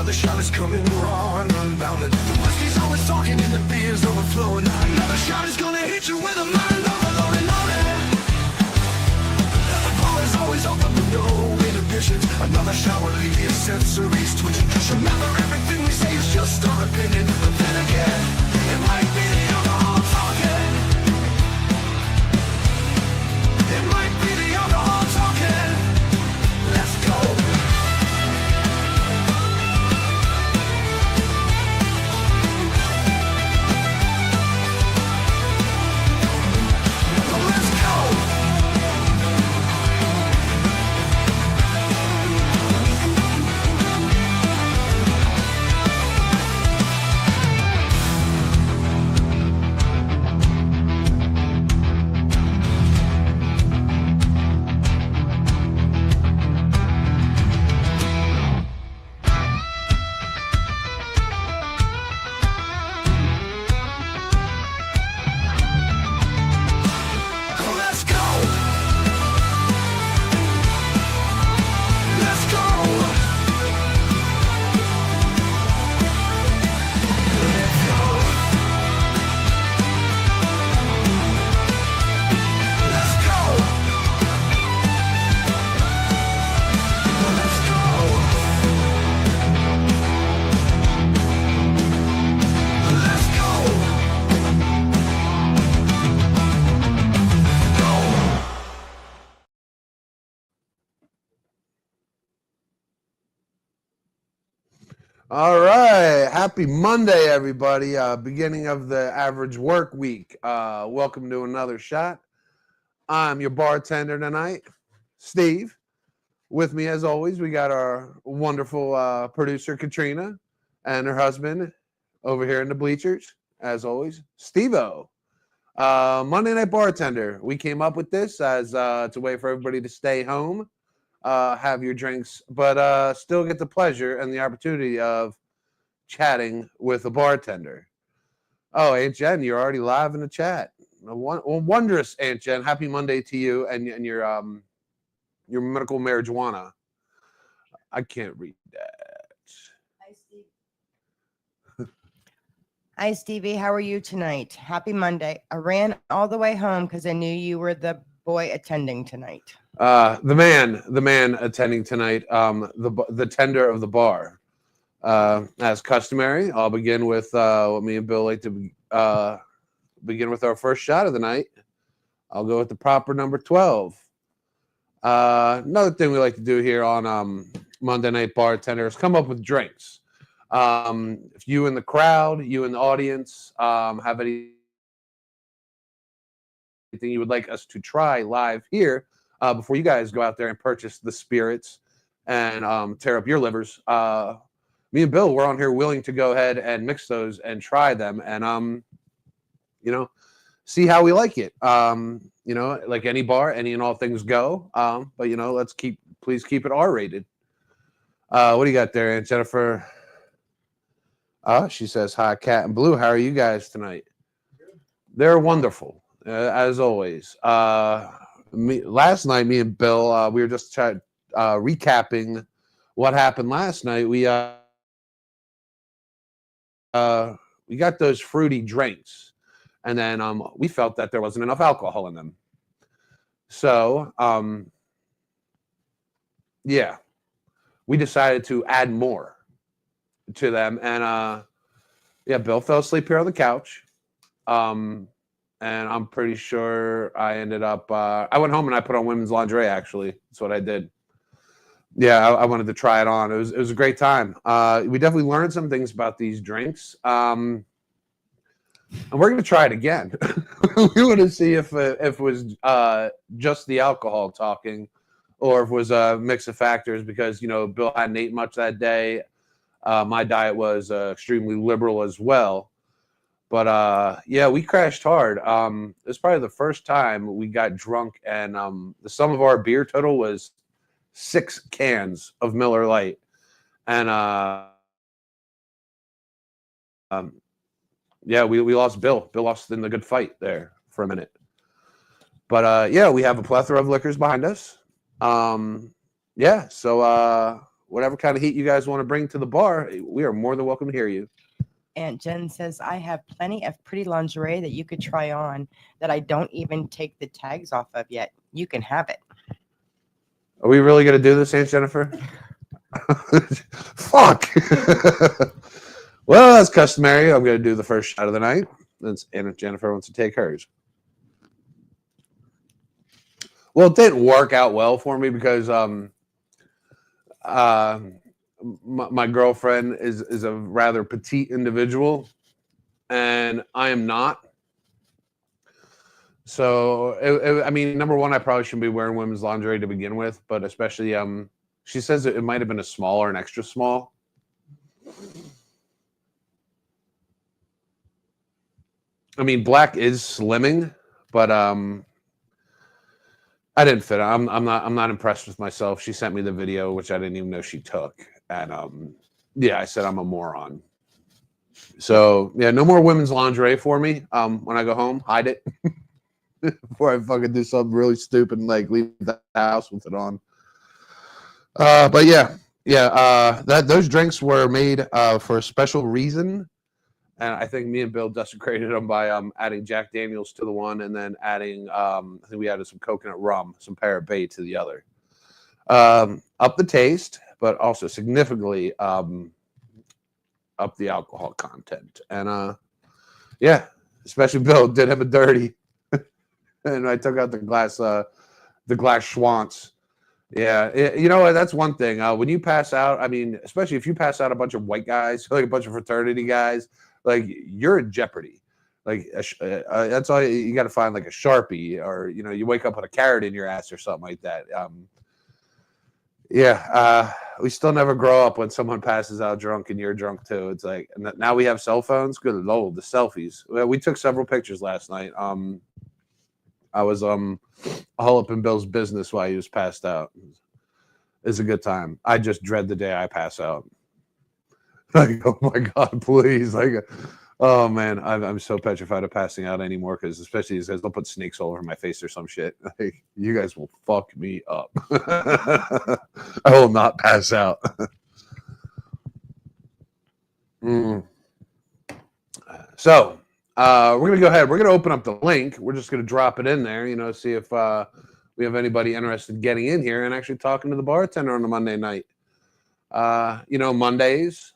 Another shot is coming raw and unbounded. The whiskey's always talking and the beer's overflowing. Another shot is gonna hit you with a mind overloaded, loaded. The bar is always open with no inhibitions. Another shot will leave your sensories twitching. Just remember, everything we say is just our opinion. But then again, it might be the alcohol talking. It might be the alcohol talking. Let's go. All right. Happy Monday, everybody. Beginning of the average work week. Welcome to another shot. I'm your bartender tonight, Steve. With me, as always, we got our wonderful producer, Katrina, and her husband over here in the bleachers, as always, Steve-O. Monday Night Bartender. We came up with this as it's a way for everybody to stay home. Have your drinks, but still get the pleasure and the opportunity of chatting with a bartender. Oh, Aunt Jen, you're already live in the chat. Wondrous, Aunt Jen. Happy Monday to you and your medical marijuana. I can't read that. Hi, Steve. Hi, Stevie. How are you tonight? Happy Monday. I ran all the way home because I knew you were the boy attending tonight. The man attending tonight, the tender of the bar. As customary, I'll begin with what me and Bill like to begin with our first shot of the night. I'll go with the proper number 12. Another thing we like to do here on Monday Night Bartender is come up with drinks. If you in the crowd, you in the audience, have anything you would like us to try live here, before you guys go out there and purchase the spirits and tear up your livers, me and Bill, we're on here willing to go ahead and mix those and try them and, see how we like it. Like any bar, any and all things go. But, let's please keep it R-rated. What do you got there, Aunt Jennifer? She says, hi, Cat and Blue. How are you guys tonight? They're wonderful, as always. Last night, me and Bill, we were just recapping what happened last night. We got those fruity drinks, and then we felt that there wasn't enough alcohol in them. So, we decided to add more to them, and Bill fell asleep here on the couch. And I'm pretty sure I ended up, I went home and I put on women's lingerie, actually. That's what I did. Yeah, I wanted to try it on. It was a great time. We definitely learned some things about these drinks. And we're going to try it again. We want to see if it was just the alcohol talking or if it was a mix of factors because, Bill hadn't ate much that day. My diet was extremely liberal as well. But, we crashed hard. It was probably the first time we got drunk, and the sum of our beer total was 6 cans of Miller Lite. And, we lost Bill. Bill lost in the good fight there for a minute. But, we have a plethora of liquors behind us. So whatever kind of heat you guys want to bring to the bar, we are more than welcome to hear you. Aunt Jen says, I have plenty of pretty lingerie that you could try on that I don't even take the tags off of yet. You can have it. Are we really going to do this, Aunt Jennifer? Fuck. Well, as customary, I'm going to do the first shot of the night. Aunt Jennifer wants to take hers. Well, it didn't work out well for me because my girlfriend is a rather petite individual, and I am not. So, I mean, number one, I probably shouldn't be wearing women's lingerie to begin with, but especially, she says it might have been a small or an extra small. I mean, black is slimming, but I didn't fit. I'm not impressed with myself. She sent me the video, which I didn't even know she took, and yeah, I said I'm a moron. So yeah, no more women's lingerie for me. When I go home, hide it before I fucking do something really stupid and like leave the house with it on. But yeah, those drinks were made for a special reason. And I think me and Bill desecrated them by adding Jack Daniels to the one and then adding, I think we added some coconut rum, some Parrot Bay to the other. Up the taste, but also significantly up the alcohol content. And yeah, especially Bill did him a dirty. And I took out the glass Schwantz. Yeah, you know what? That's one thing. When you pass out, I mean, especially if you pass out a bunch of white guys, like a bunch of fraternity guys, like you're in jeopardy. Like that's all you got to find, like a Sharpie, or you wake up with a carrot in your ass or something like that. Yeah, we still never grow up when someone passes out drunk and you're drunk too. It's like, and now we have cell phones. Good Lord, the selfies. We took several pictures last night. I was all up in Bill's business while he was passed out. It's a good time. I just dread the day I pass out. Like, oh my God, please. Like, oh man, I'm so petrified of passing out anymore, because especially these guys, they'll put snakes all over my face or some shit. Like, you guys will fuck me up. I will not pass out. So we're going to go ahead. We're going to open up the link. We're just going to drop it in there, see if we have anybody interested in getting in here and actually talking to the bartender on a Monday night. Mondays,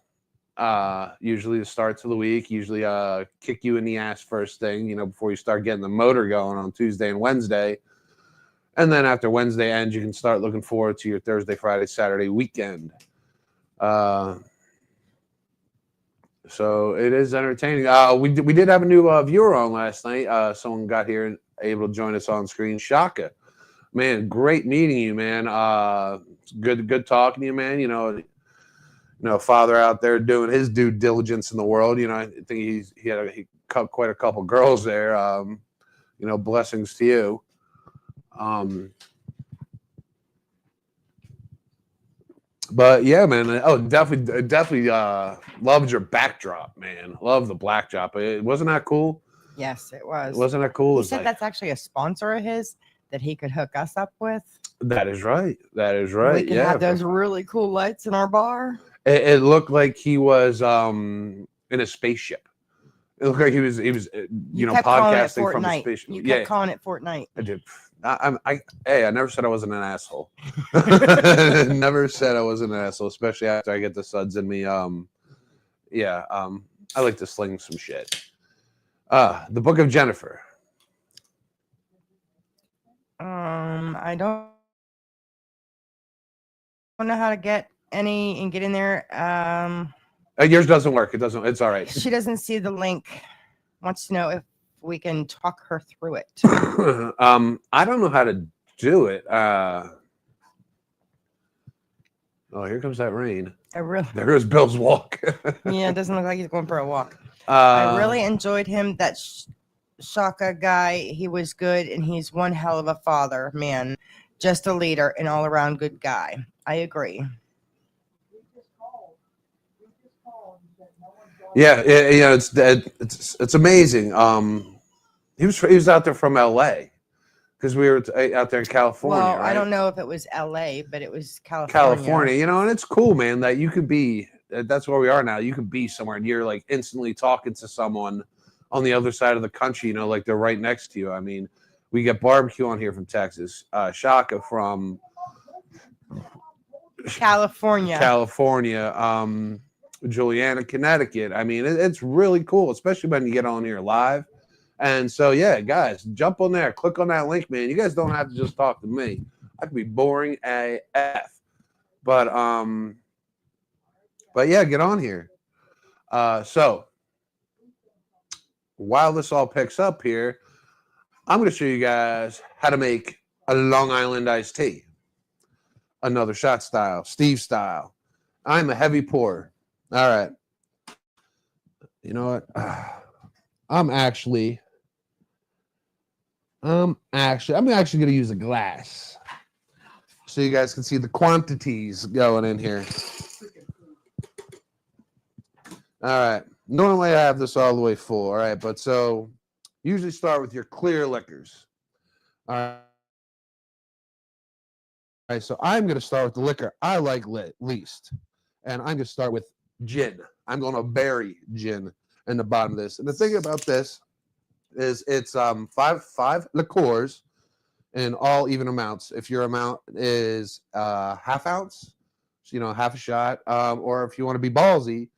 usually the starts of the week, usually kick you in the ass first thing, before you start getting the motor going on Tuesday and Wednesday. And then after Wednesday ends, you can start looking forward to your Thursday, Friday, Saturday weekend. So it is entertaining. We did have a new viewer on last night. Someone got here and able to join us on screen. Shaka, man, great meeting you, man. Good talking to you, man. Father out there doing his due diligence in the world. I think he cut quite a couple girls there. Blessings to you. But yeah, man. Oh, definitely loved your backdrop, man. Love the backdrop. Wasn't that cool? Yes, it was. Wasn't that cool? He said that's actually a sponsor of his that he could hook us up with. That is right. We can have those really cool lights in our bar. It looked like he was in a spaceship. It looked like he was podcasting from a spaceship. You kept calling it Fortnite. I did. I never said I wasn't an asshole. Never said I wasn't an asshole, especially after I get the suds in me. I like to sling some shit. The Book of Jennifer. I don't know how to get any and get in there. Yours doesn't work. It's all right. She doesn't see the link. Wants to know if we can talk her through it. I don't know how to do it. Oh, here comes that rain. There goes Bill's walk. Yeah, it doesn't look like he's going for a walk. I really enjoyed him. That Shaka guy, he was good, and he's one hell of a father, man. Just a leader and all around good guy. I agree. Yeah, it's amazing. He was out there from LA, because we were out there in California. Well, right? I don't know if it was LA, but it was California. California, you know, and it's cool, man, that you could be. That's where we are now. You could be somewhere, and you're like instantly talking to someone on the other side of the country. You know, like they're right next to you. I mean, we get barbecue on here from Texas. Shaka from California. Juliana, Connecticut. I mean, it's really cool, especially when you get on here live. And so, yeah, guys, jump on there, click on that link, man. You guys don't have to just talk to me. I could be boring AF, but yeah, get on here. So while this all picks up here, I'm going to show you guys how to make a Long Island iced tea. Another shot style, Steve style. I'm a heavy pourer. All right. You know what? I'm actually going to use a glass so you guys can see the quantities going in here. All right. Normally I have this all the way full. All right. But so usually start with your clear liquors. All right. All right. So I'm going to start with the liquor I like least. And I'm going to start with gin. I'm going to bury gin in the bottom of this. And the thing about this is it's five liqueurs in all even amounts. If your amount is half ounce, so, you know, half a shot, or if you want to be ballsy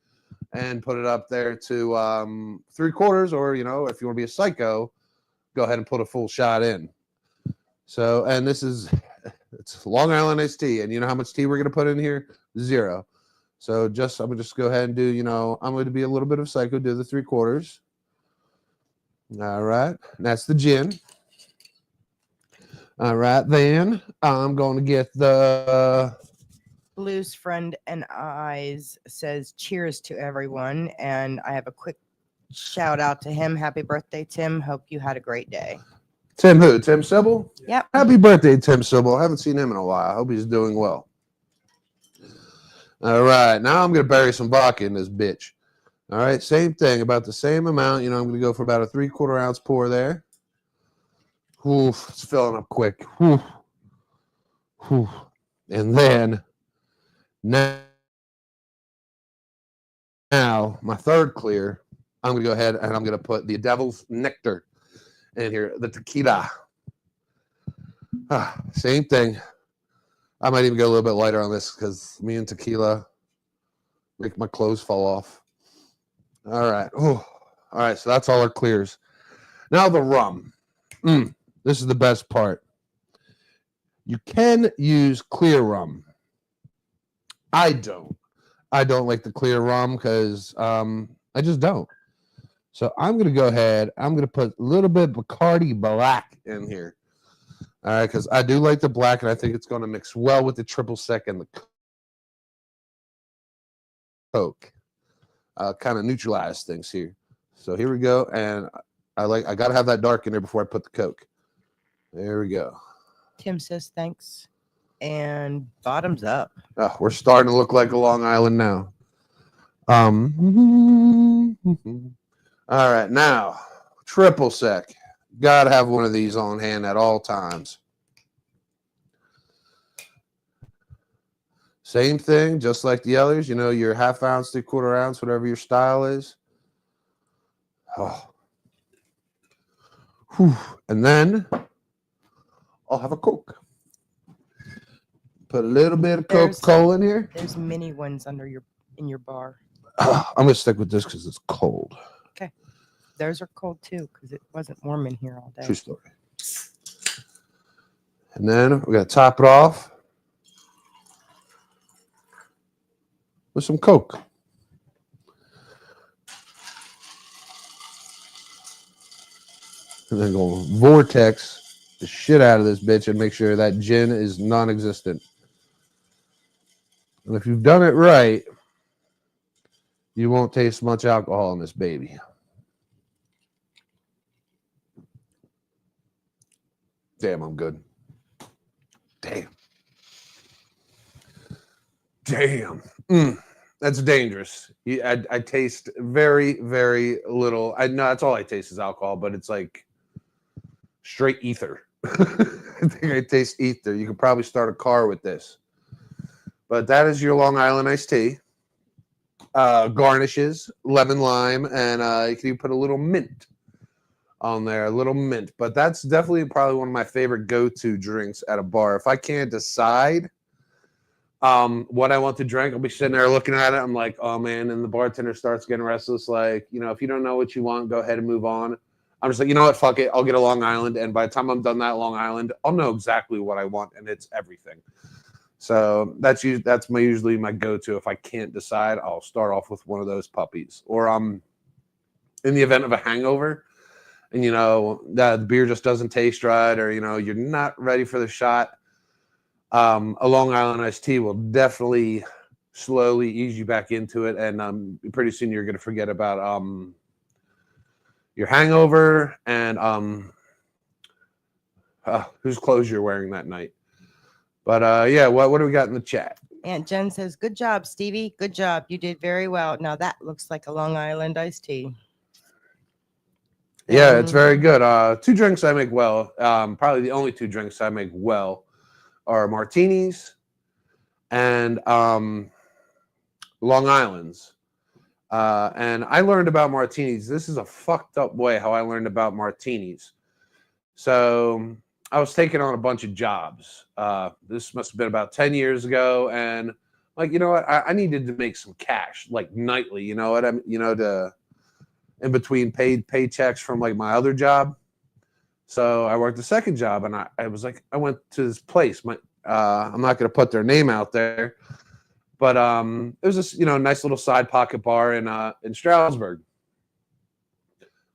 and put it up there to 3/4, or, you know, if you want to be a psycho, go ahead and put a full shot in. So, and this is, it's Long Island iced tea. And you know how much tea we're going to put in here? 0. So I'm going to just go ahead and do, you know, I'm going to be a little bit of psycho, do the 3/4. All right. And that's the gin. All right. Then I'm going to get the Blues Friend and Eyes says cheers to everyone. And I have a quick shout out to him. Happy birthday, Tim. Hope you had a great day. Tim who? Tim Sybil? Yep. Happy birthday, Tim Sybil. I haven't seen him in a while. I hope he's doing well. All right. Now I'm going to bury some vodka in this bitch. All right. Same thing. About the same amount. You know, I'm going to go for about a 3/4 ounce pour there. Oof. It's filling up quick. Oof. Oof. And then now my third clear, I'm going to go ahead and I'm going to put the Devil's Nectar in here, the tequila. Same thing. I might even go a little bit lighter on this because me and tequila make my clothes fall off. All right. Ooh. All right. So that's all our clears. Now the rum. This is the best part. You can use clear rum. I don't like the clear rum because I just don't. So I'm going to go ahead. I'm going to put a little bit of Bacardi Black in here. All right, because I do like the black, and I think it's going to mix well with the triple sec and the Coke. Kind of neutralize things here. So here we go, and I got to have that dark in there before I put the Coke. There we go. Tim says thanks. And bottoms up. Oh, we're starting to look like a Long Island now. All right, now triple sec. Gotta have one of these on hand at all times. Same thing, just like the others. You know, your half ounce, 3/4 ounce, whatever your style is. Oh. Whew. And then I'll have a Coke. Put a little bit of Coca-Cola in here. There's mini ones in your bar. I'm gonna stick with this because it's cold. Okay. Theirs are cold too because it wasn't warm in here all day. True story. And then we're gonna top it off with some Coke. And then go vortex the shit out of this bitch and make sure that gin is non-existent. And if you've done it right, you won't taste much alcohol in this baby. Damn, I'm good. Damn. That's dangerous. I taste very, very little. I know that's all I taste is alcohol, but it's like straight ether. I think I taste ether. You could probably start a car with this. But that is your Long Island iced tea. Garnishes, lemon lime, and you can even put a little mint on there, a little mint. But that's definitely probably one of my favorite go-to drinks at a bar. If I can't decide what I want to drink, I'll be sitting there looking at it. I'm like, oh man, and the bartender starts getting restless. Like, if you don't know what you want, go ahead and move on. I'm just like, you know what, fuck it, I'll get a Long Island, and by the time I'm done that Long Island, I'll know exactly what I want, and it's everything. So that's usually my go-to. If I can't decide, I'll start off with one of those puppies. Or in the event of a hangover, and the beer just doesn't taste right, or you're not ready for the shot, a Long Island iced tea will definitely slowly ease you back into it, and pretty soon you're going to forget about your hangover and whose clothes you're wearing that night. But yeah, what do we got in the chat? Aunt Jen says, good job, Stevie. Good job. You did very well. Now that looks like a Long Island iced tea. Yeah, it's very good. Two drinks I make well. Probably the only two drinks I make well are martinis and Long Islands. And I learned about martinis. This is a fucked up way how I learned about martinis. So I was taking on a bunch of jobs. This must have been about 10 years ago. And like, you know what? I needed to make some cash, like nightly, you know what I mean? To in between paid paychecks from like my other job. So I worked a second job, and I was like, I went to this place. I'm not going to put their name out there, but it was this, nice little side pocket bar in Stroudsburg.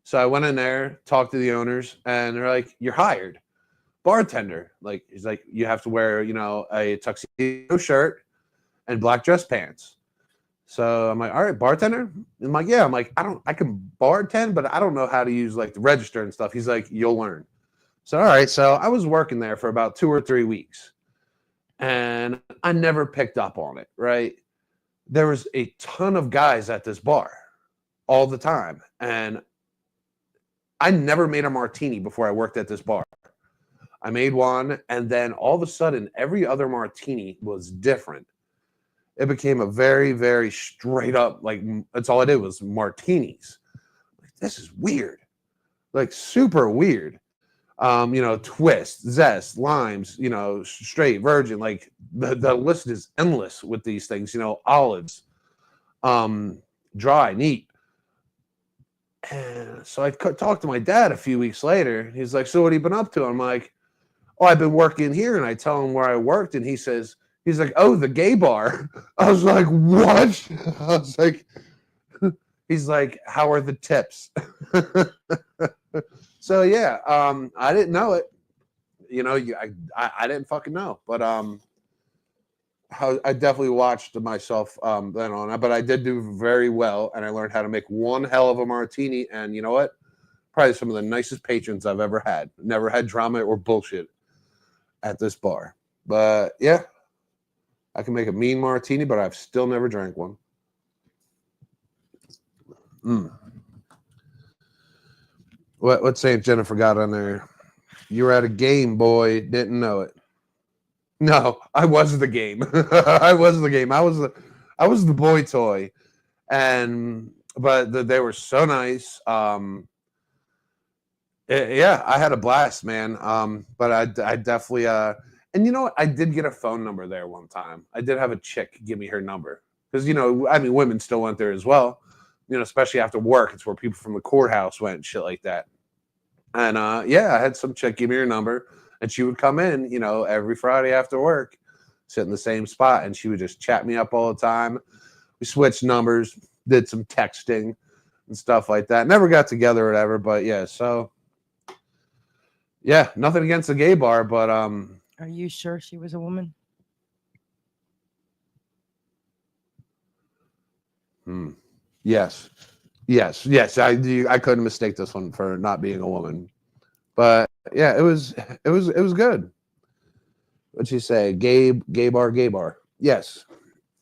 So I went in there, talked to the owners, and they're like, you're hired. Bartender. Like, he's like, you have to wear, a tuxedo shirt and black dress pants. So I'm like, all right, bartender? I'm like, yeah. I'm like, I can bartend, but I don't know how to use like the register and stuff. He's like, you'll learn. So, all right. So I was working there for about 2 or 3 weeks, and I never picked up on it, right? There was a ton of guys at this bar all the time, and I never made a martini before I worked at this bar. I made one, and then all of a sudden, every other martini was different. It became a very, very straight up, like, that's all I did was martinis. Like, this is weird. Like, super weird. Twist, zest, limes, straight, virgin. Like, the list is endless with these things, olives, dry, neat. And so I talked to my dad a few weeks later. He's like, so what have you been up to? I'm like, oh, I've been working here. And I tell him where I worked. And he's like, oh, the gay bar. I was like, what? I was like, he's like, how are the tips? So, yeah, I didn't know it. I didn't fucking know. But I definitely watched myself then on. But I did do very well, and I learned how to make one hell of a martini. And you know what? Probably some of the nicest patrons I've ever had. Never had drama or bullshit at this bar. But yeah, I can make a mean martini, but I've still never drank one. What's St. Jennifer got on there? You were at a game, boy. Didn't know it. No, I was the game. I was the game. I was the boy toy, but they were so nice. Yeah, I had a blast, man. But I definitely and you know what? I did get a phone number there one time. I did have a chick give me her number because women still went there as well. Especially after work, it's where people from the courthouse went and shit like that. And yeah, I had some chick give me her number. And she would come in, every Friday after work, sit in the same spot, and she would just chat me up all the time. We switched numbers, did some texting and stuff like that. Never got together or whatever, but yeah, so yeah, nothing against the gay bar, but Are you sure she was a woman? Yes. I couldn't mistake this one for not being a woman. But yeah, it was good. What'd she say? Gay bar. Yes,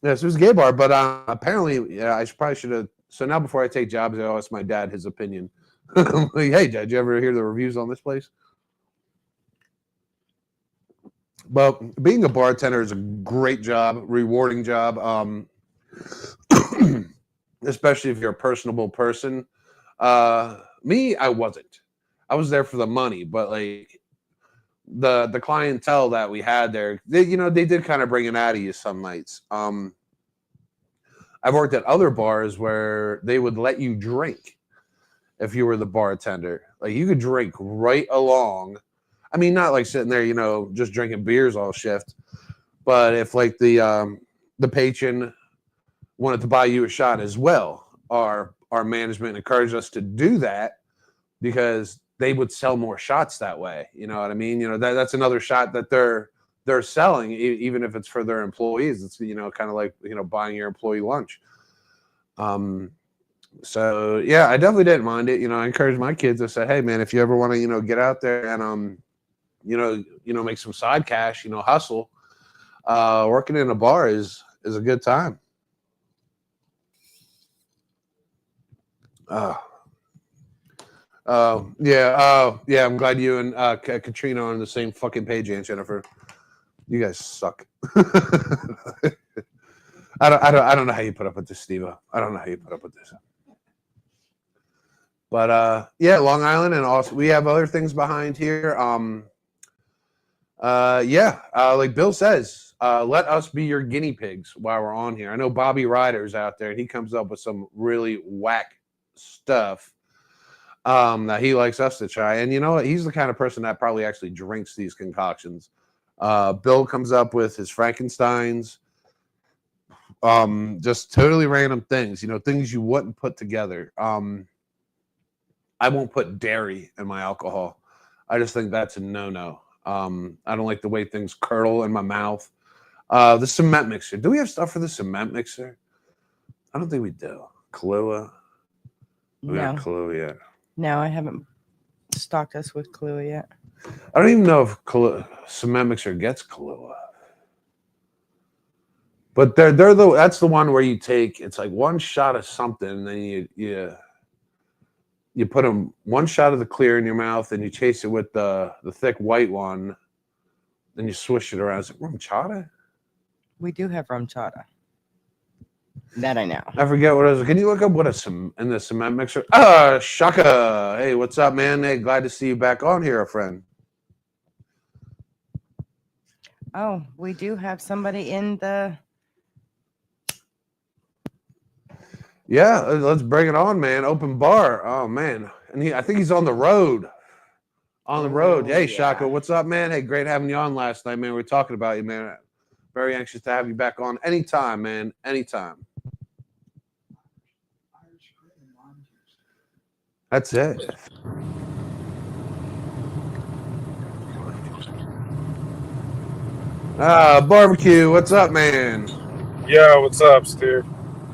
it was a gay bar. But apparently, yeah, I probably should have. So now, before I take jobs, I ask my dad his opinion. Like, hey, Dad, did you ever hear the reviews on this place? But being a bartender is a great job, rewarding job. Especially if you're a personable person. Me, I wasn't. I was there for the money, but like the clientele that we had there, they did kind of bring it out of you some nights. I've worked at other bars where they would let you drink if you were the bartender. Like you could drink right along. I mean, not like sitting there, just drinking beers all shift. But if like the patron wanted to buy you a shot as well, our management encouraged us to do that because they would sell more shots that way. You know what I mean? That's another shot that they're selling, even if it's for their employees. It's kind of like buying your employee lunch. So yeah, I definitely didn't mind it. I encouraged my kids. I said, hey man, if you ever want to get out there and make some side cash, hustle, working in a bar is a good time. Yeah. I'm glad you and Katrina are on the same fucking page, Aunt Jennifer. You guys suck. I don't know how you put up with this, Steve. I don't know how you put up with this. But yeah, Long Island, and also we have other things behind here. Like Bill says, let us be your guinea pigs while we're on here. I know Bobby Ryder's out there, and he comes up with some really whack stuff that he likes us to try. And you know what? He's the kind of person that probably actually drinks these concoctions. Bill comes up with his Frankensteins, just totally random things, things you wouldn't put together. I won't put dairy in my alcohol. I just think that's a no-no. I don't like the way things curdle in my mouth. The cement mixer. Do we have stuff for the cement mixer? I don't think we do. Kahlua. We No. got Kahlua yet. No, I haven't stocked us with Kahlua yet. I don't even know if cement mixer gets Kahlua. But that's the one where you take, it's like one shot of something, and then you put one shot of the clear in your mouth, and you chase it with the thick white one, then you swish it around. Is it rum chata? We do have rum chata. That I know. I forget what it is. Can you look up what in the cement mixer? Shaka. Hey, what's up, man? Hey, glad to see you back on here, friend. Oh, we do have somebody in the... Yeah, let's bring it on, man. Open bar. Oh, man. And I think he's on the road. On the road. Hey, yeah. Shaka, what's up, man? Hey, great having you on last night, man. We were talking about you, man. Very anxious to have you back on anytime, man. Anytime. That's it. Barbecue. What's up, man? Yeah, what's up, Steve?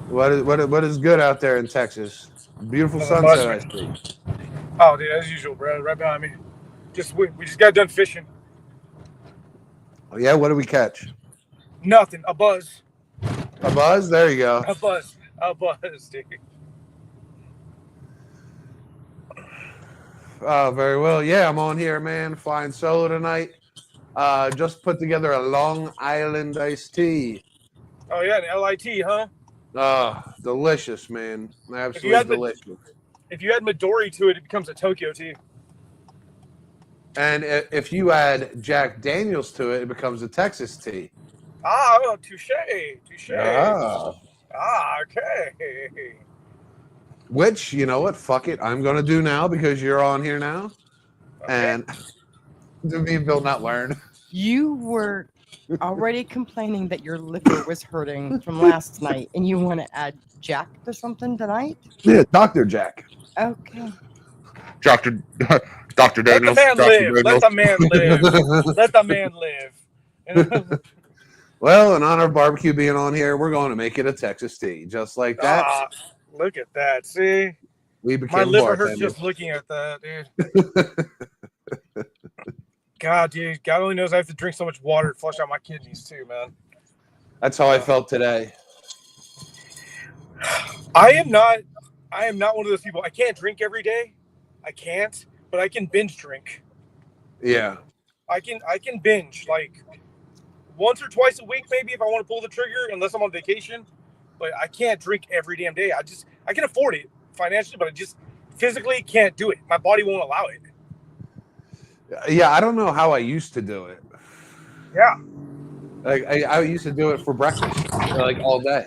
What is good out there in Texas? Beautiful sunset, I see. Oh, dude, as usual, bro. Right behind me. We just got done fishing. Oh, yeah? What did we catch? Nothing. A buzz. A buzz? There you go. A buzz, dude. Oh, very well. Yeah, I'm on here, man. Flying solo tonight. Just put together a Long Island iced tea. Oh, yeah, an LIT, huh? Oh, delicious, man. Absolutely delicious. If you add Midori to it, it becomes a Tokyo tea. And if you add Jack Daniels to it, it becomes a Texas tea. Oh, touche. Okay. Which, you know what? Fuck it. I'm going to do now because you're on here now. Okay. And do me and Bill not learn? You were already complaining that your liver was hurting from last night, and you want to add Jack to something tonight? Yeah, Dr. Jack. Okay. Dr. Daniels. Let the man live. Let the man live. Well, in honor of barbecue being on here, we're going to make it a Texas tea, just like that. Look at that. See? We became my liver hurts just looking at that, dude. God, dude. God only knows I have to drink so much water to flush out my kidneys too, man. That's how I felt today. I am not one of those people. I can't drink every day. I can't, but I can binge drink. Yeah. I can binge. Like once or twice a week, maybe if I want to pull the trigger, unless I'm on vacation. But I can't drink every damn day. I can afford it financially, but I just physically can't do it. My body won't allow it. Yeah, I don't know how I used to do it. Yeah. Like I used to do it for breakfast, like all day.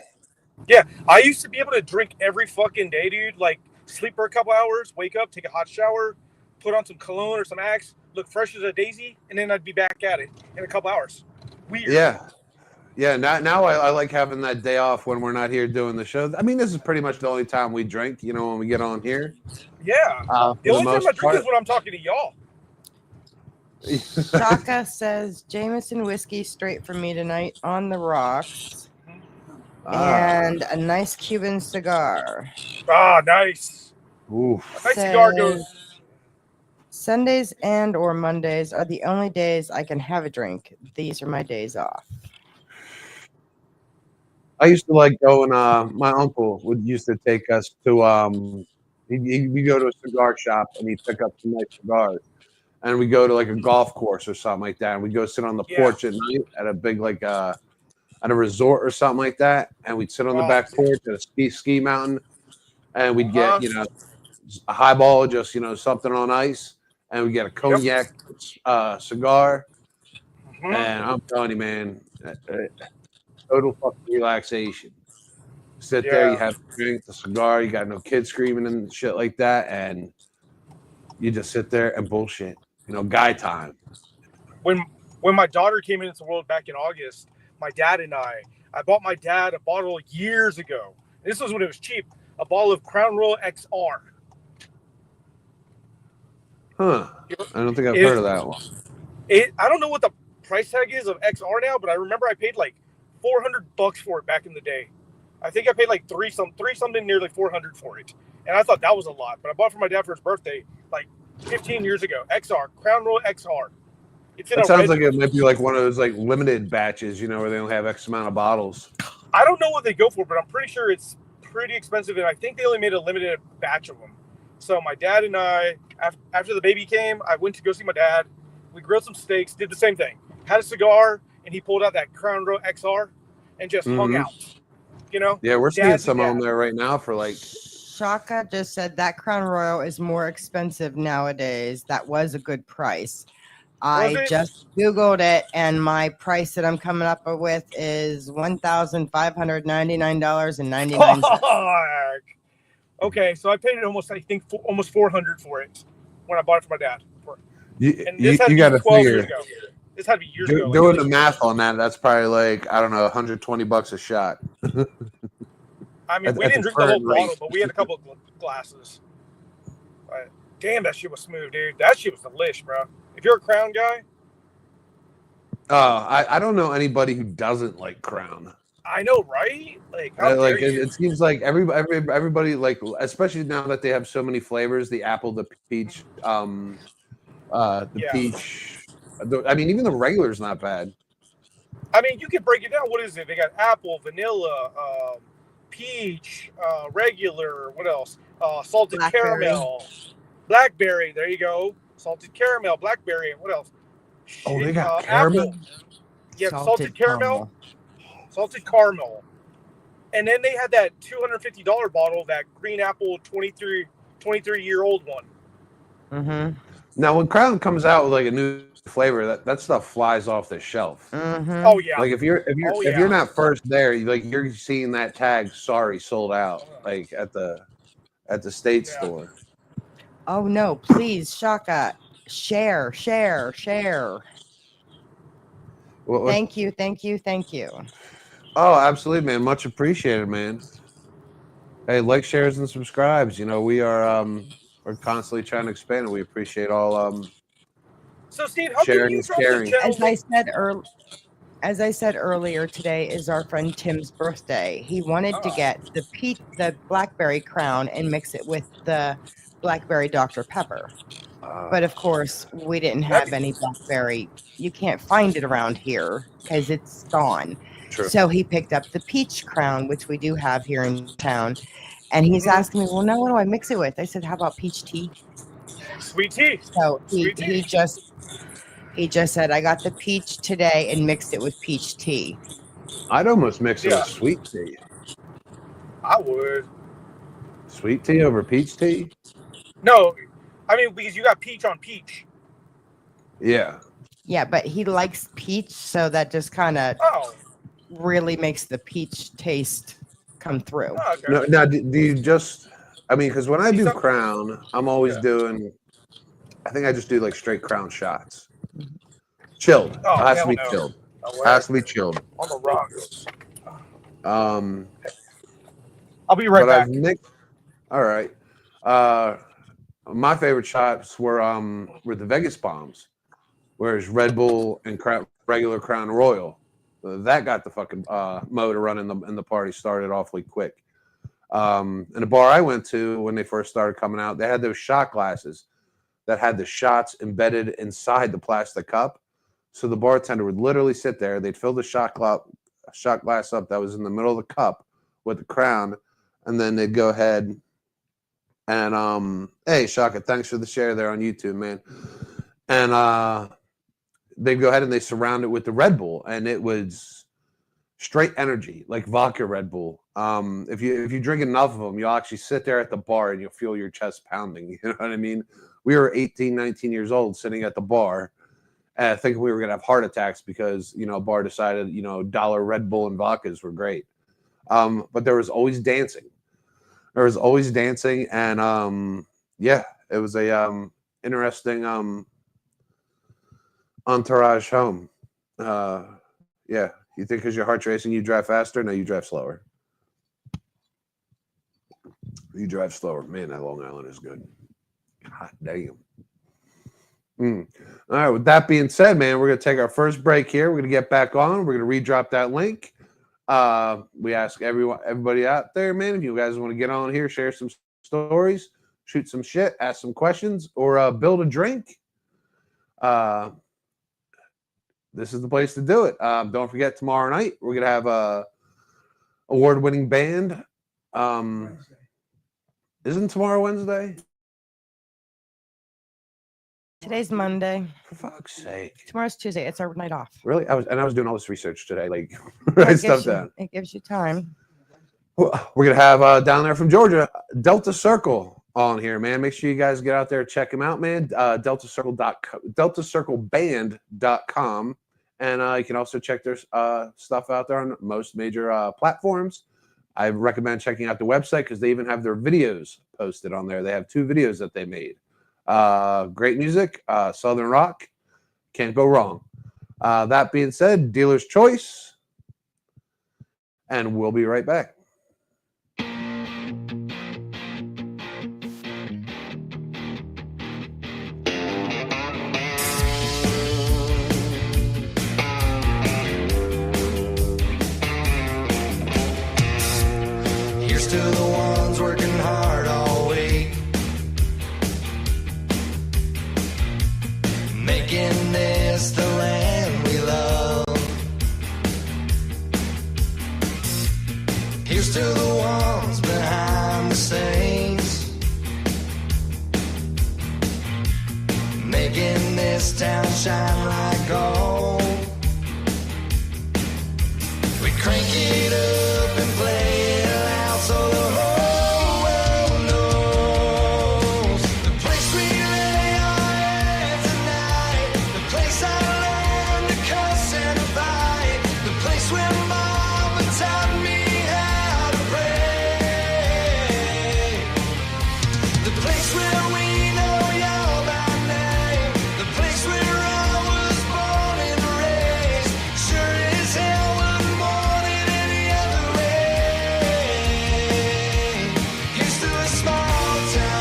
Yeah, I used to be able to drink every fucking day, dude. Like sleep for a couple hours, wake up, take a hot shower, put on some cologne or some Axe, look fresh as a daisy, and then I'd be back at it in a couple hours. Weird. Yeah. Now I like having that day off when we're not here doing the show. I mean, this is pretty much the only time we drink. You know, when we get on here. Yeah. The only time I drink is when I'm talking to y'all. Shaka says Jameson whiskey straight for me tonight on the rocks. And a nice Cuban cigar. Ah, nice. Oof. A nice cigar goes. Sundays and or Mondays are the only days I can have a drink. These are my days off. I used to like going. My uncle used to take us to. We go to a cigar shop and he'd pick up some nice cigars, and we go to like a golf course or something like that. And we go sit on the porch at night at a big like at a resort or something like that, and we'd sit on the back porch at a ski mountain, and we'd get a highball, just something on ice, and we get a cognac cigar, and I'm telling you, man, total fucking relaxation. Sit there, you have a drink, the cigar, you got no kids screaming and shit like that, and you just sit there and bullshit. Guy time. When my daughter came into the world back in August, my dad and I bought my dad a bottle years ago. This was when it was cheap. A bottle of Crown Royal XR. Huh. I don't think I've heard of that one. I don't know what the price tag is of XR now, but I remember I paid like $400 for it back in the day. I think I paid like three something nearly $400 for it. And I thought that was a lot. But I bought it for my dad for his birthday like 15 years ago. XR, Crown Royal XR. It sounds like it might be like one of those like limited batches, where they only have X amount of bottles. I don't know what they go for, but I'm pretty sure it's pretty expensive, and I think they only made a limited batch of them. So my dad and I, after the baby came, I went to go see my dad. We grilled some steaks, did the same thing. Had a cigar, and he pulled out that Crown Royal XR and just hung out. Yeah, we're seeing some on there right now for like. Shaka just said that Crown Royal is more expensive nowadays. That was a good price. I just Googled it, and my price that I'm coming up with is $1,599.99. Okay, so I paid it almost $400 for it when I bought it for my dad. You got to figure. This had to be years ago. Doing the math on that, that's probably like, I don't know, $120 a shot. I mean, we didn't drink the whole bottle, but we had a couple of glasses. Damn, that shit was smooth, dude. That shit was delish, bro. If you're a Crown guy. I don't know anybody who doesn't like Crown. I know, right? Like, it seems like everybody, like, especially now that they have so many flavors, the apple, the peach, peach. I mean, even the regular is not bad. I mean, you can break it down. What is it? They got apple, vanilla, peach, regular. What else? Salted caramel, blackberry. There you go. Salted caramel, blackberry, and what else? Oh, they got caramel. Apple. Yeah, salted caramel. Salted caramel. And then they had that $250 bottle, that green apple 23-year-old one. Mm-hmm. Now, when Crown comes out with like a new flavor, that stuff flies off the shelf. Mm-hmm. Oh yeah. Like if you're not first there, you're seeing that tag, sorry, sold out, like at the state store. Oh no, please, Shaka, share. Thank you. Oh, absolutely, man. Much appreciated, man. Hey, like, shares, and subscribes. We are we're constantly trying to expand, and we appreciate all so Steve, how sharing you is caring. As I said earlier, today is our friend Tim's birthday. He wanted to get the blackberry Crown and mix it with the blackberry Dr. Pepper. But of course, we didn't have any blackberry. You can't find it around here because it's gone. True. So he picked up the peach Crown, which we do have here in town. And he's asking me, well, now what do I mix it with? I said, how about peach tea? Sweet tea. So he He just said, I got the peach today and mixed it with peach tea. I'd almost mix it Yeah. with sweet tea. I would. Sweet tea over peach tea? No, I mean, because you got peach on peach. Yeah. Yeah, but he likes peach, so that just kind of Oh, really makes the peach taste come through. oh, okay. No, now, do you just, I mean, because when I do Some- Crown, I'm always Yeah. doing, I think I just do like straight Crown shots. Chilled. Oh, It has to hell be no. chilled. No way. Has to be chilled. On the rocks. Um, I'll be right but back. I've mixed, all right. My favorite shots were the Vegas bombs, whereas Red Bull and regular Crown Royal, that got the fucking motor running in the party started awfully quick. And the bar I went to when they first started coming out, they had those shot glasses that had the shots embedded inside the plastic cup. So the bartender would literally sit there. They'd fill the shot glass up that was in the middle of the cup with the Crown, and then they'd go ahead and hey, Shaka, thanks for the share there on YouTube, man. And they'd go ahead and they surround it with the Red Bull, and it was straight energy, like vodka Red Bull. If you drink enough of them, you'll actually sit there at the bar and you'll feel your chest pounding. You know what I mean? We were 18, 19 years old sitting at the bar, thinking we were gonna have heart attacks because a bar decided $1 Red Bull and vodkas were great. But there was always dancing. There was always dancing, and yeah, it was a interesting entourage home. Yeah, you think because your heart's racing, you drive faster? No, you drive slower. You drive slower. Man, that Long Island is good. God damn. All right, with that being said, man, we're going to take our first break here. We're going to get back on. We're going to redrop that link. We ask everybody out there, man, if you guys want to get on here, share some stories, shoot some shit, ask some questions, or build a drink. This is the place to do it. Don't forget, tomorrow night we're gonna have a award-winning band. Isn't tomorrow Wednesday? Today's Monday. For fuck's sake! Tomorrow's Tuesday. It's our night off. Really? I was doing all this research today, like It write gives stuff you- down. It gives you time. We're gonna have down there from Georgia, Delta Circle on here, man. Make sure you guys get out there, check them out, man. DeltaCircleband.com, and you can also check their stuff out there on most major platforms. I recommend checking out the website because they even have their videos posted on there. They have 2 videos that they made. Great music, Southern rock, can't go wrong. That being said, dealer's choice, and we'll be right back. Here's to the ones working hard all week, making this the land we love. Here's to the ones behind the scenes, making this town shine like gold. We crank it up and play it loud so the whole world knows. The place we lay our heads tonight, the place I learned to cuss and fight, the place where mama taught me how to pray, the place where we know y'all by name, the place where I was born and raised. Sure as hell was more than any other way. Here's to a small town.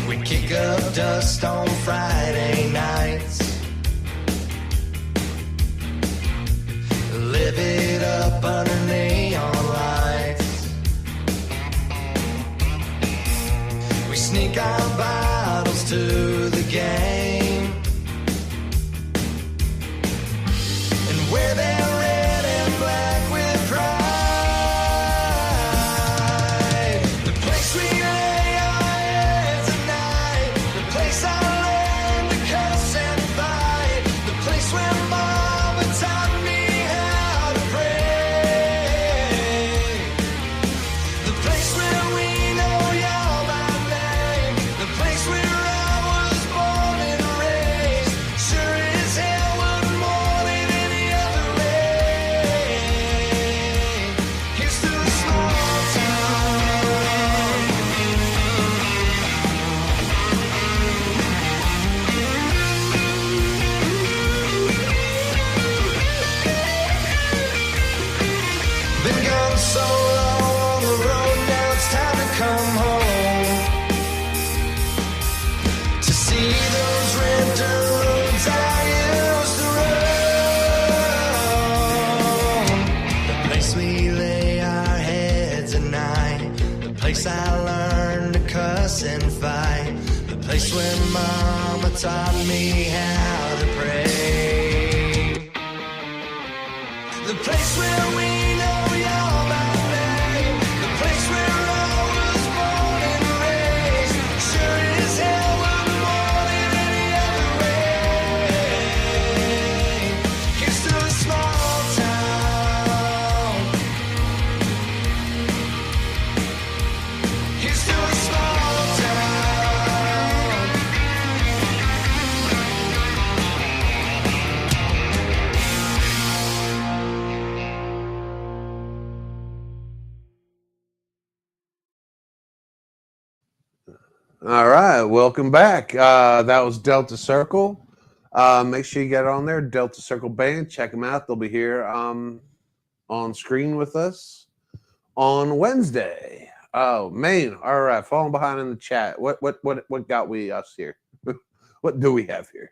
We kick up dust on Friday nights, live it up under neon lights. We sneak our bottles to the game and wear that red and black with pride. The place we lay see those red dirt roads that I used to roam. The place we lay our heads at night. The place I learned to cuss and fight. The place where Mama taught me how to pray. The place where we know you're my name. The place where I was born and raised. Sure as hell we're more than any other way. Here's to a small town. Here's to a small town. All right, welcome back. That was Delta Circle. Make sure you get on there, Delta Circle Band. Check them out. They'll be here on screen with us on Wednesday. Oh, man. All right, falling behind in the chat. What got we us here? What do we have here?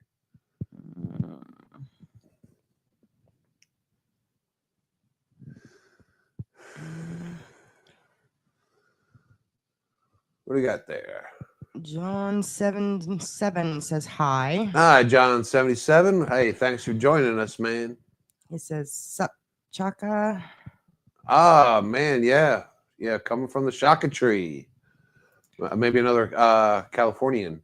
What do we got there? John77 says hi. Hi, John77. Hey, thanks for joining us, man. He says, sup, Chaka. Ah, man, yeah. Yeah, coming from the Shaka tree. Maybe another Californian.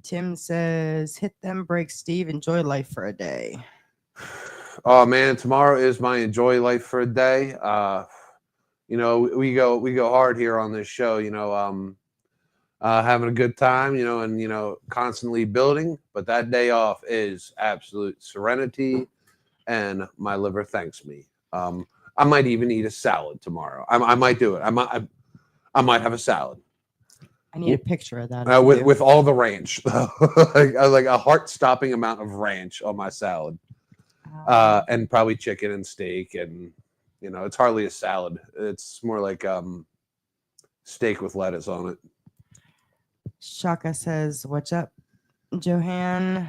Tim says, hit them brakes, Steve. Enjoy life for a day. Oh, man, tomorrow is my enjoy life for a day. You know, we go hard here on this show, you know, having a good time, you know, and, you know, constantly building. But that day off is absolute serenity, and my liver thanks me. I might even eat a salad tomorrow. I might do it. I might have a salad. I need a picture of that. With all the ranch, like a heart-stopping amount of ranch on my salad, and probably chicken and steak, and you know, it's hardly a salad. It's more like steak with lettuce on it. Shaka says, what's up, Johan?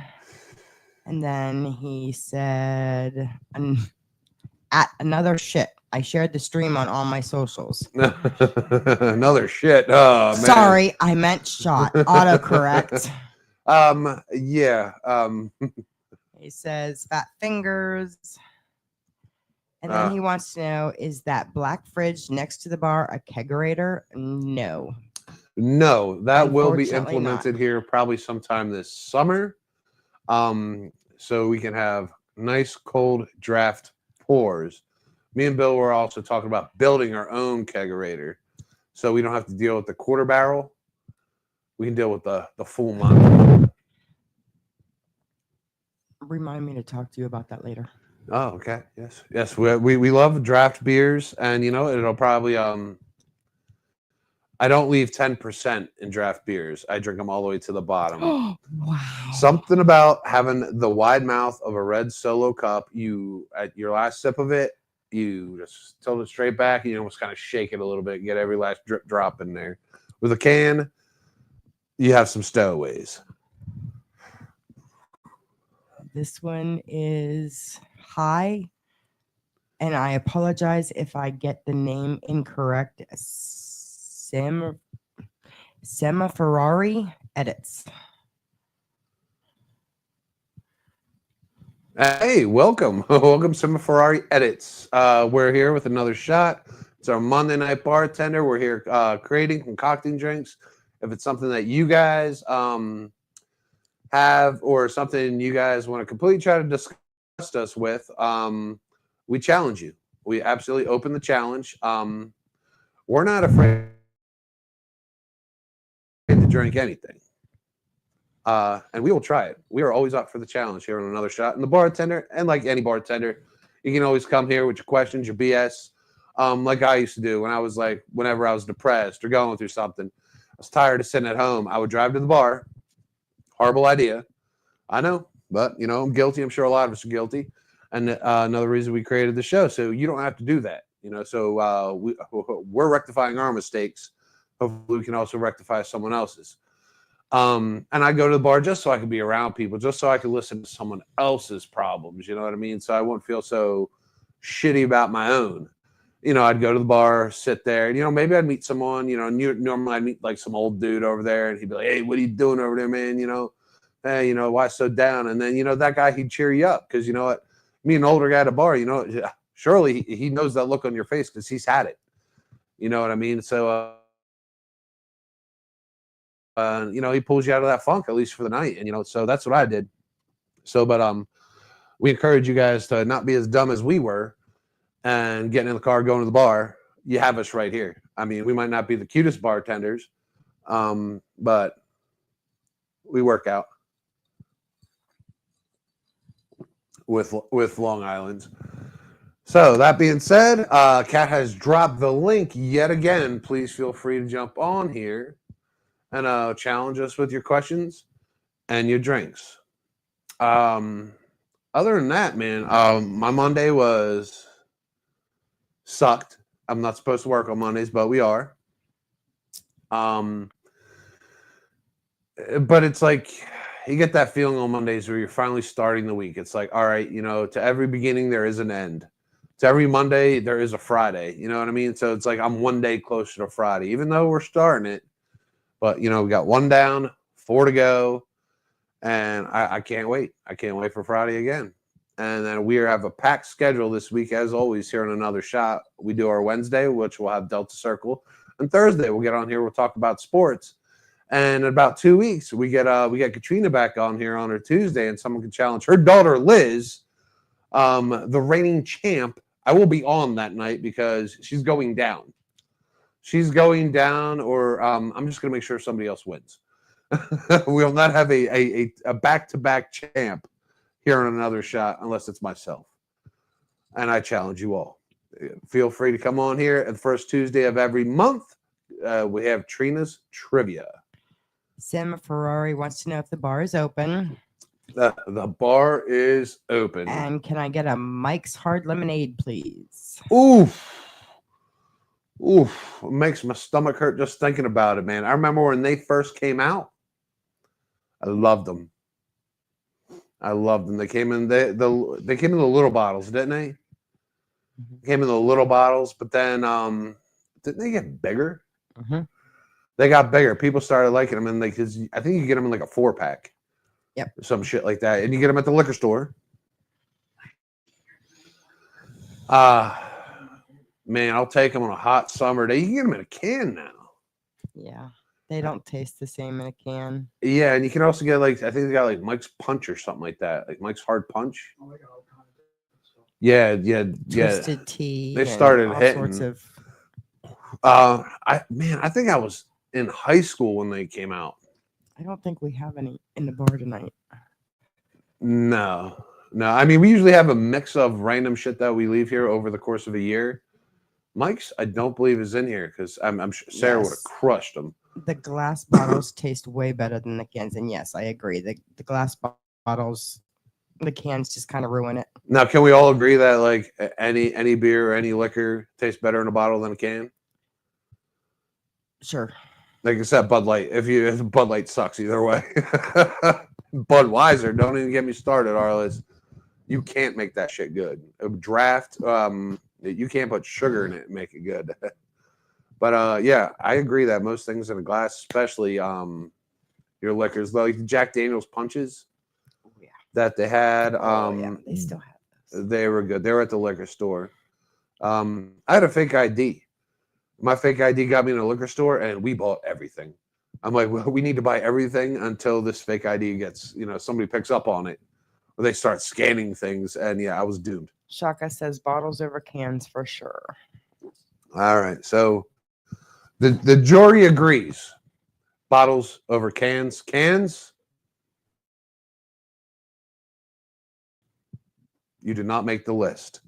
And then he said, at another shit. I shared the stream on all my socials. Another shit. Oh, man. Sorry, I meant shot. Autocorrect. Yeah. He says, fat fingers. And then he wants to know, is that black fridge next to the bar a kegerator? No. No, that will be Unfortunately implemented here probably sometime this summer. So we can have nice cold draft pours. Me and Bill were also talking about building our own kegerator, so we don't have to deal with the quarter barrel. We can deal with the full month. Remind me to talk to you about that later. Oh, okay. Yes. We love draft beers, and you know it'll probably I don't leave 10% in draft beers. I drink them all the way to the bottom. Oh, wow. Something about having the wide mouth of a red Solo cup. You at your last sip of it, you just tilt it straight back, and you almost kind of shake it a little bit, get every last drip drop in there. With a can, you have some stowaways. This one is hi, and I apologize if I get the name incorrect. Sema Ferrari edits. Hey, welcome. Welcome, Sema Ferrari edits. We're here with another shot. It's our Monday Night Bartender. We're here creating, concocting drinks. If it's something that you guys have, or something you guys want to completely try to discuss us with, we challenge you. We absolutely open the challenge. We're not afraid to drink anything. And we will try it. We are always up for the challenge here on Another Shot. And the bartender, and like any bartender, you can always come here with your questions, your BS, like I used to do when I was like, whenever I was depressed or going through something. I was tired of sitting at home. I would drive to the bar. Horrible idea. I know, but, you know, I'm guilty. I'm sure a lot of us are guilty. And another reason we created the show, so you don't have to do that. You know, so we're rectifying our mistakes. Hopefully we can also rectify someone else's. And I go to the bar just so I could be around people, just so I could listen to someone else's problems. You know what I mean? So I wouldn't feel so shitty about my own. I'd go to the bar, sit there, and maybe I'd meet someone. Normally I'd meet like some old dude over there, and he'd be like, "Hey, what are you doing over there, man? Hey, why so down?" And then that guy, he'd cheer you up because you know what, me an older guy at a bar, surely he knows that look on your face because he's had it. You know what I mean? So he pulls you out of that funk at least for the night, and so that's what I did. So, but we encourage you guys to not be as dumb as we were and getting in the car, going to the bar. You have us right here. I mean, we might not be the cutest bartenders, but we work out with Long Island's. So that being said, Kat has dropped the link yet again. Please feel free to jump on here and challenge us with your questions and your drinks. Other than that, man, my Monday sucked. I'm not supposed to work on Mondays, but we are. But it's like you get that feeling on Mondays where you're finally starting the week. It's like, all right, to every beginning there is an end. To every Monday there is a Friday. You know what I mean? So it's like I'm one day closer to Friday, even though we're starting it. But we got one down, 4 to go, and I can't wait. I can't wait for Friday again. And then we have a packed schedule this week, as always, here on Another Shot. We do our Wednesday, which we'll have Delta Circle. And Thursday, we'll get on here. We'll talk about sports. And in about 2 weeks, we get Katrina back on here on her Tuesday, and someone can challenge her daughter, Liz, the reigning champ. I will be on that night because she's going down. She's going down, or I'm just going to make sure somebody else wins. We'll not have a back-to-back champ here on Another Shot unless it's myself. And I challenge you all. Feel free to come on here at the first Tuesday of every month. We have Trina's Trivia. Sam Ferrari wants to know if the bar is open. The bar is open. And can I get a Mike's Hard Lemonade, please? Oof. It makes my stomach hurt just thinking about it, man. I remember when they first came out. I loved them. They came in they came in the little bottles, didn't they? Mm-hmm. Came in the little bottles, but then didn't they get bigger? Mm-hmm. They got bigger. People started liking them, and I think you get them in like a 4-pack. Yep. Or some shit like that, and you get them at the liquor store. Man, I'll take them on a hot summer day. You can get them in a can now. Yeah. They don't taste the same in a can. Yeah, and you can also get I think they got Mike's Punch or something like that, like Mike's Hard Punch. Yeah. Twisted tea. They started all hitting. Sorts of. I think I was in high school when they came out. I don't think we have any in the bar tonight. No. I mean, we usually have a mix of random shit that we leave here over the course of a year. Mike's, I don't believe, is in here because I'm sure Sarah would have crushed them. The glass bottles taste way better than the cans, and yes, I agree. The glass bottles, the cans just kind of ruin it. Now, can we all agree that any beer or any liquor tastes better in a bottle than a can? Sure. Like I said, Bud Light. If Bud Light sucks either way. Budweiser, don't even get me started, Arliss. You can't make that shit good. A draft, you can't put sugar in it and make it good. But yeah, I agree that most things in a glass, especially your liquors, like Jack Daniel's punches that they had. They still have those. They were good. They were at the liquor store. I had a fake ID. My fake ID got me in a liquor store, and we bought everything. I'm like, well, we need to buy everything until this fake ID gets, somebody picks up on it, or they start scanning things. And yeah, I was doomed. Shaka says bottles over cans for sure. All right, so the jury agrees. Bottles over cans. Cans. You did not make the list.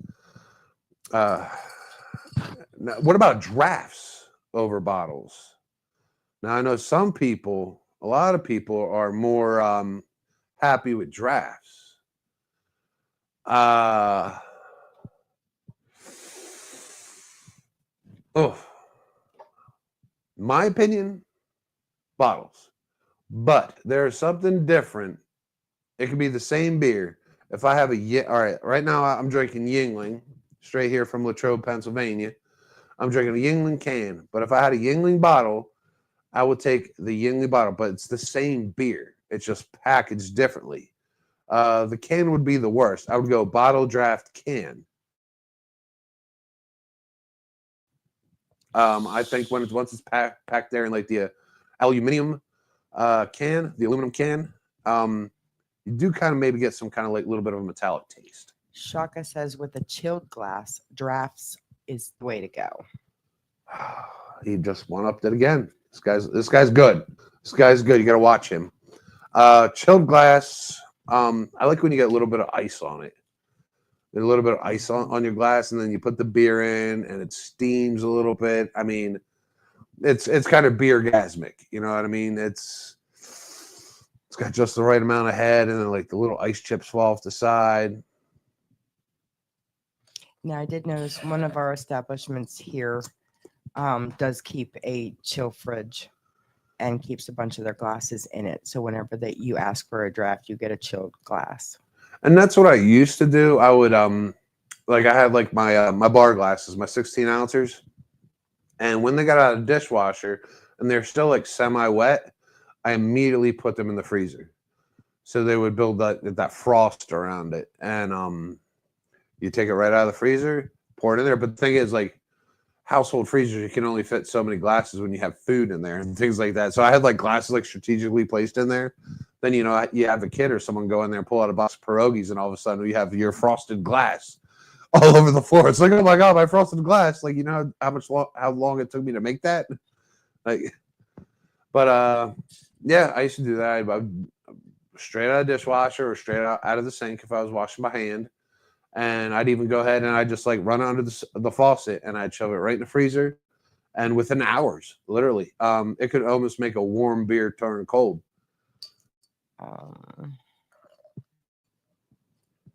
Now, what about drafts over bottles? Now, I know some people, a lot of people are more happy with drafts. My opinion, bottles. But there's something different. It could be the same beer. If I have all right, right now I'm drinking Yingling, straight here from Latrobe, Pennsylvania. I'm drinking a Yingling can. But if I had a Yingling bottle, I would take the Yingling bottle. But it's the same beer. It's just packaged differently. The can would be the worst. I would go bottle draft can. I think once it's packed there in like the aluminum can, the aluminum can, you do kind of maybe get some kind of like little bit of a metallic taste. Shaka says with a chilled glass, drafts is the way to go. He just one-upped it again. This guy's good. This guy's good. You got to watch him. Chilled glass. I like when you get a little bit of ice on it. A little bit of ice on your glass, and then you put the beer in, and it steams a little bit. I mean, it's kind of beer-gasmic. You know what I mean? It's got just the right amount of head, and then like the little ice chips fall off the side. Now, I did notice one of our establishments here does keep a chill fridge and keeps a bunch of their glasses in it. So whenever that you ask for a draft, you get a chilled glass. And that's what I used to do. I would like I had like my my bar glasses, my 16 ounces, and when they got out of the dishwasher and they're still like semi-wet, I immediately put them in the freezer, so they would build that frost around it. And you take it right out of the freezer, pour it in there. But the thing is, like household freezers, you can only fit so many glasses when you have food in there and things like that. So I had like glasses like strategically placed in there. Then, you know, you have a kid or someone go in there and pull out a box of pierogies, and all of a sudden you have your frosted glass all over the floor. It's like, oh my God, my frosted glass. Like, you know how long it took me to make that? Like, but yeah, I used to do that. I straight out of the dishwasher or straight out of the sink if I was washing my hand. And I'd even go ahead and I'd just like run it under the faucet, and I'd shove it right in the freezer. And within hours, literally, it could almost make a warm beer turn cold.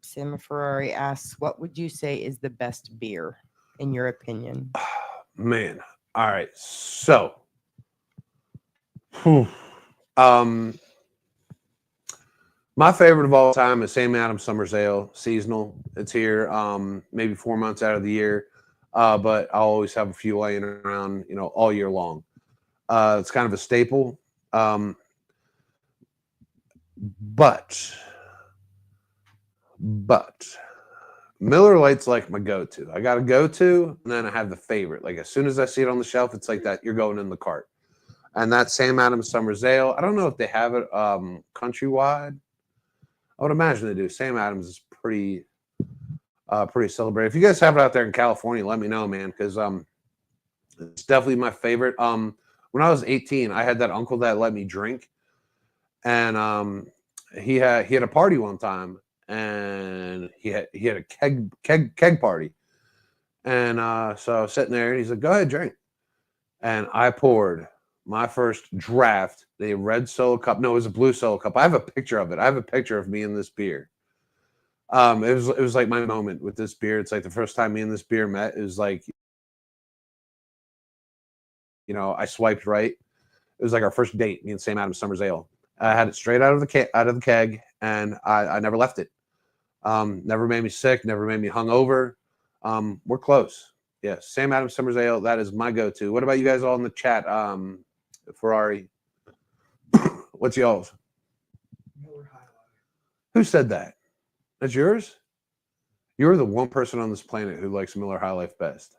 Sam Ferrari asks, what would you say is the best beer in your opinion? Man. All right. So, my favorite of all time is Sam Adams Summer's Ale, seasonal. It's here maybe 4 months out of the year, but I'll always have a few laying around, you know, all year long. It's kind of a staple. But Miller Lite's like my go-to. I got a go-to, and then I have the favorite. Like as soon as I see it on the shelf, it's like that. You're going in the cart, and that's Sam Adams Summer's Ale. I don't know if they have it countrywide. I would imagine they do. Sam Adams is pretty celebrated. If you guys have it out there in California, let me know, man, because it's definitely my favorite. When I was 18, I had that uncle that let me drink. And he had a party one time, and he had a keg party, and so I was sitting there, and he's like, "Go ahead, drink," and I poured my first draft, the red Solo cup. No, it was a blue Solo cup. I have a picture of it. I have a picture of me in this beer. It was like my moment with this beer. It's like the first time me and this beer met. It was like, you know, I swiped right. It was like our first date, me and Sam Adams Summer's Ale. I had it straight out of the keg, and I never left it. Never made me sick, never made me hungover. We're close. Yeah, Sam Adams Summer's Ale, that is my go-to. What about you guys all in the chat? Ferrari, what's y'all's? Miller High Life. Who said that? That's yours? You're the one person on this planet who likes Miller High Life best.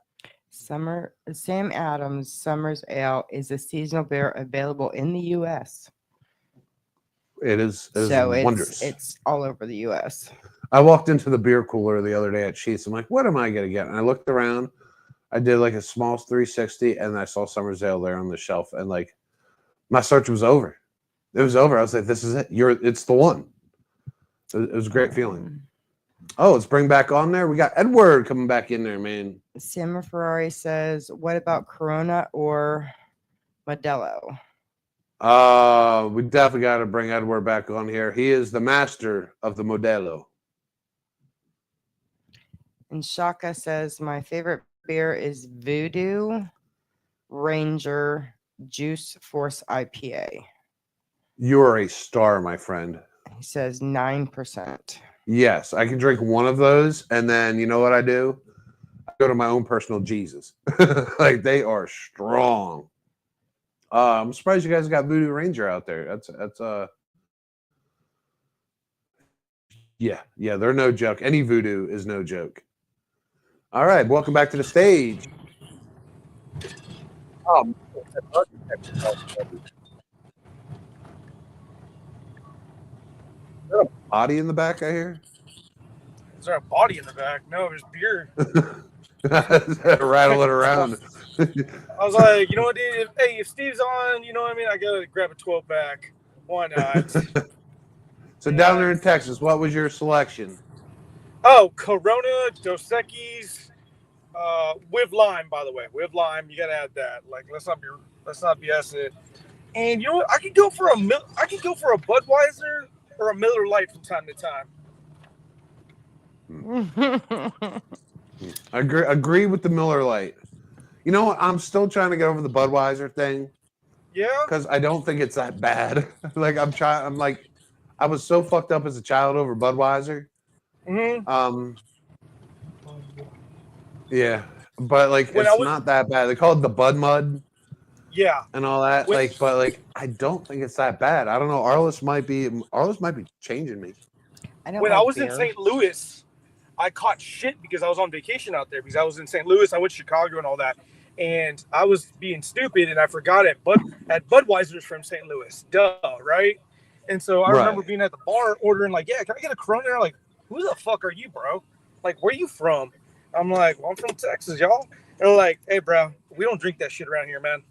Sam Adams Summer's Ale is a seasonal beer available in the U.S. It is So wondrous. it's all over the U.S. I walked into the beer cooler the other day at Sheets. I'm like, what am I going to get? And I looked around. I did like a small 360, and I saw Summer's Ale there on the shelf. And like, my search was over. It was over. I was like, this is it. It's the one. It was a great feeling. Oh, let's bring back on there. We got Edward coming back in there, man. Sam Ferrari says, what about Corona or Modelo? We definitely got to bring Edward back on here. He is the master of the Modelo. And Shaka says, my favorite beer is Voodoo Ranger Juice Force IPA. You're a star, my friend. He says 9%. Yes, I can drink one of those, and then you know what I do? I go to my own personal Jesus. Like they are strong. I'm surprised you guys got Voodoo Ranger out there. That's yeah, they're no joke. Any voodoo is no joke. All right, welcome back to the stage. Body in the back, I hear. Is there a body in the back? No, there's beer. Rattle it around. I was like, you know what, dude? If Steve's on, you know what I mean? I gotta grab a 12 pack. Why not? So down there in Texas, what was your selection? Oh, Corona, Dos Equis, with lime, by the way. With lime, you gotta add that. Like, let's not BS it. And you know what? I could go for a Budweiser or a Miller Lite from time to time. Agree with the Miller Lite. You know what? I'm still trying to get over the Budweiser thing. Yeah. Because I don't think it's that bad. Like I was so fucked up as a child over Budweiser. Mm-hmm. Yeah. But like it's not that bad. They call it the Bud Mud. Yeah. And all that. But I don't think it's that bad. I don't know. Arliss might be changing me. When I was in St. Louis, I caught shit because I was on vacation out there because I was in St. Louis. I went to Chicago and all that. And I was being stupid and I forgot at Budweiser's from St. Louis. Duh, right? And so I remember being at the bar ordering like, yeah, can I get a Corona? They're like, who the fuck are you, bro? Like, where you from? I'm like, well, I'm from Texas, y'all. And they're like, hey, bro, we don't drink that shit around here, man.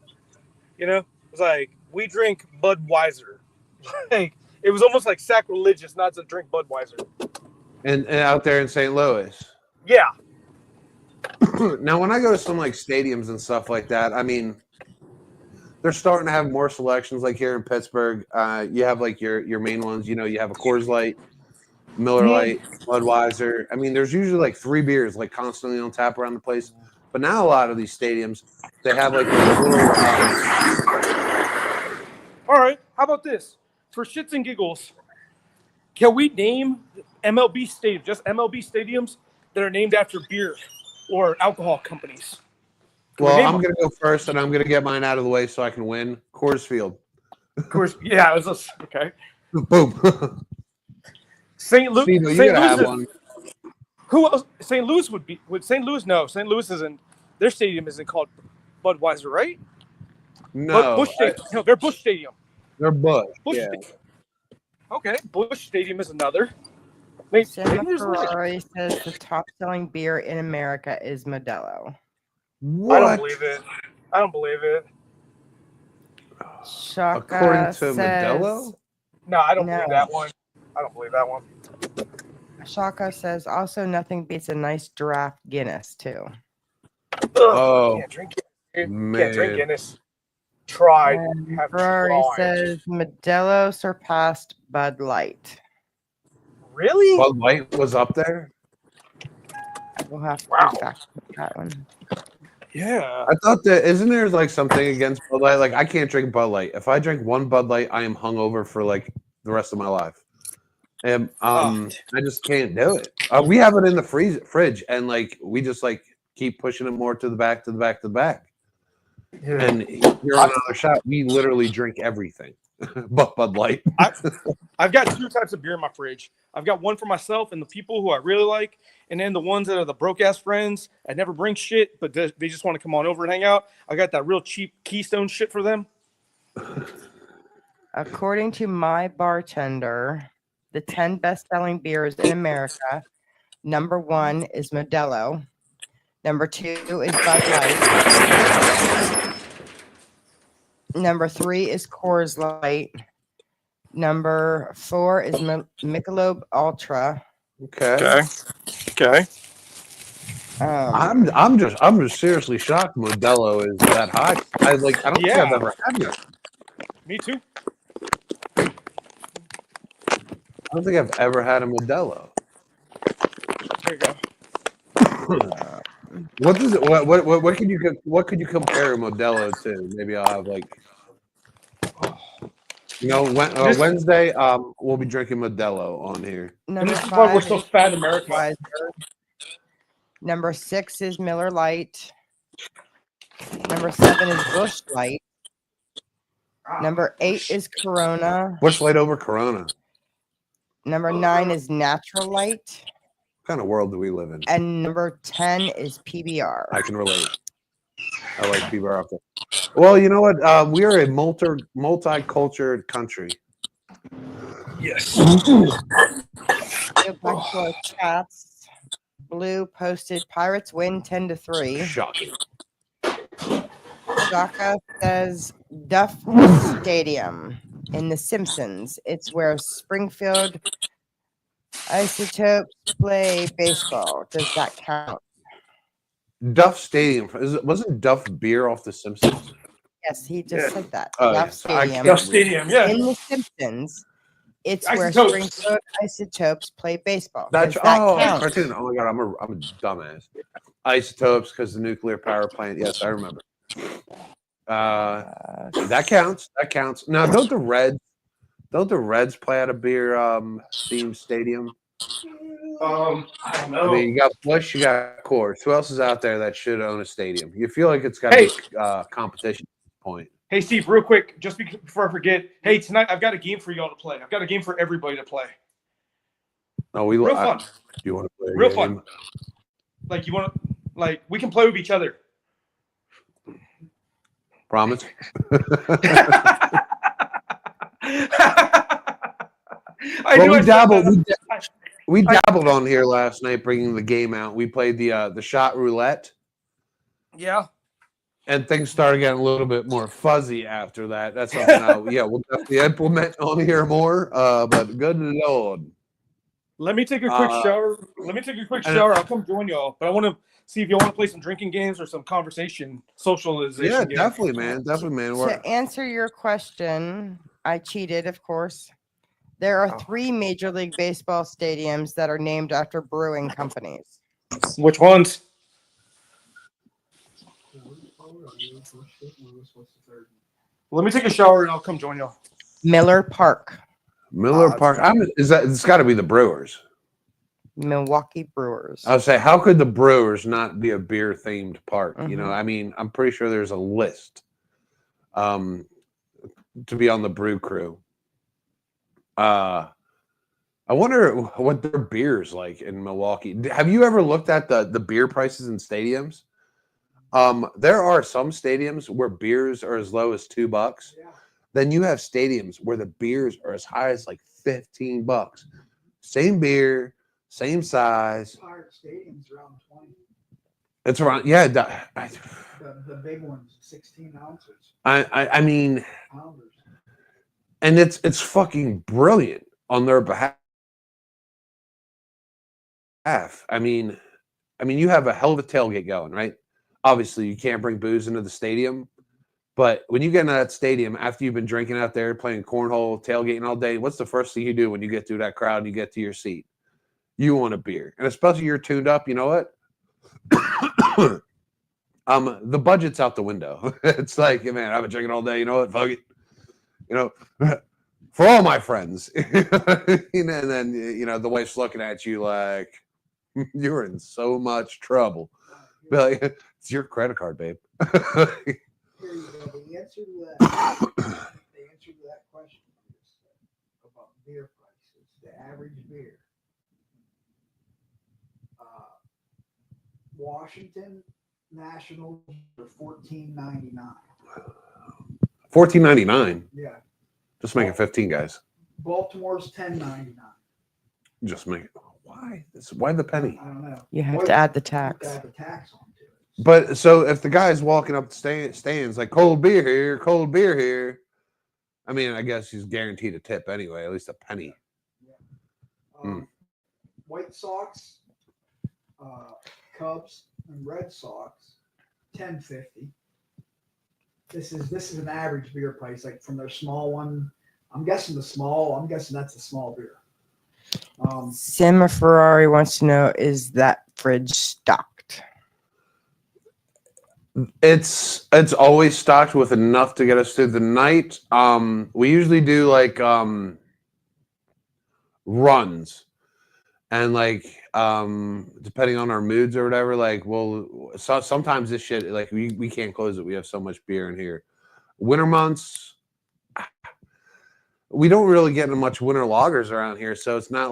You know? It's like, we drink Budweiser. Like, it was almost like sacrilegious not to drink Budweiser. And out there in St. Louis. Yeah. Now, when I go to some like stadiums and stuff like that, I mean, they're starting to have more selections. Like here in Pittsburgh, you have like your main ones. You know, you have a Coors Light, Miller Lite, Budweiser. I mean, there's usually like 3 beers like constantly on tap around the place. But now a lot of these stadiums, they have like little. All right, how about this? For shits and giggles, can we name MLB stadiums, just MLB stadiums that are named after beer or alcohol companies? Well, I'm going to go first, and I'm going to get mine out of the way so I can win. Coors Field. Coors, yeah, it was just, okay. Boom. St. Louis. Steve, you gotta have one. Who else? St. Louis would be. Would St. Louis? No, St. Louis isn't. Their stadium isn't called Budweiser, right? No. Busch Stadium. No, they're Busch Stadium. They're Busch. Stadium. Okay, Busch Stadium is another. Wait, Ferrari says the top-selling beer in America is Modelo. What? I don't believe it. Shaka According to says, Modelo? No, I don't believe that one. I don't believe that one. Shaka says also nothing beats a nice draft Guinness too. Oh, can't drink it. Man. Can't drink Guinness. Tried. Have Ferrari tried. says Modelo surpassed Bud Light. Really? Bud Light was up there? We'll have to fact check that one. Yeah. I thought that isn't there like something against Bud Light? Like I can't drink Bud Light. If I drink one Bud Light, I am hungover for like the rest of my life. And I just can't do it. We have it in the fridge, and like we just like keep pushing it more to the back. Yeah. And you're on another shot. We literally drink everything, but Bud Light. I've got 2 types of beer in my fridge. I've got one for myself and the people who I really like, and then the ones that are the broke ass friends. I never bring shit, but they just want to come on over and hang out. I got that real cheap Keystone shit for them. According to my bartender, the 10 best-selling beers in America, number 1 is Modelo. Number 2 is Bud Light. Number 3 is Coors Light. Number 4 is Michelob Ultra. Okay. I'm just seriously shocked Modelo is that high. I don't think I've ever had it. Me too. I don't think I've ever had a Modelo. There you go. What does it? What could you compare a Modelo to? Maybe I'll have like Wednesday, we'll be drinking Modelo on here. And Number this is why we're 5 so is fat in America. Budweiser. Number 6 is Miller Lite. Number 7 is Busch Light. Number 8 is Corona. Busch Light over Corona. Number 9 is Natural Light. What kind of world do we live in? And number 10 is PBR. I can relate. I like PBR up there. Well, you know what? We are a multicultural country. Yes. Go back to our chats. Blue posted Pirates win 10-3. Shocking. Shaka says Duff Stadium in The Simpsons. It's where Springfield Isotopes play baseball. Does that count? Duff Stadium. Wasn't Duff beer off The Simpsons? Yes, he just said that. Oh, Duff yes. I Stadium. Duff Stadium, yeah. In The Simpsons, it's where Isotopes. Springfield Isotopes play baseball. That's Does that count? cartoon. Oh my god, I'm a dumbass. Isotopes because the nuclear power plant. Yes, I remember. That counts. That counts. Now, don't the Reds play at a beer themed stadium? I don't know. I mean, you got Busch, you got Coors. Who else is out there that should own a stadium? You feel like it's got to be competition point. Hey, Steve, real quick, just before I forget. Hey, tonight I've got a game for y'all to play. I've got a game for everybody to play. Oh, Real fun. You want to play? Real fun. Like we can play with each other. Promise. We dabbled on here last night, bringing the game out. We played the shot roulette. Yeah. And things started getting a little bit more fuzzy after that. That's something we'll definitely implement on here more. But good Lord. Let me take a quick shower. I'll come join y'all. But I want to see if you want to play some drinking games or some conversation, socialization. Yeah, games. definitely, man. Definitely, man. To answer your question, I cheated, of course. There are 3 Major League Baseball stadiums that are named after brewing companies. Which ones? Let me take a shower and I'll come join y'all. Miller Park, Miller Park. It's got to be the Brewers. Milwaukee Brewers. I would say, how could the Brewers not be a beer themed park? Mhm. You know, I mean, I'm pretty sure there's a list to be on the brew crew. I wonder what their beer's like in Milwaukee. Have you ever looked at the beer prices in stadiums? There are some stadiums where beers are as low as $2. Yeah. Then you have stadiums where the beers are as high as like $15. Same beer, same size. Pirate Stadium's around 20. It's around, The big ones, 16 ounces. I mean, Pounders. and it's fucking brilliant on their behalf. I mean, you have a hell of a tailgate going, right? Obviously, you can't bring booze into the stadium, but when you get into that stadium after you've been drinking out there, playing cornhole, tailgating all day, what's the first thing you do when you get through that crowd and you get to your seat? You want a beer, and especially you're tuned up. You know what? The budget's out the window. It's like, man, I've been drinking all day. You know what? Fuck it. You know, for all my friends. And then the wife's looking at you like you're in so much trouble. Be like, it's your credit card, babe. Here you go. The answer to that question is about beer prices. The average beer. Washington Nationals are $14.99. $14.99. Yeah. Just make it 15, guys. Baltimore's $10.99. Just make it. Why the penny? I don't know. You have to add the tax. You have to add the tax onto it. But so if the guy's walking up the stands like cold beer here, I mean, I guess he's guaranteed a tip anyway, at least a penny. Yeah. White Sox, Cubs, and Red Sox, $10.50. This is an average beer price, like from their small one. I'm guessing that's a small beer. Sim Ferrari wants to know, is that fridge stocked? It's always stocked with enough to get us through the night. We usually do like runs, and like depending on our moods or whatever, like sometimes this shit like we can't close it. We have so much beer in here. Winter months, we don't really get into much winter lagers around here, so it's not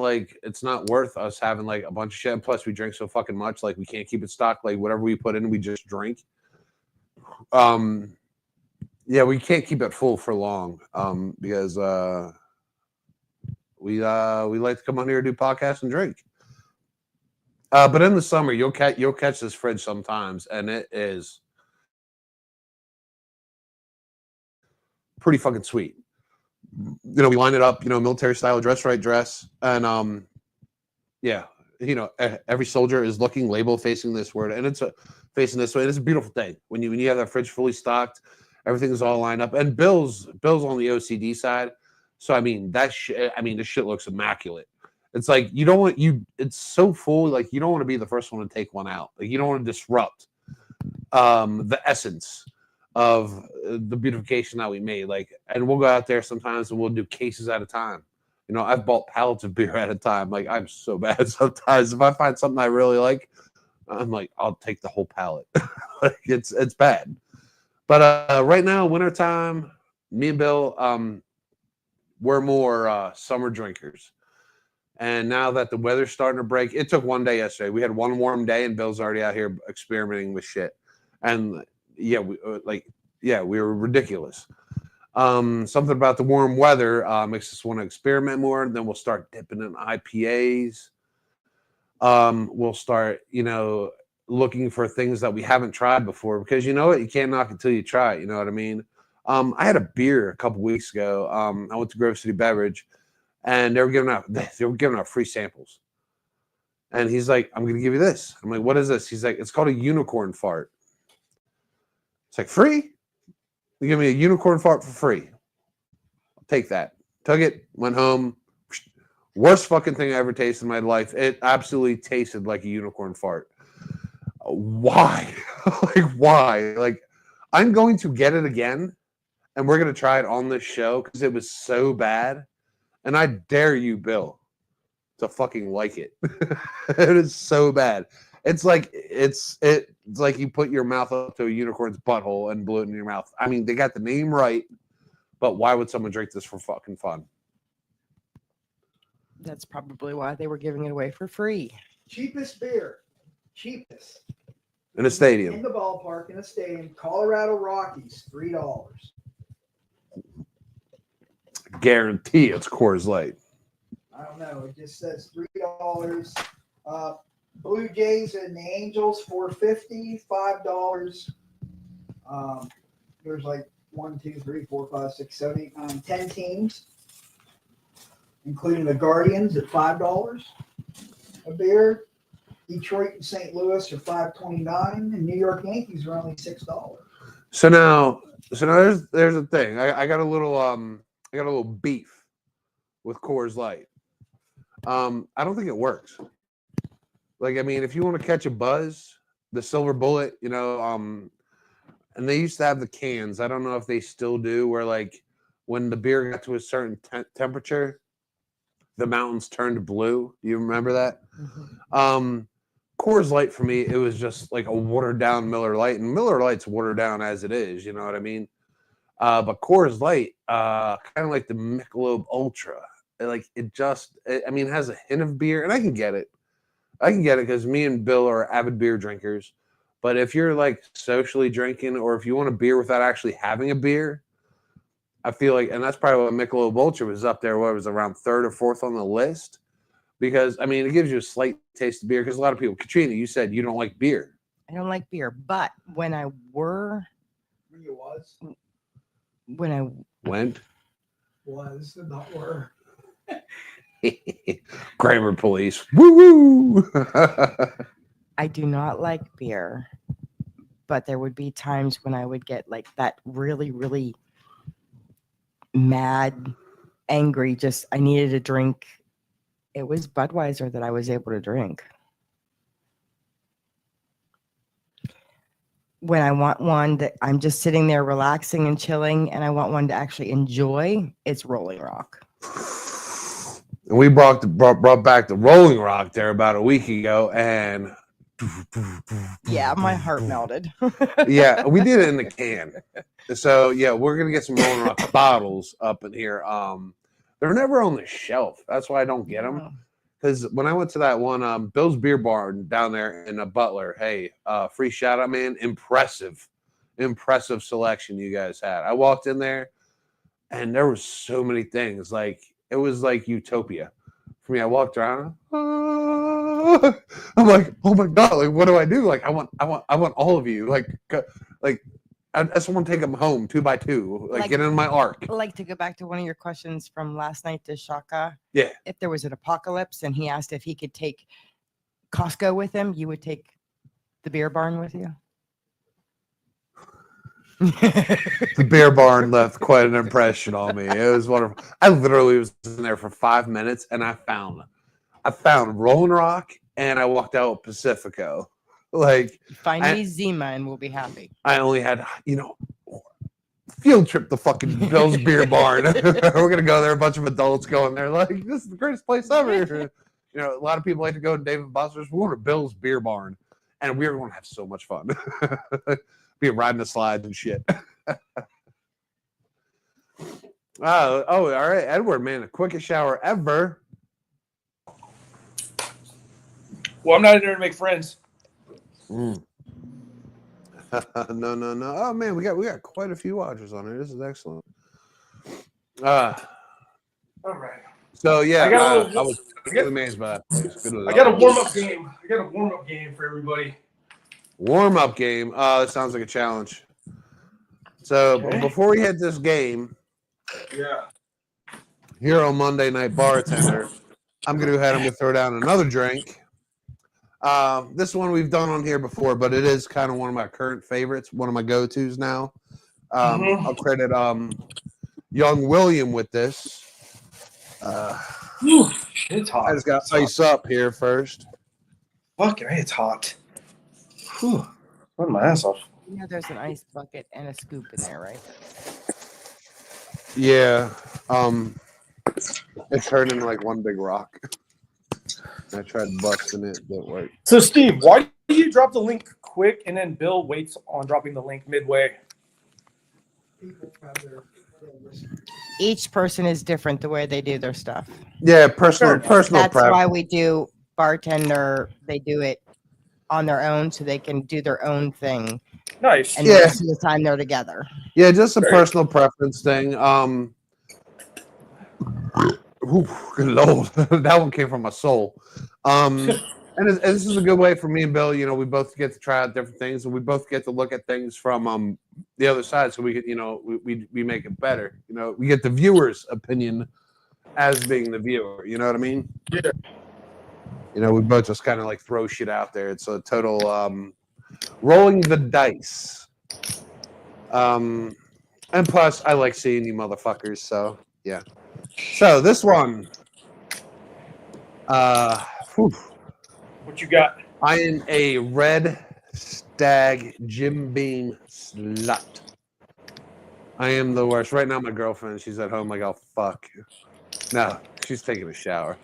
worth us having like a bunch of shit. And plus, we drink so fucking much, like we can't keep it stocked. Like whatever we put in, we just drink. Yeah, we can't keep it full for long. Because we like to come on here and do podcasts and drink. But in the summer, you'll catch this fridge sometimes, and it is pretty fucking sweet. You know, we line it up, you know, military style, dress right dress, and yeah, you know, every soldier is looking, label facing this word, and it's facing this way. And it's a beautiful thing when you have that fridge fully stocked, everything's all lined up. And Bill's on the OCD side, so I mean this shit looks immaculate. It's like it's so full, like you don't want to be the first one to take one out. Like you don't want to disrupt the essence of the beautification that we made. Like, and we'll go out there sometimes and we'll do cases at a time. You know, I've bought pallets of beer at a time. Like, I'm so bad sometimes. If I find something I really like, I'm like, I'll take the whole pallet. Like, it's bad. But right now, wintertime, me and Bill, we're more summer drinkers. And now that the weather's starting to break, it took one day yesterday. We had one warm day, and Bill's already out here experimenting with shit. And yeah, we were ridiculous. Something about the warm weather makes us want to experiment more. Then we'll start dipping in IPAs. We'll start, you know, looking for things that we haven't tried before, because you know what, you can't knock it till you try it. You know what I mean? I had a beer a couple weeks ago. I went to Grove City Beverage, and they were giving out free samples. And he's like, "I'm going to give you this." I'm like, "What is this?" He's like, "It's called a unicorn fart." It's like, free? You give me a unicorn fart for free. I'll take that. Took it, went home. Worst fucking thing I ever tasted in my life. It absolutely tasted like a unicorn fart. Why? Like, why? Like, I'm going to get it again, and we're going to try it on this show because it was so bad. And I dare you, Bill, to fucking like it. It is so bad. It's like you put your mouth up to a unicorn's butthole and blew it in your mouth. I mean, they got the name right, but why would someone drink this for fucking fun? That's probably why they were giving it away for free. Cheapest beer. Cheapest. In a stadium. In the ballpark, in a stadium. Colorado Rockies, $3. Guarantee it's Coors Light. I don't know. It just says $3. Blue Jays and the Angels, $4.50, $5. There's like 1, 2, 3, 4, 5, 6, 7, 8, 9, 10 teams, including the Guardians at $5 a beer. Detroit and St. Louis are $5.29, and New York Yankees are only $6. So now there's a thing. I got a little beef with Coors Light. I don't think it works. Like, I mean, if you want to catch a buzz, the Silver Bullet, you know, and they used to have the cans. I don't know if they still do, where like when the beer got to a certain temperature, the mountains turned blue. You remember that? Mm-hmm. Coors Light for me, it was just like a watered down Miller Lite, and Miller Lite's watered down as it is. You know what I mean? But Coors Light, kind of like the Michelob Ultra, it has a hint of beer, and I can get it. Because me and Bill are avid beer drinkers. But if you're like socially drinking, or if you want a beer without actually having a beer, I feel like, and that's probably what Michelob Ultra was up there. What was around 3rd or 4th on the list? Because I mean, it gives you a slight taste of beer. Because a lot of people, Katrina, you said you don't like beer. I don't like beer, but when I Was not were. Grammar police. Woo woo. I do not like beer, but there would be times when I would get like that really, really mad, angry, just I needed a drink. It was Budweiser that I was able to drink. when I want one that I'm just sitting there relaxing and chilling, and I want one to actually enjoy, it's Rolling Rock. And we brought back the Rolling Rock there about a week ago, and Yeah, my heart melted. yeah, we did it in the can. So yeah, we're gonna get some Rolling Rock bottles up in here. They're never on the shelf. That's why I don't get them. No. Because when I went to that one, Bill's Beer Barn down there in Butler, hey, free shout out, man. Impressive selection you guys had. I walked in there and there was so many things. Like, it was like utopia for me. I walked around. I'm like, oh my God, like, what do I do? Like, I want all of you. Like, I just want to take them home 2 by 2. Like, get in my ark. I'd like to go back to one of your questions from last night to Shaka. Yeah. If there was an apocalypse and he asked if he could take Costco with him, you would take the beer barn with you? The beer barn left quite an impression on me. It was wonderful. I literally was in there for 5 minutes and I found Rolling Rock and I walked out with Pacifico. Like, Find me Zima and we'll be happy. I only had, field trip to fucking Bill's Beer Barn. We're gonna go there. A bunch of adults going there. Like, this is the greatest place ever. A lot of people like to go to Dave & Buster's. We're going to Bill's Beer Barn, and we're going to have so much fun. Be riding the slides and shit. Oh, all right, Edward, man, the quickest shower ever. Well, I'm not in there to make friends. No. Oh man, we got quite a few watchers on here. This is excellent. All right. So yeah, I I was amazed by that place. I got a warm-up game. I got a warm-up game for everybody. Warm-up game. That sounds like a challenge. So before we hit this game, Yeah. here on Monday Night Bartender, I'm gonna go ahead and throw down another drink. This one we've done on here before, but it is kind of one of my current favorites, one of my go-tos now. I'll credit young William with this. It's hot. I just got ice up here first. Fucking, it's hot. Whew. Run my ass off. There's an ice bucket and a scoop in there, right? Yeah. It turned into like one big rock. I tried busting it, didn't work. So, Steve, why do you drop the link quick and then Bill waits on dropping the link midway? Each person is different the way they do their stuff. Yeah, personal That's prep. why we do bartender. They do it on their own so they can do their own thing. Nice. And most of the time they're together. Yeah, just a personal preference thing. Ooh, good Lord, that one came from my soul. And this is a good way for me and Bill. We both get to try out different things, and we both get to look at things from the other side, so we can, we make it better. We get the viewer's opinion as being the viewer. You know what I mean? Yeah. We both just kind of like throw shit out there. It's a total rolling the dice. And plus, I like seeing you motherfuckers. So yeah. So this one, What you got? I am a Red Stag Jim Beam slut. I am the worst. Right now, my girlfriend, she's at home like, oh, fuck. No, she's taking a shower.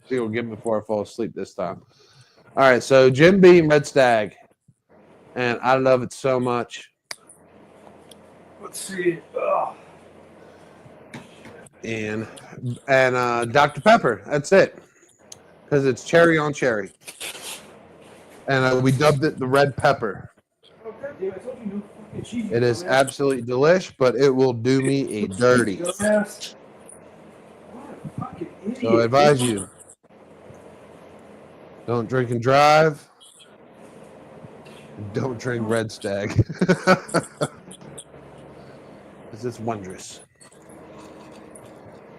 She will get me before I fall asleep this time. All right, so Jim Beam Red Stag. And I love it so much. Let's see. Ugh. And Dr. Pepper. That's it. Because it's cherry on cherry. And we dubbed it the Red Pepper. It is absolutely delish, but it will do me a dirty. So I advise you, don't drink and drive. Don't drink Red Stag. Because it's wondrous.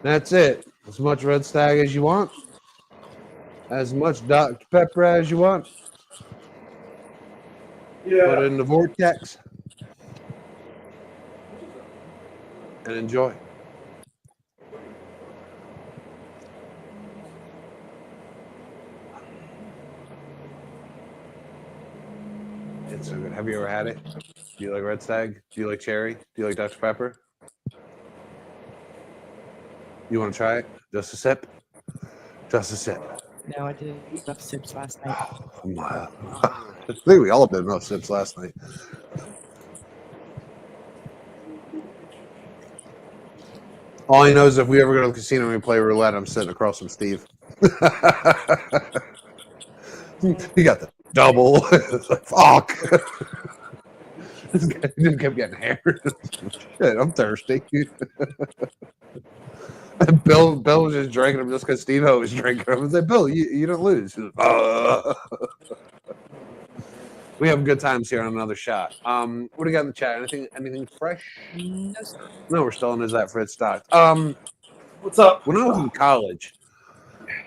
That's it. As much Red Stag as you want. As much Dr. Pepper as you want. Yeah. Put it in the vortex. And enjoy. It's so good. Have you ever had it? Do you like Red Stag? Do you like cherry? Do you like Dr. Pepper? You want to try it? Just a sip? Just a sip. No, I did enough sips last night. I think we all did enough sips last night. All I know is if we ever go to the casino and we play roulette, I'm sitting across from Steve. He got the double. It's like, fuck. This guy just kept getting hammered. Shit, I'm thirsty. And Bill was just drinking them just because Steve was drinking them. I was like, Bill, you don't lose. He's like, We have good times here on another shot. What do you got in the chat? Anything fresh? No, sir. No, we're still in his that Fritz stock. What's up? When I was in college,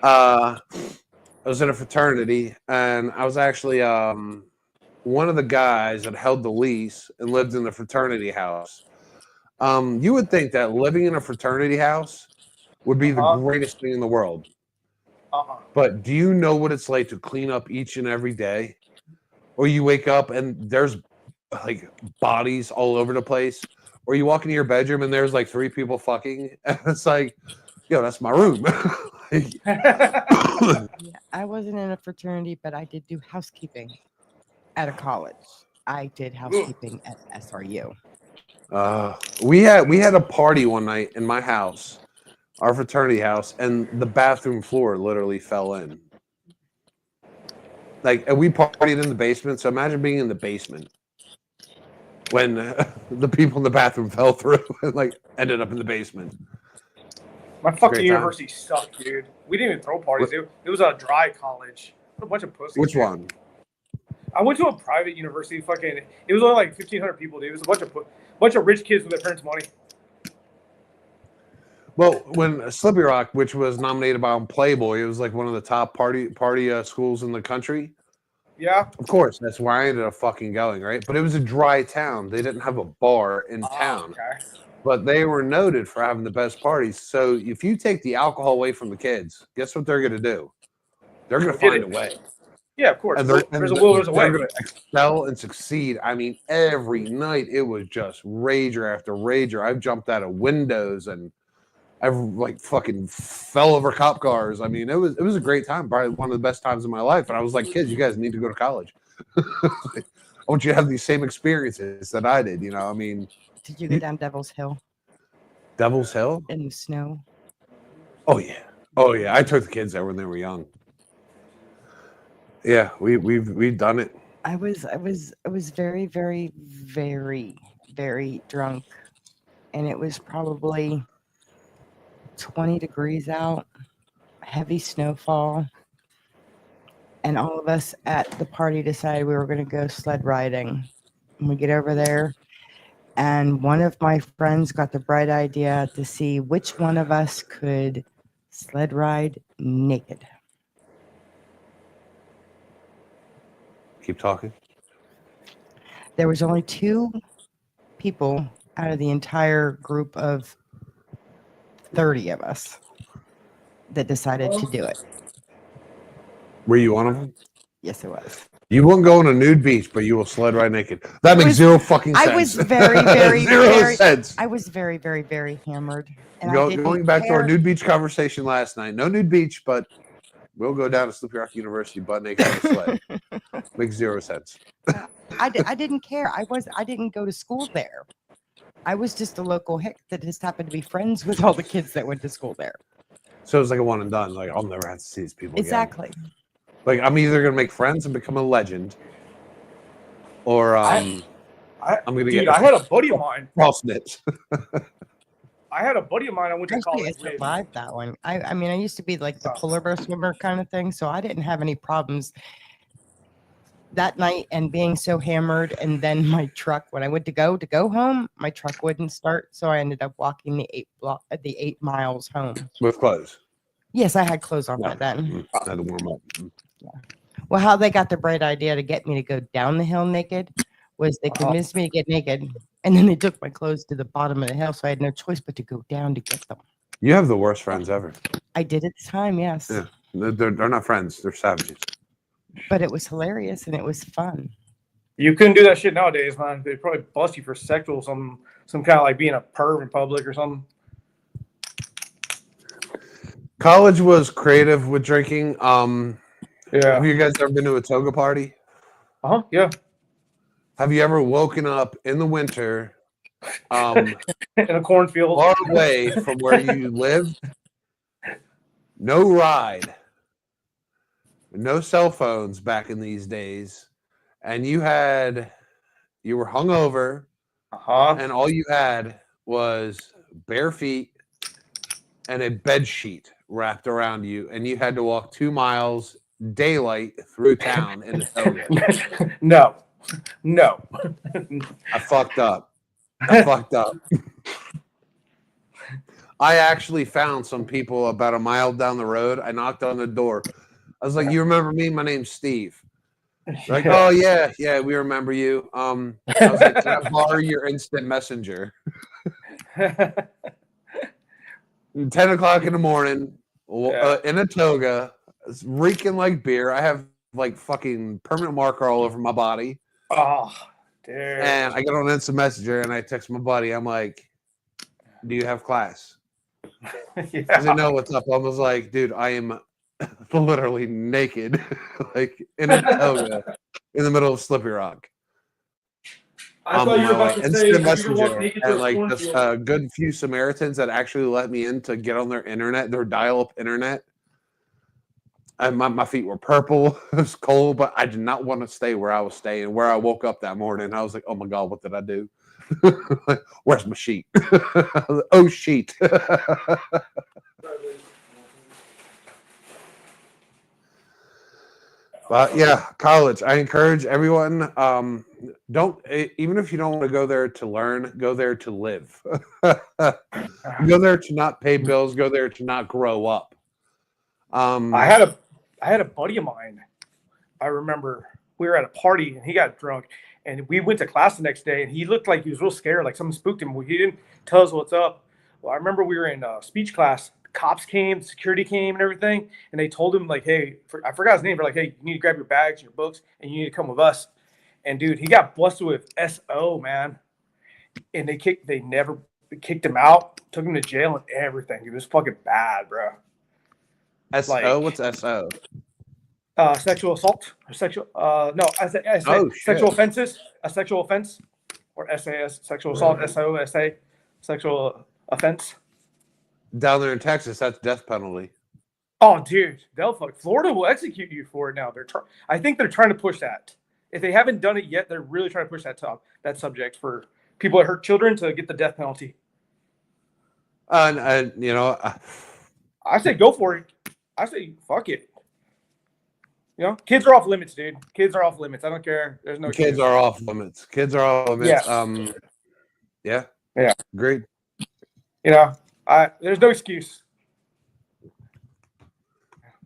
I was in a fraternity, and I was actually one of the guys that held the lease and lived in the fraternity house. You would think that living in a fraternity house would be the greatest thing in the world. But do you know what it's like to clean up each and every day? Or you wake up and there's like bodies all over the place. Or you walk into your bedroom and there's like 3 people fucking. And it's like, yo, that's my room. Yeah, I wasn't in a fraternity, but I did do housekeeping at a college. I did housekeeping at SRU. We had a party one night in my house, our fraternity house, and the bathroom floor literally fell in. Like, and we partied in the basement. So imagine being in the basement when the people in the bathroom fell through and like ended up in the basement. My fucking university sucked, dude. We didn't even throw parties. It was a dry college. A bunch of pussies. Which one? I went to a private university. Fucking, it was only like 1,500 people, dude. It was a bunch of rich kids with their parents' money. Well, when Slippy Rock, which was nominated by Playboy, it was like one of the top party schools in the country. Yeah. Of course, that's where I ended up fucking going, right? But it was a dry town. They didn't have a bar in town. Okay. But they were noted for having the best parties. So if you take the alcohol away from the kids, guess what they're going to do? They're going to find a way. Yeah, of course. And There's a will, there's a way. They're going to excel and succeed. I mean, every night it was just rager after rager. I've jumped out of windows and I've like fucking fell over cop cars. I mean, it was a great time. Probably one of the best times of my life. And I was like, kids, you guys need to go to college. I want you to have these same experiences that I did. You know, I mean. Did you go down Devil's Hill? Devil's Hill? In the snow? Oh yeah. Oh yeah. I took the kids there when they were young. Yeah, we've done it. I was very, very, very, very drunk. And it was probably 20 degrees out, heavy snowfall. And all of us at the party decided we were going to go sled riding. And we get over there. And one of my friends got the bright idea to see which one of us could sled ride naked. Keep talking. There was only 2 people out of the entire group of 30 of us that decided to do it. Were you one of them? Yes, it was. You won't go on a nude beach, but you will sled ride naked. That makes zero fucking sense. I was very, very, zero sense. I was very, very, very hammered. And Going back to our nude beach conversation last night. No nude beach, but we'll go down to Slippery Rock University butt naked on a sled. Makes zero sense. I didn't care. I didn't go to school there. I was just a local hick that just happened to be friends with all the kids that went to school there. So it was like a one and done. Like, I'll never have to see these people Exactly. again. Like, I'm either going to make friends and become a legend, or I'm going to get... I had a buddy of mine. Cross knits. I had a buddy of mine I went to college I with. survived that one. I mean, I used to be like the polar bear swimmer kind of thing, so I didn't have any problems that night. And being so hammered, and then my truck, when I went to go home, my truck wouldn't start, so I ended up walking the 8 miles home With clothes. Yes, I had clothes on by then. I had to warm up. Yeah. Well, how they got the bright idea to get me to go down the hill naked was they convinced me to get naked, and then they took my clothes to the bottom of the hill, so I had no choice but to go down to get them. You have the worst friends ever. I did at the time, yes. Yeah, they're not friends. They're savages. But it was hilarious and it was fun. You couldn't do that shit nowadays, man. They'd probably bust you for sexual, some kind of like being a perv in public or something. College was creative with drinking. Have Yeah. you guys ever been to a toga party? Yeah. Have you ever woken up in the winter, In a cornfield, far away from where you live? No ride, no cell phones back in these days, and you were hungover, and all you had was bare feet and a bed sheet wrapped around you, and you had to walk 2 miles daylight through town in a toga. No. I fucked up. I actually found some people about a mile down the road. I knocked on the door. I was like, "You remember me? My name's Steve." They're like, "Oh yeah, we remember you." I was like, "Can I borrow your instant messenger?" 10 o'clock in the morning, in a toga, reeking like beer. I have like fucking permanent marker all over my body. Oh, dude. And I get on instant messenger and I text my buddy. I'm like, "Do you have class?" Yeah. I didn't know what's up. I was like, "Dude, I am literally naked, like in a toga in the middle of Slippy Rock." I thought you were about to say instant you messenger, naked to and a like cornfield. just a good few Samaritans that actually let me in to get on their internet, their dial-up internet. And my feet were purple. It was cold, but I did not want to stay where I was staying. Where I woke up that morning, I was like, "Oh my god, what did I do? Where's my sheet? Oh, sheet." But yeah, college. I encourage everyone. Don't even if you don't want to go there to learn, go there to live. Go there to not pay bills. Go there to not grow up. I had a buddy of mine. I remember we were at a party and he got drunk, and we went to class the next day, and he looked like he was real scared, like something spooked him. He didn't tell us what's up. Well, I remember we were in speech class. Cops came, security came, and everything, and they told him like, "Hey," I forgot his name, but like, "Hey, you need to grab your bags, your books, and you need to come with us." And dude, he got busted with SO, man, and they kicked him out, took him to jail and everything. It was fucking bad, bro. SO? What's SO? Sexual assault or sexual sexual offenses, a sexual offense, or SAS, sexual assault, SA, sexual offense. Down there in Texas, that's death penalty. Oh, dude, Florida will execute you for it now. I think they're trying to push that. If they haven't done it yet, they're really trying to push that subject for people that hurt children to get the death penalty. I say go for it. I say fuck it. You know, kids are off limits, dude. Kids are off limits. I don't care. There's no kids are off limits. Kids are off limits. Yes. Yeah. Great. You know, there's no excuse.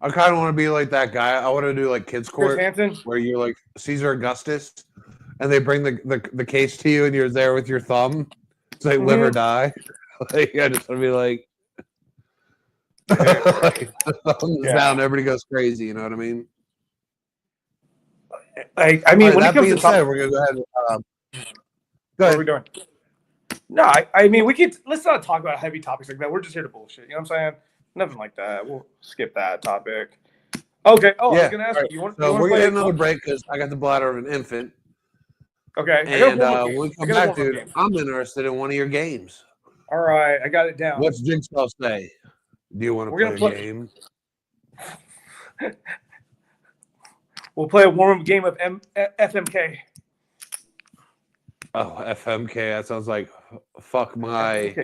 I kind of want to be like that guy. I want to do like kids court, where you're like Caesar Augustus, and they bring the case to you, and you're there with your thumb. It's like live or die. Like, I just want to be like, like thumbs down. Everybody goes crazy. You know what I mean? I mean, when it comes to said, we're gonna go ahead. Go ahead. What are we doing? No, I mean, let's not talk about heavy topics like that. We're just here to bullshit. You know what I'm saying? Nothing like that. We'll skip that topic. Okay. Oh, I was gonna ask you. We're gonna get another break because I got the bladder of an infant. Okay. And when we come back, dude, I'm interested in one of your games. All right, I got it down. What's Jigsaw say? Do you want to play a game? We'll play a warm-up game of FMK. Oh, FMK. That sounds like fuck my.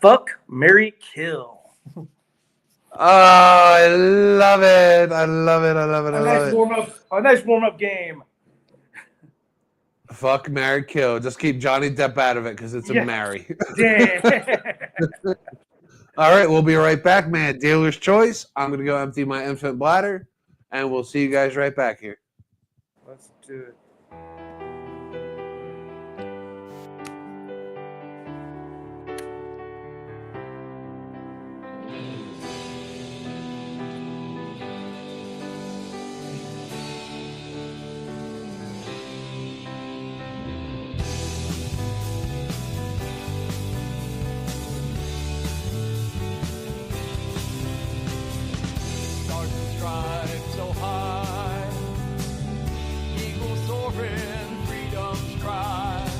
Fuck, marry, kill. Oh, I love it. I love it. I love it. A nice warm-up game. Fuck, marry, kill. Just keep Johnny Depp out of it because it's a marry. All right, we'll be right back, man. Dealer's choice. I'm going to go empty my infant bladder, and we'll see you guys right back here. Let's do it. strive so high. Eagles soaring, freedom's cry.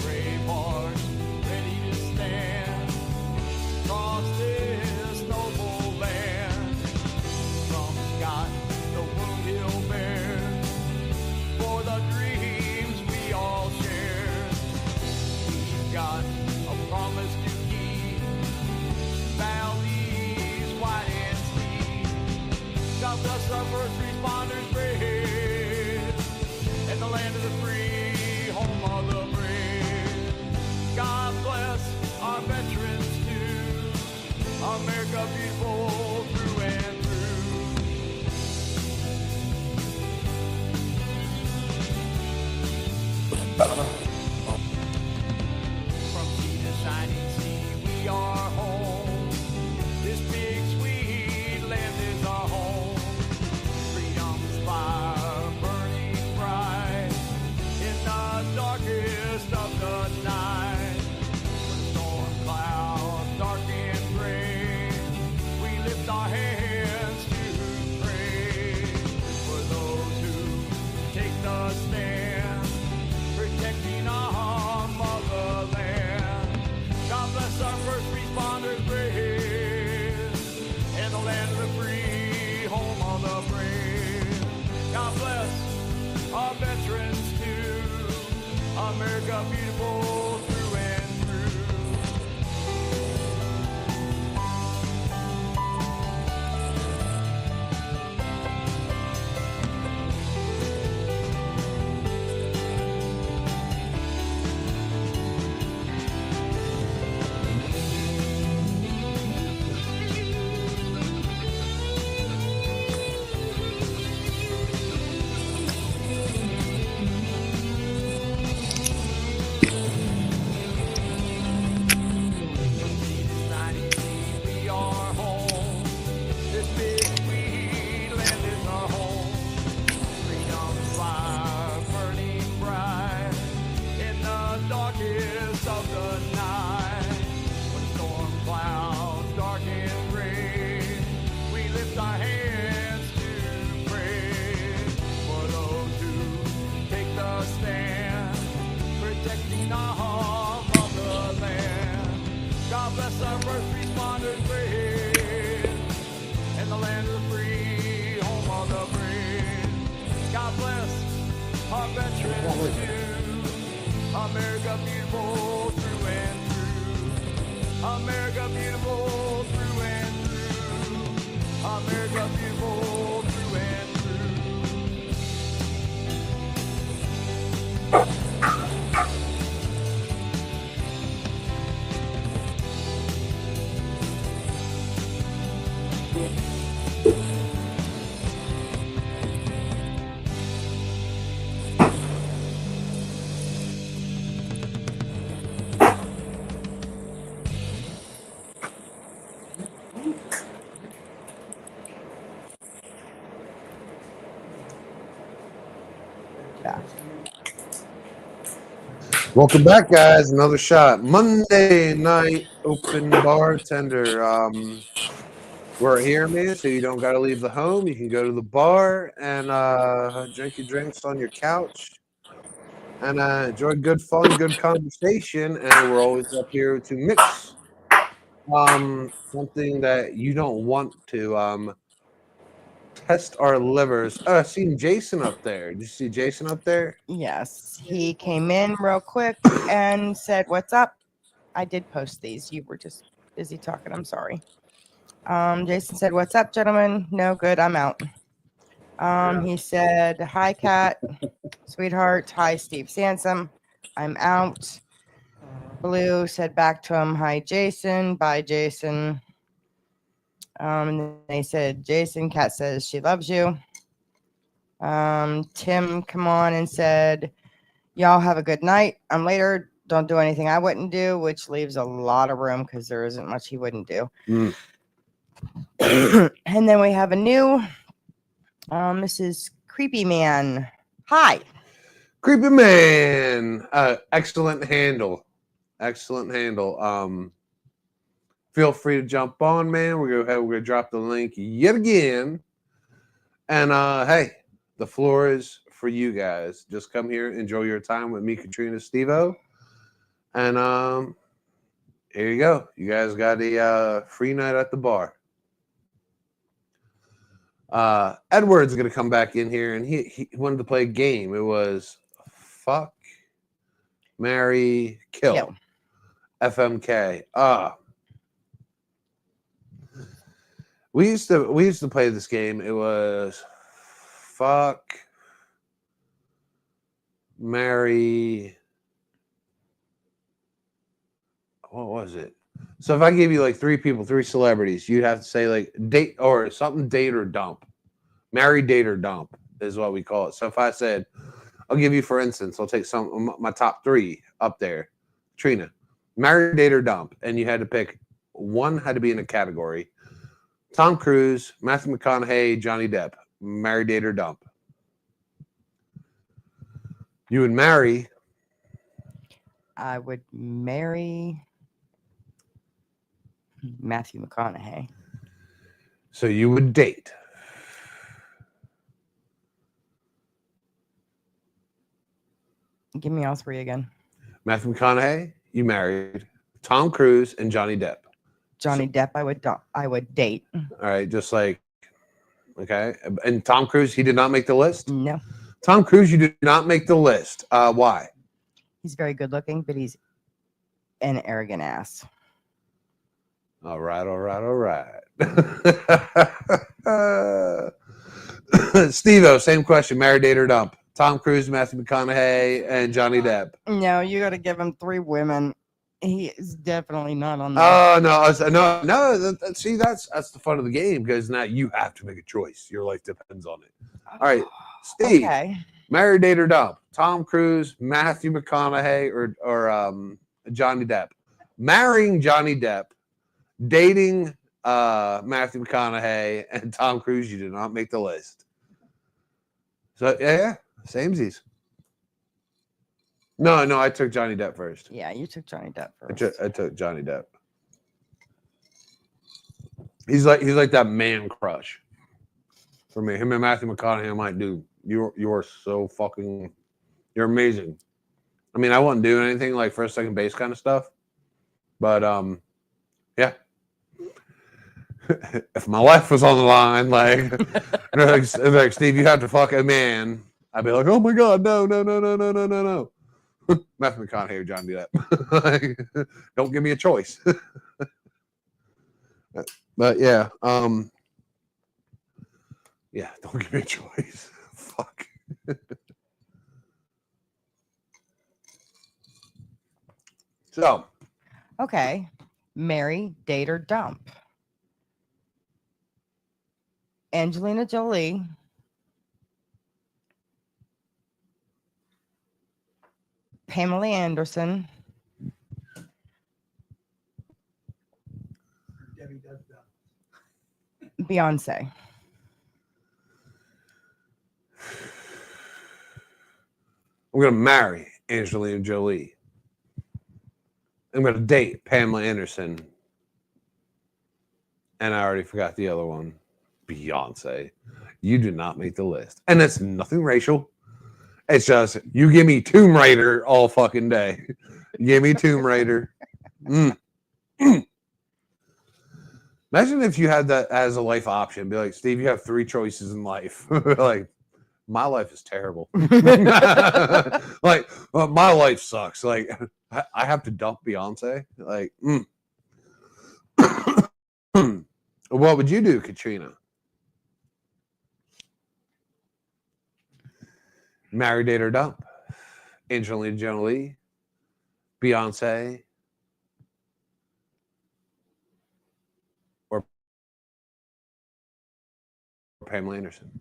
Brave hearts ready to stand across this noble land. Some's got the wound he'll bear for the dreams we all share. We've got a promise to keep, valleys wide and steep. God bless our first responders brave, and the land of the free, home of the brave. God bless our veterans too, America beautiful through and from sea to shining sea, we are home. This big sweet land is our home. Freedom's fire burning bright in the darkest of the night. When storm clouds dark and gray, we lift our hands to pray for those who take the stand, protecting our motherland. God bless our first responders brave, and the land of the free, home of the brave. God bless our veterans too, America beautiful through and through. We are home. This big sweet land is our home. Freedom's fire burning bright in the darkest of the night. When storm clouds dark and gray, we lift our hands to pray for those who take the stand, protecting our motherland. God bless our first responders brave, and the land of the free, home of the brave. God bless our veterans too, America beautiful through and through. America beautiful through and through. America beautiful through and through. Welcome back, guys. Another shot. Monday Night Open Bartender. We're here, man, so you don't got to leave the home. You can go to the bar and drink your drinks on your couch and enjoy good fun, good conversation. And we're always up here to mix something that you don't want to test our livers. Oh, I seen Jason up there. Did you see Jason up there? Yes, he came in real quick and said, "What's up?" I did post these. You were just busy talking. I'm sorry. Jason said, "What's up, gentlemen? No good. I'm out." He said, "Hi, Kat, sweetheart. Hi, Steve Sansom. I'm out." Blue said back to him, "Hi, Jason. Bye, Jason." And they said, "Jason, Kat says she loves you." Tim come on and said, "Y'all have a good night. I'm later. Don't do anything I wouldn't do," which leaves a lot of room because there isn't much he wouldn't do. And then we have a new Mrs. Creepy Man. Hi. Creepy Man. Excellent handle. Excellent handle. Feel free to jump on, man. We're gonna drop the link yet again And hey, the floor is for you guys. Just come here, enjoy your time with me, Katrina, Stevo, and here you go. You guys got a free night at the bar. Edward's gonna come back in here, and he wanted to play a game. It was fuck, marry, kill. FMK. We used to play this game. It was fuck, marry. What was it? So if I gave you like three people, three celebrities, you'd have to say like date or something, date or dump. Marry, date or dump is what we call it. So if I said, I'll give you, for instance, I'll take some my top three up there. Trina, marry, date or dump, and you had to pick one. Had to be in a category. Tom Cruise, Matthew McConaughey, Johnny Depp. Marry, date or dump. You would marry. I would marry Matthew McConaughey. So you would date. Give me all three again. Matthew McConaughey, you married. Tom Cruise and Johnny Depp. Johnny Depp, I would date. All right, just like, okay. And Tom Cruise, he did not make the list? No. Tom Cruise, you did not make the list. Why? He's very good looking, but he's an arrogant ass. All right. Steve-O, same question. Marry, date, or dump? Tom Cruise, Matthew McConaughey, and Johnny Depp. No, you got to give him three women. He is definitely not on there. No. See, that's the fun of the game, because now you have to make a choice. Your life depends on it. All right, Steve. Okay. Marry, date, or dump? Tom Cruise, Matthew McConaughey, or Johnny Depp. Marrying Johnny Depp, dating Matthew McConaughey, and Tom Cruise. You did not make the list. So yeah, samesies. No, I took Johnny Depp first. Yeah, you took Johnny Depp first. I took Johnny Depp. He's like that man crush for me. Him and Matthew McConaughey, I'm like, dude, you're so fucking, you're amazing. I mean, I wasn't doing anything like first, second base kind of stuff, but yeah. If my life was on the line, like Steve, you have to fuck a man, I'd be like, oh my god, no. Matthew McConaughey or Johnny Depp. Don't give me a choice. But yeah, don't give me a choice. Fuck. So, Okay. Marry, date, or dump? Angelina Jolie, Pamela Anderson, Beyonce. I'm gonna marry Angelina Jolie. I'm gonna date Pamela Anderson, and I already forgot the other one. Beyonce. You do not make the list. And it's nothing racial. It's just, you give me Tomb Raider all fucking day. Give me Tomb Raider. Imagine if you had that as a life option. Be like, Steve, you have three choices in life. Like, my life is terrible. Like, my life sucks. Like, I have to dump Beyonce. Like, What would you do, Katrina? Marry, date, or dump? Angelina Jolie, Beyonce, or Pamela Anderson?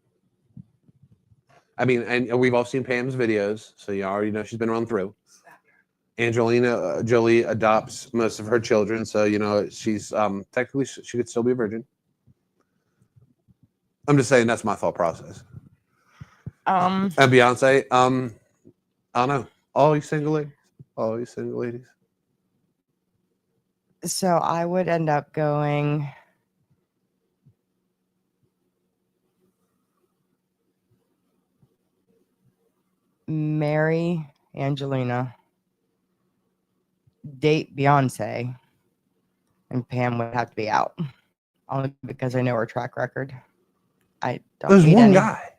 I mean, and we've all seen Pam's videos, so you already know she's been run through. Angelina Jolie adopts most of her children, so you know she's technically she could still be a virgin. I'm just saying that's my thought process. And Beyonce, I don't know. All you single ladies. So I would end up going marry Angelina, date Beyonce, and Pam would have to be out. Only because I know her track record. I don't There's need one any, guy.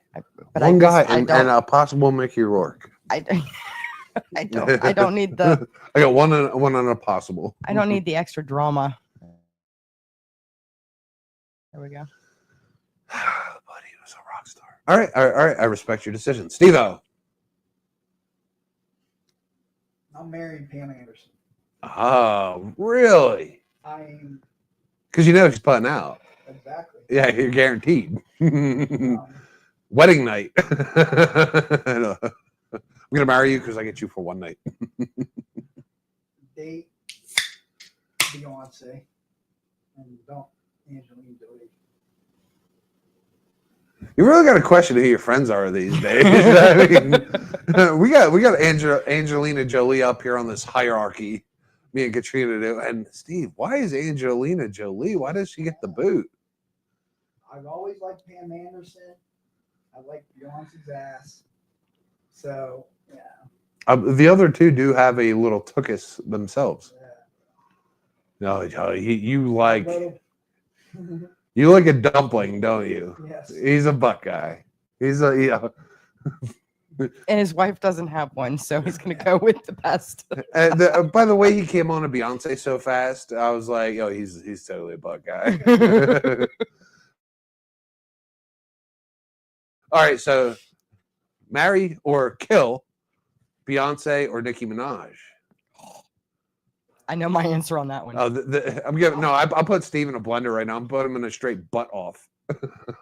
but One guy I and a possible Mickey Rourke. I don't need the I got one on a possible. I don't need the extra drama. There we go. Buddy was a rock star. All right. I respect your decision. Steve-O. I'm marrying Pam Anderson. Oh, really? I'm Because you know she's putting out. exactly. Yeah, you're guaranteed. Um, Wedding night. I'm gonna marry you because I get you for one night. date Beyonce and don't Angelina Jolie. You really got to question who your friends are these days. I mean, we got Angelina Jolie up here on this hierarchy. Me and Katrina do. And Steve, why is Angelina Jolie? Why does she get the boot? I've always liked Pam Anderson. I like Beyonce's ass. So yeah. The other two do have a little tookus themselves. Yeah. No, you like Little- you like a dumpling, don't you? yes. He's a buck guy. He's a And his wife doesn't have one, so he's gonna go with the best. by the way, he came on to Beyonce so fast. I was like, oh, he's totally a buck guy. All right, so marry or kill Beyonce or Nicki Minaj. I know my answer on that one. Oh, I'm giving no. I'll put Steve in a blender right now. I'm putting him in a straight butt off.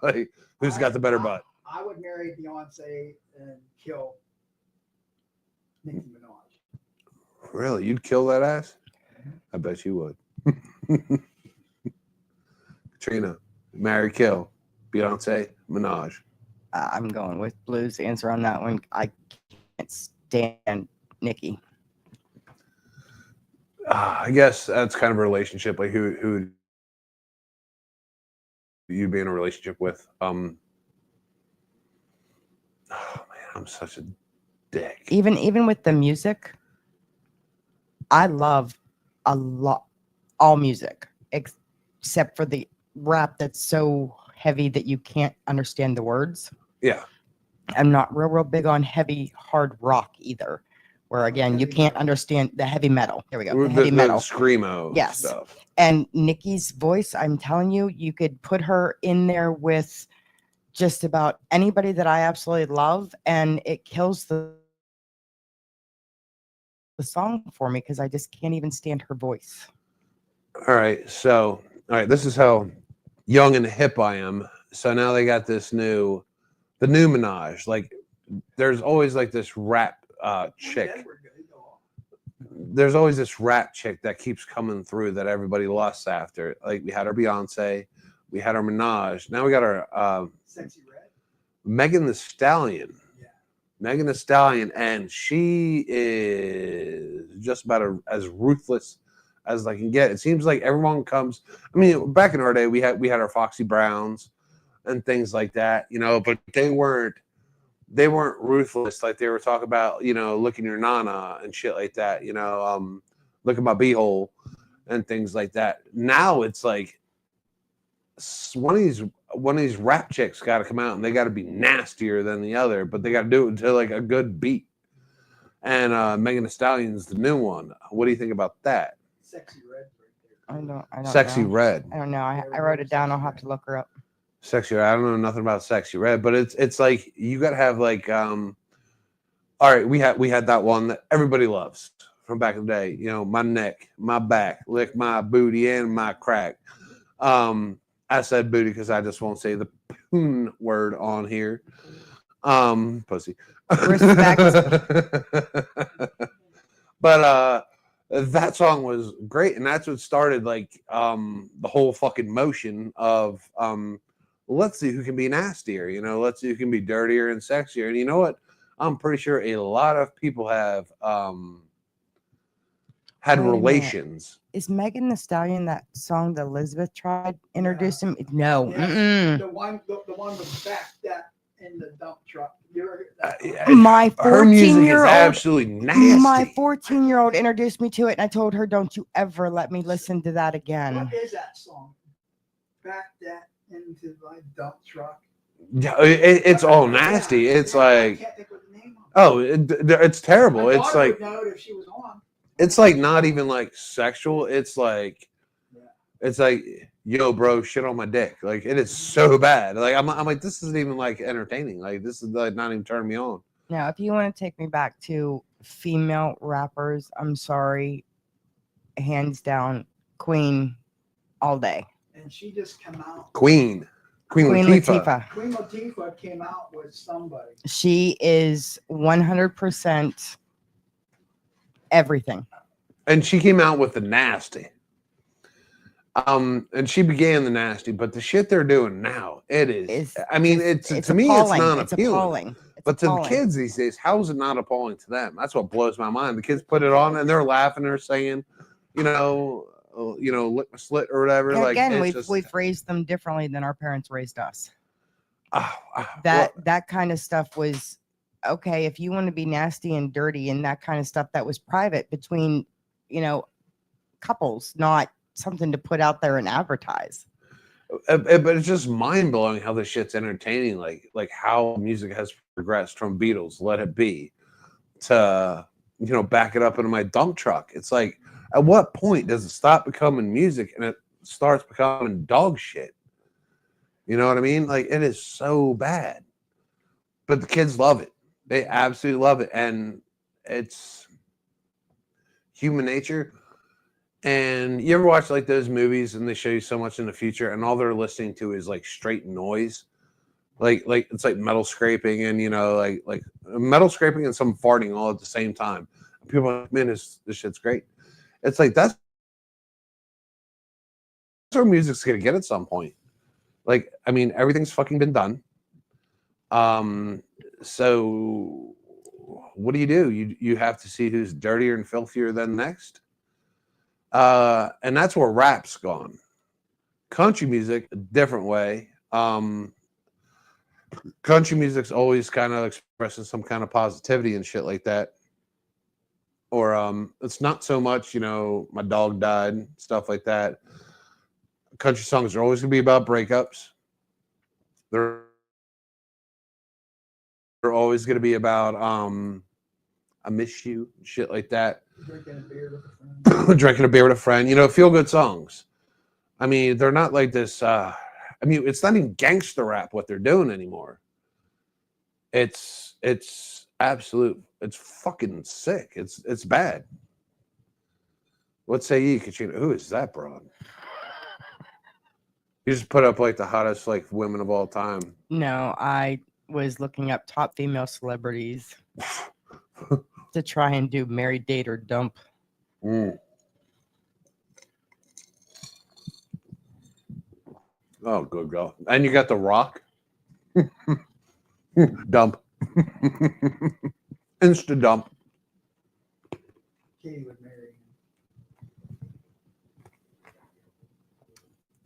Like, who's got the better butt? I would marry Beyonce and kill Nicki Minaj. Really, you'd kill that ass? I bet you would. Katrina, marry, kill Beyonce, Minaj. I'm going with Blue's answer on that one. I can't stand Nikki. I guess that's kind of a relationship. Like who you be in a relationship with? Oh man, I'm such a dick. Even with the music, I love a lot all music except for the rap that's so heavy that you can't understand the words. Yeah. I'm not real big on heavy hard rock either, where again you can't understand the heavy metal. Here we go, the heavy metal, screamo yes stuff. And Nikki's voice, I'm telling you, you could put her in there with just about anybody that I absolutely love, and it kills the song for me because I just can't even stand her voice. All right, this is how young and hip I am. So now they got the new Minaj. Like, there's always like this rap chick. There's always this rap chick that keeps coming through that everybody lusts after. Like, we had our Beyonce, we had our Minaj. Now we got our Sexy Red. Megan Thee Stallion. Yeah. Megan Thee Stallion, and she is just about as ruthless as I can get. It seems like everyone comes. I mean, back in our day, we had our Foxy Browns and things like that, you know, but they weren't ruthless like they were talking about, you know, licking your nana and shit like that, you know, look at my beehole and things like that. Now it's like one of these rap chicks got to come out and they got to be nastier than the other, but they got to do it to like a good beat. And Megan Thee Stallion's the new one. What do you think about that? Sexy Red. I don't Sexy know. Red. I don't know. I wrote it down. I'll have to look her up. Sexy Red. I don't know nothing about Sexy Red, but it's like you got to have like all right, we had that one that everybody loves from back in the day, you know, my neck, my back, lick my booty and my crack. I said booty because I just won't say the poon word on here. Pussy. Respect. But that song was great, and that's what started like the whole fucking motion of let's see who can be nastier, you know, let's see who can be dirtier and sexier. And you know what? I'm pretty sure a lot of people have had relations. Is Megan Thee Stallion that song that Elizabeth tried introduced him? No. Yes. The one with the back that in the dump truck. You ever heard that? My her music is 14-year-old absolutely nasty. My 14-year-old introduced me to it, and I told her, "Don't you ever let me listen to that again." What is that song? Back that into my dump truck. Yeah, it's all nasty. Yeah, It's yeah, I like, can't think of the name of it. oh, it's terrible. My It's daughter like, would know it if she was on. it's like not even like sexual. It's like, Yeah. it's like, yo, bro, shit on my dick. Like, it is so bad. Like, I'm like, this isn't even like entertaining. Like, this is like not even turning me on. Now, if you want to take me back to female rappers, I'm sorry, hands down, Queen, all day. And she just came out. Queen Latifah. Queen Latifah came out with somebody. She is 100% everything. And she came out with the nasty. And she began the nasty, but the shit they're doing now, it is. I mean, it's to me, it's not It's appealing. appalling. But to the kids these days, how is it not appalling to them? That's what blows my mind. The kids put it on and they're laughing, they're saying, lick my slit or whatever. And Like, again, it's we've raised them differently than our parents raised us. well, That kind of stuff was okay. If you want to be nasty and dirty and that kind of stuff, that was private between, couples, not something to put out there and advertise. but it's just mind blowing how this shit's entertaining. Like how music has progressed from Beatles, Let It Be, to back it up into my dump truck. It's like, at what point does it stop becoming music and it starts becoming dog shit? You know what I mean? Like, it is so bad, but the kids love it. They absolutely love it, and it's human nature. And you ever watch like those movies and they show you so much in the future and all they're listening to is like straight noise, like it's like metal scraping and like metal scraping and some farting all at the same time. People are like, man, this shit's great. It's like that's where music's gonna get at some point. Like, I mean, everything's fucking been done. So what do? You have to see who's dirtier and filthier than next. And that's where rap's gone. Country music, a different way. Country music's always kind of expressing some kind of positivity and shit like that. Or it's not so much, my dog died, stuff like that. Country songs are always gonna be about breakups. They're always gonna be about I miss you, shit like that. Drinking a beer with a friend. Drinking a beer with a friend, feel good songs. I mean, they're not like this. It's not even gangster rap what they're doing anymore. It's absolute. It's fucking sick. It's bad. What say you, Katrina? Who is that broad? You just put up like the hottest like women of all time. No, I was looking up top female celebrities to try and do marry, date, or dump. Mm. Oh, good girl. And you got The Rock. Dump. Insta dump. Katie would marry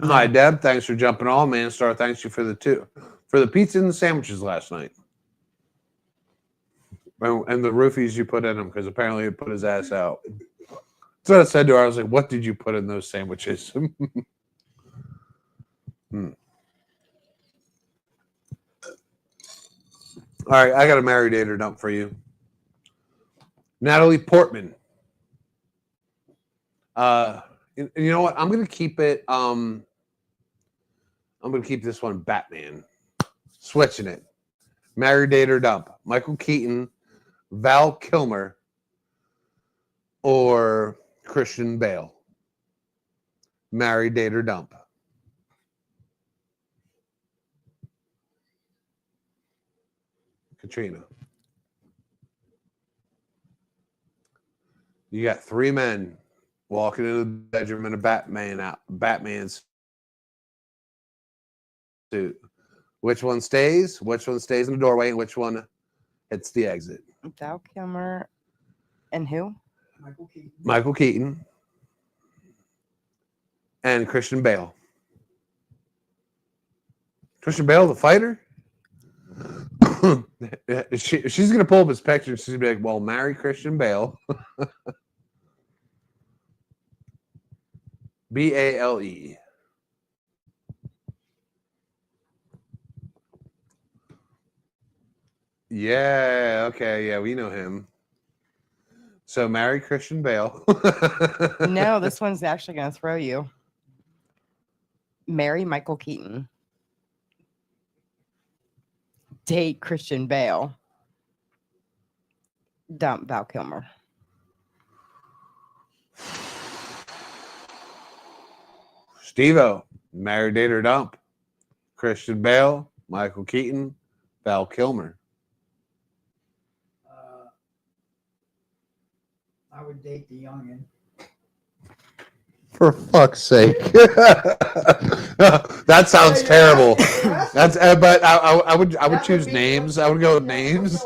him. Hi, Deb. Thanks for jumping on, man. Star, thanks you for the pizza and the sandwiches last night. And the roofies you put in them, because apparently he put his ass out. So I said to her, I was like, what did you put in those sandwiches? All right, I got a married date or dump for you. Natalie Portman. You know what? I'm gonna keep it. I'm gonna keep this one Batman. Switching it. Married date or dump. Michael Keaton, Val Kilmer, or Christian Bale. Married date or dump. Katrina. You got three men walking into the bedroom in a Batman's suit. Which one stays? Which one stays in the doorway? And which one hits the exit? Val Kilmer and who? Michael Keaton. Michael Keaton and Christian Bale. Christian Bale, the fighter? She's gonna pull up his picture and she's gonna be like, well, marry Christian Bale. Bale. Yeah, okay, yeah, we know him. So marry Christian Bale. No, this one's actually going to throw you. Marry Michael Keaton. Date Christian Bale. Dump Val Kilmer. Steve-O, marry, date, or dump. Christian Bale, Michael Keaton, Val Kilmer. I would date the youngin. For fuck's sake. That sounds terrible. That's but I would choose names. I would go with names.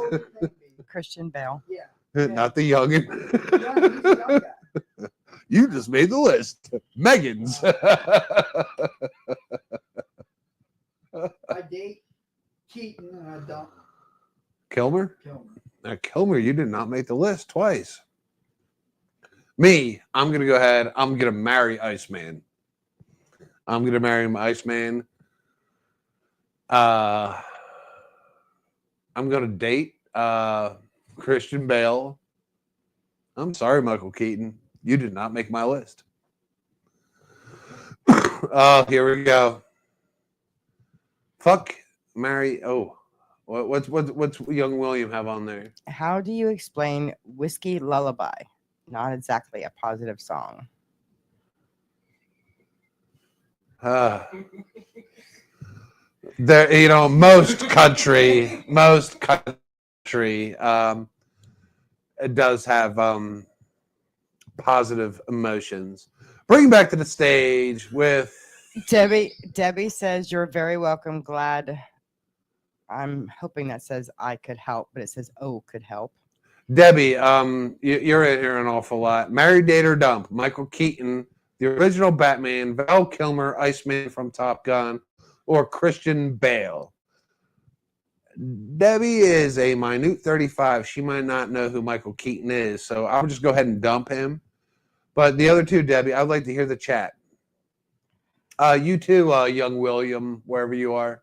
Christian Bale. Yeah. Not the youngin. He's a young guy. You just made the list. Megan's. I date Keaton and I dump Kilmer? Kilmer. Kilmer, you did not make the list twice. Me, I'm going to go ahead. I'm going to marry Iceman. I'm going to marry Iceman. I'm going to date Christian Bale. I'm sorry, Michael Keaton. You did not make my list. Oh, here we go. Fuck, marry. Oh, what's young William have on there? How do you explain Whiskey Lullaby? Not exactly a positive song. There, most country, it does have positive emotions. Bring back to the stage with Debbie says, you're very welcome. Glad. I'm hoping that says I could help, but it says oh could help. Debbie. You're in here an awful lot. Marry, date, or dump. Michael Keaton, the original Batman, Val Kilmer, Iceman from Top Gun, or Christian Bale. Debbie is a minute 35. She might not know who Michael Keaton is, so I'll just go ahead and dump him. But the other two, Debbie, I'd like to hear the chat. You too, young William, wherever you are.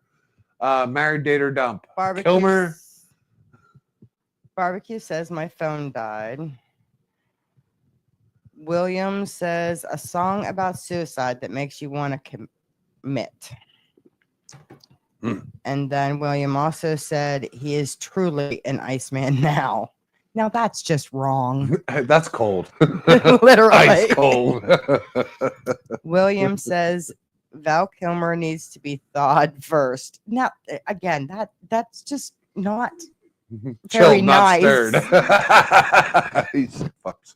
Married, date, or dump. Kilmer. Barbecue says my phone died. William says a song about suicide that makes you want to commit. And then William also said he is truly an Iceman now. Now that's just wrong. That's cold. Literally. Ice cold. William says Val Kilmer needs to be thawed first. Now, again, that's just not very Chilled, nice. not stirred. He's fucked.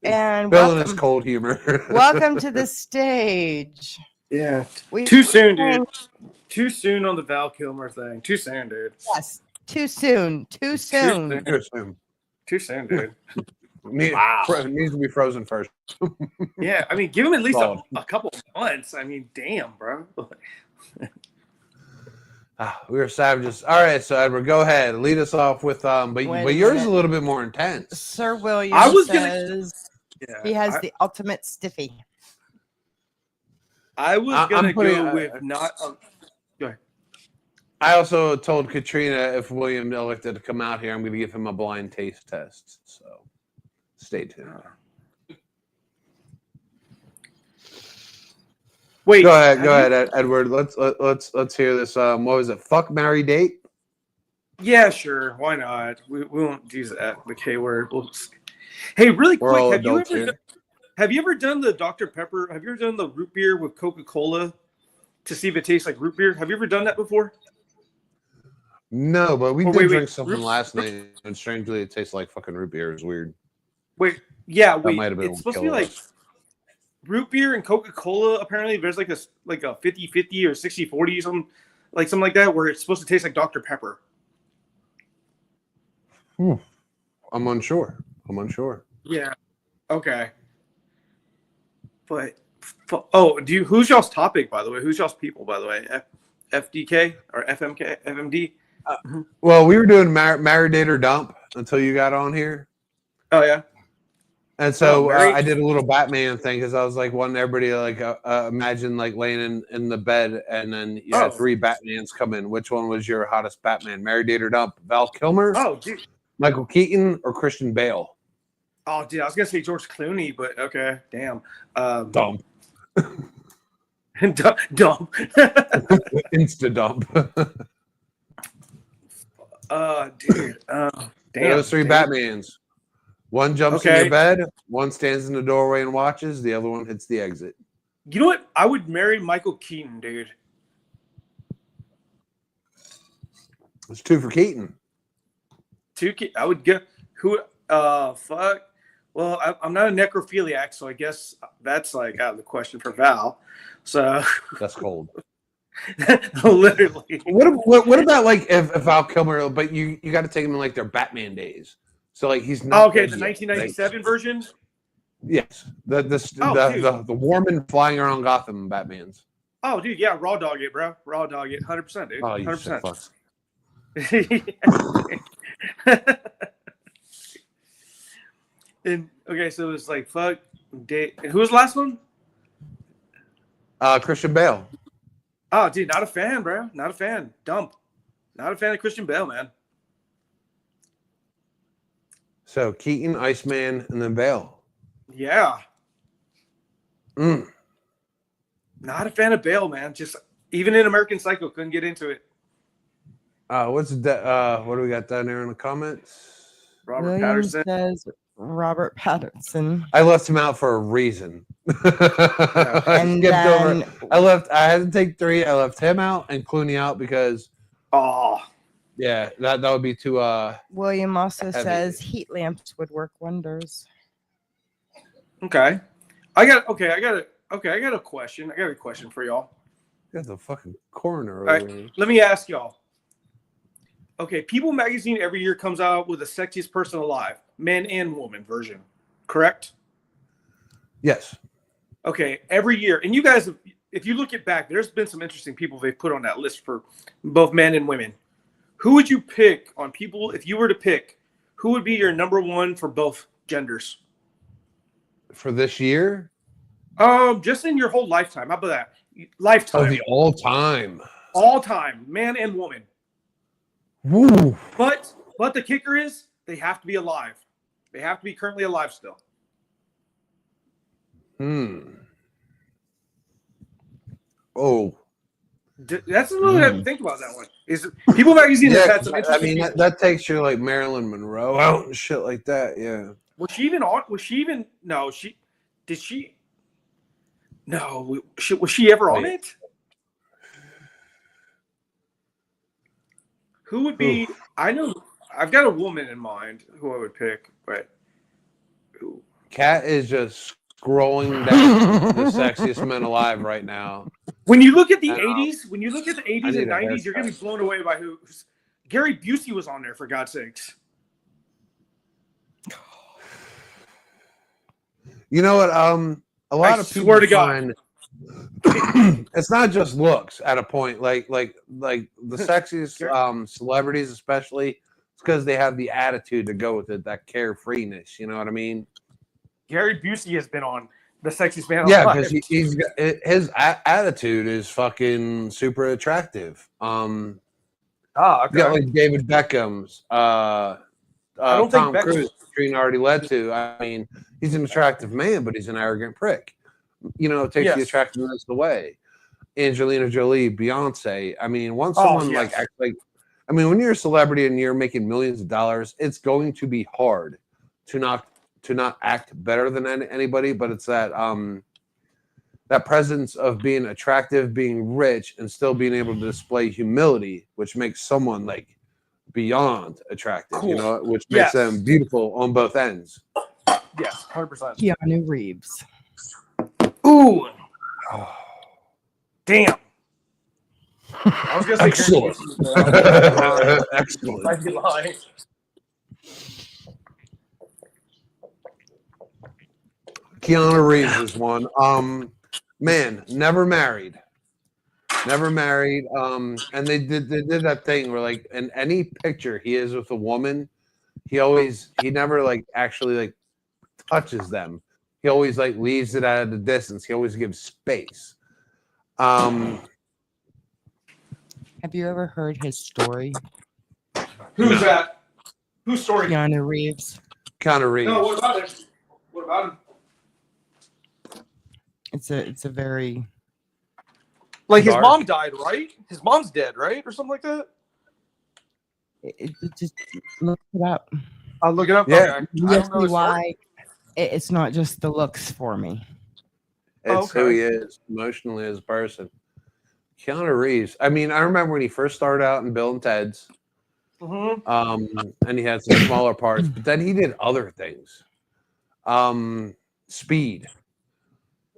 And Bill and his cold humor. welcome to the stage. Yeah. We Too soon, dude. Too soon on the Val Kilmer thing. Too soon, dude. Yes. Too soon. Too soon. Too soon, dude. Needs to be frozen first. Yeah, I mean, give him at least a couple months. I mean, damn, bro. We were savages. All right, so Edward, go ahead. Lead us off with but yours is a little bit more intense. Sir William says he has the ultimate stiffy. I was gonna go with not. Go ahead. I also told Katrina if William elected to come out here, I'm going to give him a blind taste test. So stay tuned. Wait, go ahead, Edward. Let's hear this. What was it? Fuck, marry, date. Yeah, sure. Why not? We won't use that. The K word. Hey, really quick, have you ever done the Dr. Pepper? Have you ever done the root beer with Coca-Cola to see if it tastes like root beer? Have you ever done that before? No, but we did drink something last night, and strangely, it tastes like fucking root beer. It's weird. Wait, might have been it's supposed to be like root beer and Coca-Cola. Apparently, there's like a 50-50 or 60-40 something like that, where it's supposed to taste like Dr. Pepper. I'm unsure. Yeah. Okay. But who's y'all's topic, by the way? Who's y'all's people, by the way? FDK or FMK, FMD. Well, we were doing Married Date or Dump until you got on here. Oh yeah. And so Married- I did a little Batman thing because I was like wanting everybody to like imagine like laying in the bed and then you had 3 Batmans come in. Which one was your hottest Batman? Married Date or Dump? Val Kilmer? Oh, dude. Michael Keaton or Christian Bale? Oh, dude. I was gonna say George Clooney, but okay, damn. Dump. Dumb. Insta dump. Dude. Damn. Those 3 dude. Batmans. One jumps in Okay. your bed, one stands in the doorway and watches, the other one hits the exit. You know what? I would marry Michael Keaton, dude. It's 2 for Keaton. I would get who? Fuck. Well, I'm not a necrophiliac, so I guess that's like out of the question for Val. So That's cold. literally. What about like if Val Kilmer, but you got to take him in like their Batman days. So like he's not Okay, dead the yet. 1997 version. Yes, the Warman flying around Gotham Batmans. Oh, dude, yeah, raw dog it, bro. Raw dog it, 100%, dude. Oh, you 100%. sick fucks. And okay, so it's like fuck. And who was the last one? Christian Bale. Oh, dude, not a fan, bro. Not a fan. Dump. Not a fan of Christian Bale, man. So Keaton, Iceman, and then Bale. Yeah. Mm. Not a fan of Bale, man. Just even in American Psycho, couldn't get into it. What do we got down there in the comments? Robert William Patterson. says Robert Patterson. I left him out for a reason. I And skipped then over. I had to take 3. I left him out and Clooney out because Oh, yeah, that would be too William also heavy. says heat lamps would work wonders. okay. I got a question. I got a question for y'all. got the fucking coroner All right, over here. let me ask y'all. Okay, People Magazine every year comes out with the sexiest person alive, man and woman version, correct? Yes. Okay, every year. And you guys, if you look it back, there's been some interesting people they've put on that list for both men and women. Who would you pick on people, if you were to pick, who would be your number one for both genders? For this year? Just in your whole lifetime. How about that? Lifetime. Oh, the all time. All time, man and woman. Woo. But the kicker is they have to be alive. They have to be currently alive still. Oh. That's a little to think about that one. Is People Magazine has had some I interesting. mean, that takes you like Marilyn Monroe out and shit like that. Yeah. Was she even on? Was she even? No, she did she. No, was she ever on it? Who would be? I know I've got a woman in mind who I would pick, but Kat is just scrolling down the sexiest men alive right now. when you look at the I know. 80s, when you look at the 80s need and a 90s, you're gonna be blown away by who. Gary Busey was on there, for God's sakes. You know what? A lot of people swear to God. find it's not just looks at a point. Like the sexiest celebrities, especially, it's because they have the attitude to go with it, that carefreeness. You know what I mean? Gary Busey has been on the sexiest man Yeah, alive. because his attitude is fucking super attractive. Okay. You got like David Beckham's, I don't think Tom Beckham- Cruise. Trina already led to. I mean, he's an attractive man, but he's an arrogant prick. You know, it takes the Yes. attractiveness away. Angelina Jolie, Beyonce. I mean, once Oh, someone yes. acts like, I mean, when you're a celebrity and you're making millions of dollars, it's going to be hard to not act better than anybody. But it's that that presence of being attractive, being rich, and still being able to display humility, which makes someone like beyond attractive. Cool. You know, which makes Yes. them beautiful on both ends. Yes, 100%. Keanu Reeves. Ooh, damn. I was gonna say Gary Excellent. Busey, but Excellent. I'd be lying. Keanu Reeves is one. Man, never married. Never married. And they did that thing where like in any picture he is with a woman, he never like actually like touches them. He always like leaves it at a distance. He always gives space. Have you ever heard his story? Who's that? Whose story? Keanu Reeves. Keanu Reeves. No, what about it? What about him? It's a very Like his Dark. mom died, right? His mom's dead, right, or something like that. it just look it up. I'll look it up. Yeah. Okay. I You'll don't know see his why story. it's not just the looks for me. It's who Okay. he is emotionally as a person. Keanu Reeves. I mean, I remember when he first started out in Bill and Ted's, and he had some smaller parts, but then he did other things. Speed.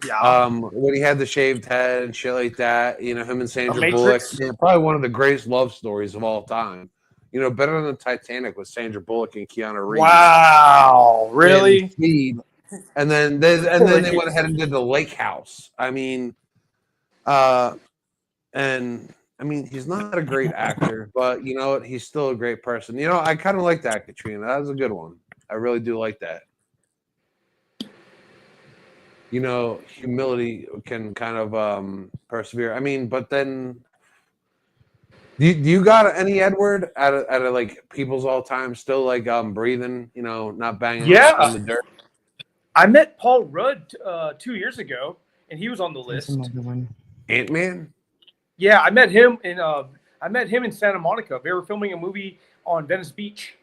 Yeah. When he had the shaved head and shit like that, you know, him and Sandra Bullock, Matrix. probably one of the greatest love stories of all time. You know, better than Titanic with Sandra Bullock and Keanu Reeves. Wow. Really? And Speed. And then they went ahead and did the Lake House. I mean, he's not a great actor, but you know what? He's still a great person. You know, I kind of like that, Katrina. That was a good one. I really do like that. You know, humility can kind of persevere. I mean, but then do you got any Edward out of like people's all time still like breathing, you know, not banging on the dirt? I met Paul Rudd 2 years ago, and he was on the There's list. another one. Ant-Man? Yeah, I met him in Santa Monica. They were filming a movie on Venice Beach,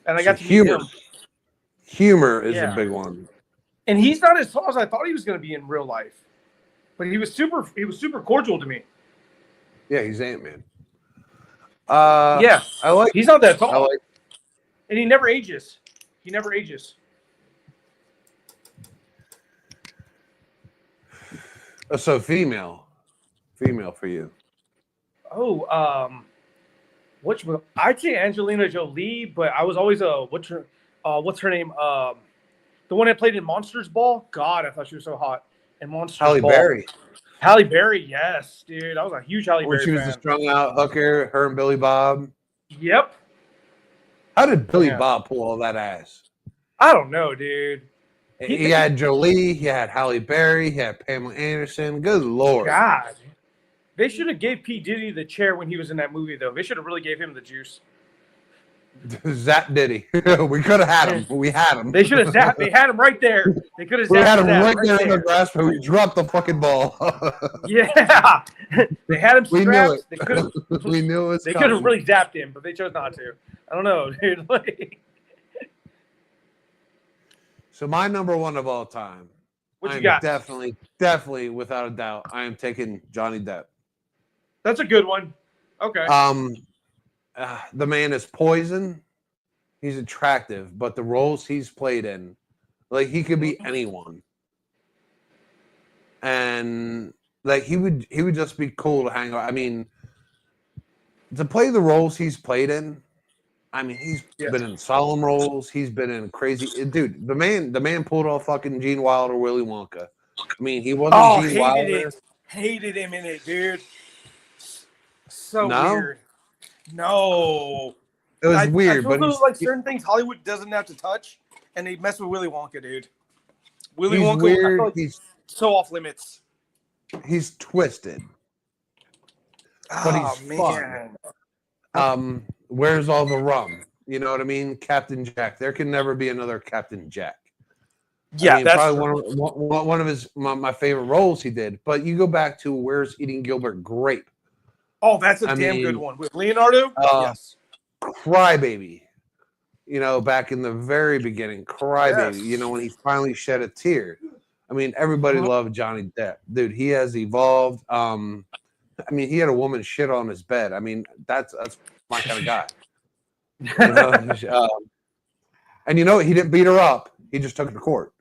and I got to meet him. Humor is a big one. And he's not as tall as I thought he was going to be in real life, but he was super cordial to me. Yeah, he's Ant-Man. Yeah, he's not that tall, and he never ages. He never ages. So female for you. Oh, I'd say Angelina Jolie, but I was always what's her name? The one that played in Monsters Ball. God, I thought she was so hot. And Monsters Halle Ball. Berry. Halle Berry, yes, dude. I was a huge Halle When Berry she was fan. a strung out hooker, her and Billy Bob. Yep. How did Billy Bob pull all that ass? I don't know, dude. He had Jolie, he had Halle Berry, he had Pamela Anderson. Good Lord. God. They should have gave P. Diddy the chair when he was in that movie, though. They should have really gave him the juice. Zap Diddy. We could have had him. We had him. They should have zapped. They had him right there. They could have zapped We had him right there there in the grasp, but we dropped the fucking ball. Yeah. They had him We knew strapped. it. We knew it was They could coming. have really zapped him, but they chose not to. I don't know, dude. So my number one of all time. What you I'm got? definitely, without a doubt, I am taking Johnny Depp. That's a good one. Okay. The man is poison. He's attractive, but the roles he's played in, like he could be anyone, and like he would just be cool to hang out. I mean, to play the roles he's played in, I mean, he's been in solemn roles. He's been in crazy. Dude, the man pulled off fucking Gene Wilder, Willy Wonka. I mean, he wasn't Gene Wilder. Hated him in it, dude. So weird. No. It was weird, I but feel like certain things Hollywood doesn't have to touch, and they mess with Willy Wonka, dude. Willy Wonka, weird. I feel like He's so off limits. He's twisted, but he's fun. Where's all the rum? You know what I mean? Captain Jack. There can never be another Captain Jack. Yeah, I mean, that's probably one of my favorite roles he did. But you go back to Where's Eating Gilbert Grape? Oh, that's a damn good one with Leonardo. Yes, Crybaby. You know, back in the very beginning, Crybaby. Yes. You know, when he finally shed a tear. I mean, everybody loved Johnny Depp, dude. He has evolved. I mean, he had a woman shit on his bed. I mean, that's my kind of guy. You know? And you know, he didn't beat her up. He just took her to court.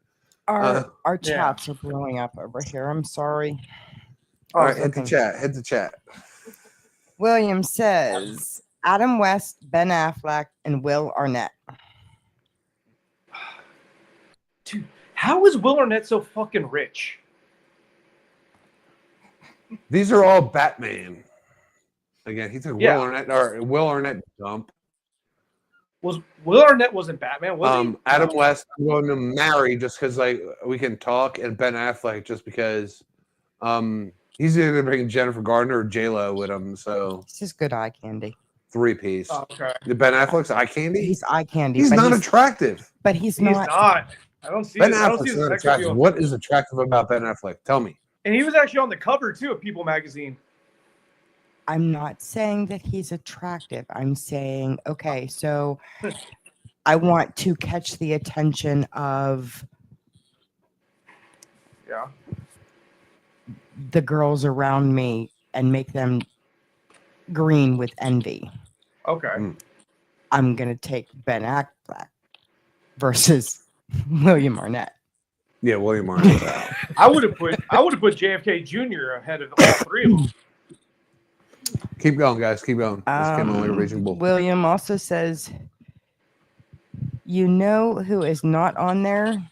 Our chats are blowing up over here. I'm sorry. All right, hit the chat. Hit the chat. William says Adam West, Ben Affleck, and Will Arnett. Dude, how is Will Arnett so fucking rich? These are all Batman. Again, he took Yeah. Will Arnett dump. Was Will Arnett wasn't Batman, was he? Adam West, I'm going to marry just because like we can talk, and Ben Affleck just because he's either bringing Jennifer Gardner or J-Lo with him. So This is good eye candy. 3-piece. Oh, okay. Ben Affleck's eye candy. He's eye candy. He's but not attractive. But he's He's not. not. I don't see Ben it. I don't see Affleck's the not sex attractive. appeal. What is attractive about Ben Affleck? Tell me. And he was actually on the cover too of People magazine. I'm not saying that he's attractive. I'm saying, okay, so I want to catch the attention of Yeah. the girls around me and make them green with envy. Okay. I'm going to take Ben Affleck versus William Arnett. Yeah, William Arnett's out. I would have put JFK Jr. ahead of all three of them. Keep going, guys. Keep going. This came only reachable. William also says, you know who is not on there?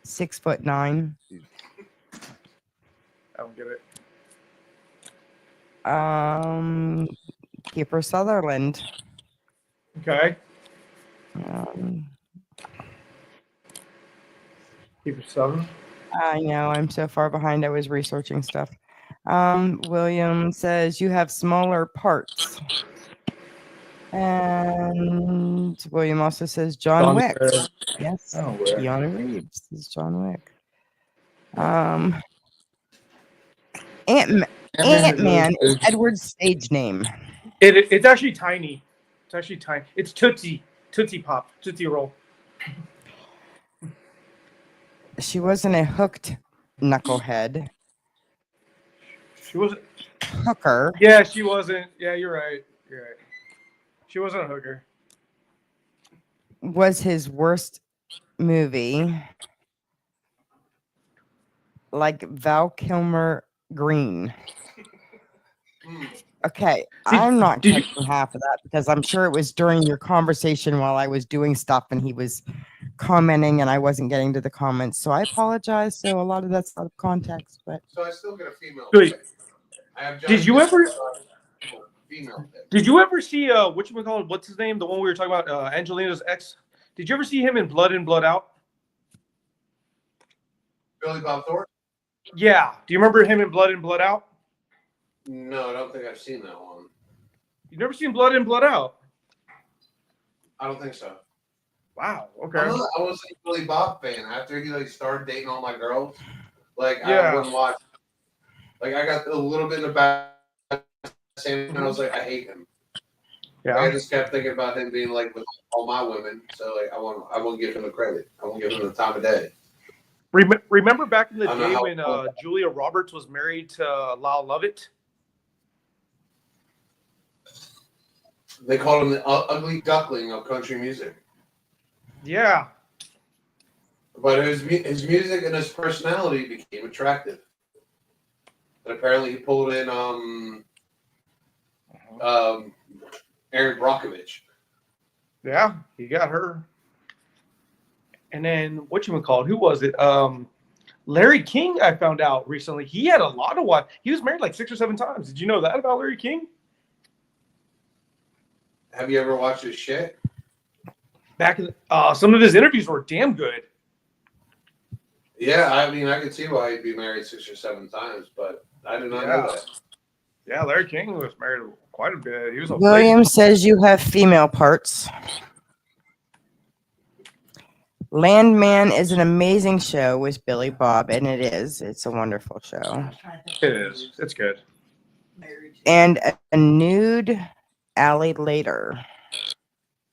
6'9". I don't get it. Kiefer Sutherland. Okay. Um, Keep it 7. I know, I'm so far behind. I was researching stuff. William says you have smaller parts. And William also says John Wick. Yes, Oh, Keanu Reeves is John Wick. Ant-Man is Edward's stage name. It's actually tiny. It's actually tiny. It's Tootsie Pop, Tootsie Roll. She wasn't a hooked knucklehead. She wasn't. Hooker. Yeah, she wasn't. Yeah, you're right. You're right. She wasn't a hooker. Was his worst movie. Like Val Kilmer Green. Okay, I'm not catching half of that because I'm sure it was during your conversation while I was doing stuff and he was commenting and I wasn't getting to the comments. So I apologize. So a lot of that's out of context, but So I still get a female. Wait. I have Did you ever? female pick. Did you ever see whatchamacallit, what's his name? The one we were talking about, Angelina's ex. Did you ever see him in Blood In, Blood Out? Billy Bob Thornton? Yeah. Do you remember him in Blood In, Blood Out? No, I don't think I've seen that one. You've never seen Blood In, Blood Out? I don't think so. Wow. Okay. I wasn't a Billy Bob fan. After he like started dating all my girls, like Yeah. I wouldn't watch. Like I got a little bit in the back, and I was like, I hate him. Yeah. I just kept thinking about him being like with all my women. So like I won't give him the credit. I won't give him the time of day. Remember back in the I don't know day how when old- Julia Roberts was married to Lyle Lovett? They called him the ugly duckling of country music. Yeah. But his music and his personality became attractive. And apparently he pulled in Aaron Brockovich. Yeah, he got her. And then whatchamacallit, who was it? Larry King, I found out recently. He had a lot of wives. He was married like 6 or 7 times. Did you know that about Larry King? Have you ever watched his shit? Back in some of his interviews were damn good. Yeah, I mean, I could see why he'd be married 6 or 7 times, but I did not know that. Yeah, Larry King was married quite a bit. He was a William says you have female parts. Landman is an amazing show with Billy Bob, and it is. It's a wonderful show. It is. It's good. And a nude alley later.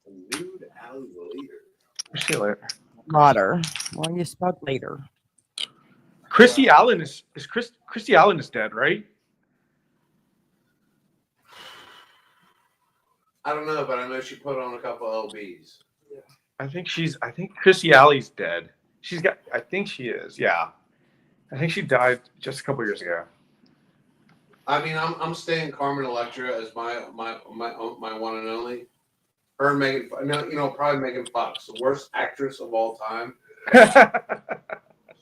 Nude alley later. See you later. Lauder. Well, you spelled later. Christy Allen is Christy Allen is dead, right? I don't know, but I know she put on a couple LBs. I think Christy Alley's dead. I think she is. Yeah. I think she died just a couple years ago. I mean, I'm staying Carmen Electra as my one and only. Her and Megan, probably Megan Fox, the worst actress of all time.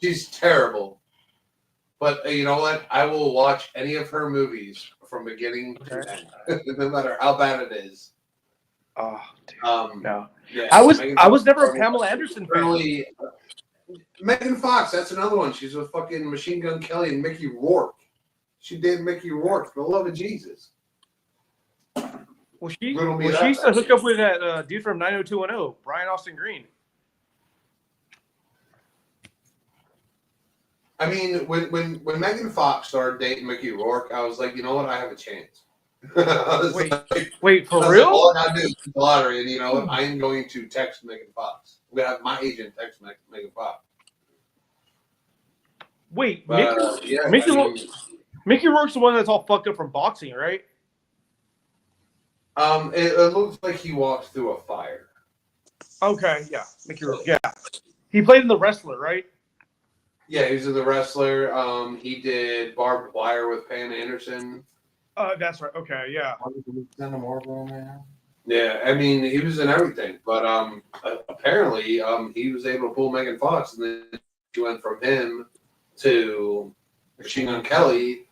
She's terrible. But you know what? I will watch any of her movies from beginning to end, no matter how bad it is. Oh, dude. No. Yeah, I was Megan never a Fox- Pamela Anderson fan. Really, Megan Fox, that's another one. She's with fucking Machine Gun Kelly and Mickey Rourke. She did Mickey Rourke, for the love of Jesus. Well, she Riddle me she that. used to hook up with that dude from 90210, Brian Austin Green. I mean, when Megan Fox started dating Mickey Rourke, I was like, you know what? I have a chance. I was Wait, like, wait, for I was real? like, all I gotta do is hit the lottery, and you know what? I am going to text Megan Fox. I'm gonna have my agent text Megan Fox. Wait, But, yeah, Mickey, I mean, Mickey Rourke's the one that's all fucked up from boxing, right? it looks like he walked through a fire. Okay, yeah, Mickey Rourke. Yeah, he played in The Wrestler, right? Yeah, he was in The Wrestler. He did Barbed Wire with Pam Anderson. That's right. Okay, yeah. Yeah, I mean, he was in everything, but apparently he was able to pull Megan Fox, and then she went from him to Machine Gun Kelly,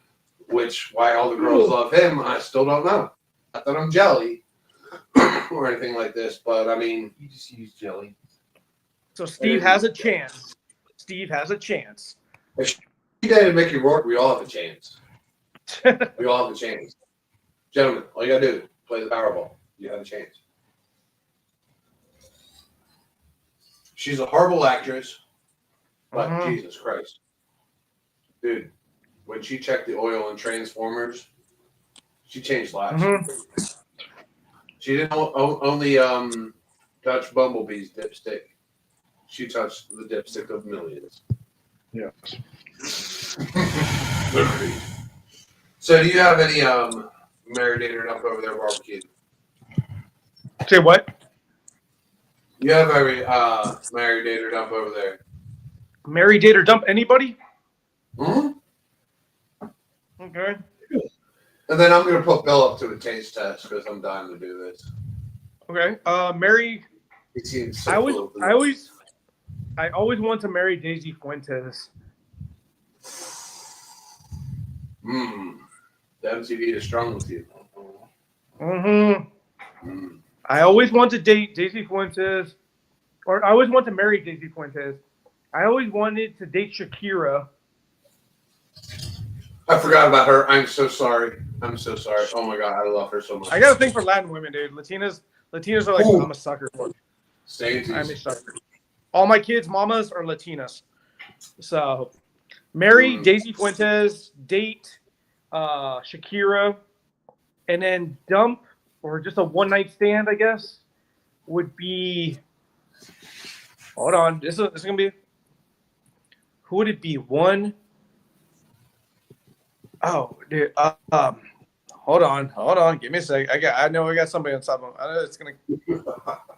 which why all the girls love him, I still don't know. Not that I'm jelly or anything like this, but I mean, You just use jelly. So Steve has a chance. Steve has a chance. if she dated Mickey Rourke, we all have a chance. We all have a chance. Gentlemen, all you gotta do, play the Powerball. You have a chance. She's a horrible actress, but Jesus Christ. Dude, when she checked the oil in Transformers, she changed lives. She didn't only touch Bumblebee's dipstick. She touched the dipstick of millions. Yeah. So do you have any marinated up over there barbecue? Say what? You have every marinated up over there. Marry, date, or dump anybody? Hmm? Okay. And then I'm gonna put Bill up to a taste test because I'm dying to do this. Okay. Marry. He seems so I full of always want to marry Daisy Fuentes. The MTV is strong with you. I always want to date Daisy Fuentes, or I always want to marry Daisy Fuentes. I always wanted to date Shakira. I forgot about her. I'm so sorry. I'm so sorry. Oh my god, I love her so much. I got a thing for Latin women, dude. Latinas are like, Ooh. I'm a sucker for. Same I'm a sucker. All my kids' mamas are Latinas. So, marry Daisy Fuentes, date Shakira, and then dump, or just a one night stand, I guess, would be. Hold on, this is gonna be. Who would it be? One. Oh, dude. Hold on. Give me a sec. I know I got somebody on top of. I know it's gonna.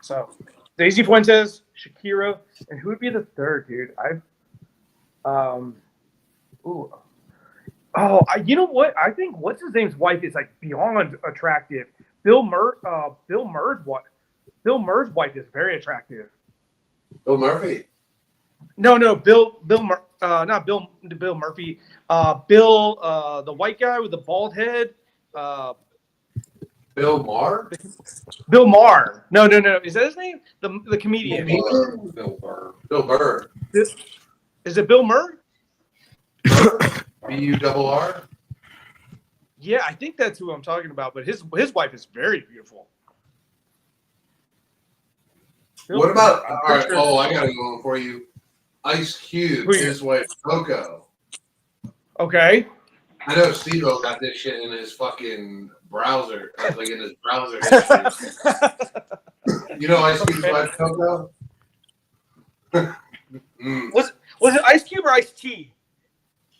So, Daisy Fuentes, Shakira, and who would be the third, dude? You know what? I think what's his name's wife is like beyond attractive. Bill Murray's wife is very attractive. Bill Murphy. No, not Bill Murphy. Bill, the white guy with the bald head. Bill Maher? Bill Maher. No. Is that his name? The comedian. Bill Burr. Is it Bill Murray? B-U-R-R? Yeah, I think that's who I'm talking about. But his wife is very beautiful. What about? All right. Oh, I got to go for you. Ice Cube, his wife Coco. Okay. I know Steve-O got this shit in his fucking browser, like in his browser history. You know Ice Cube's wife Coco? Was it Ice Cube or Ice T?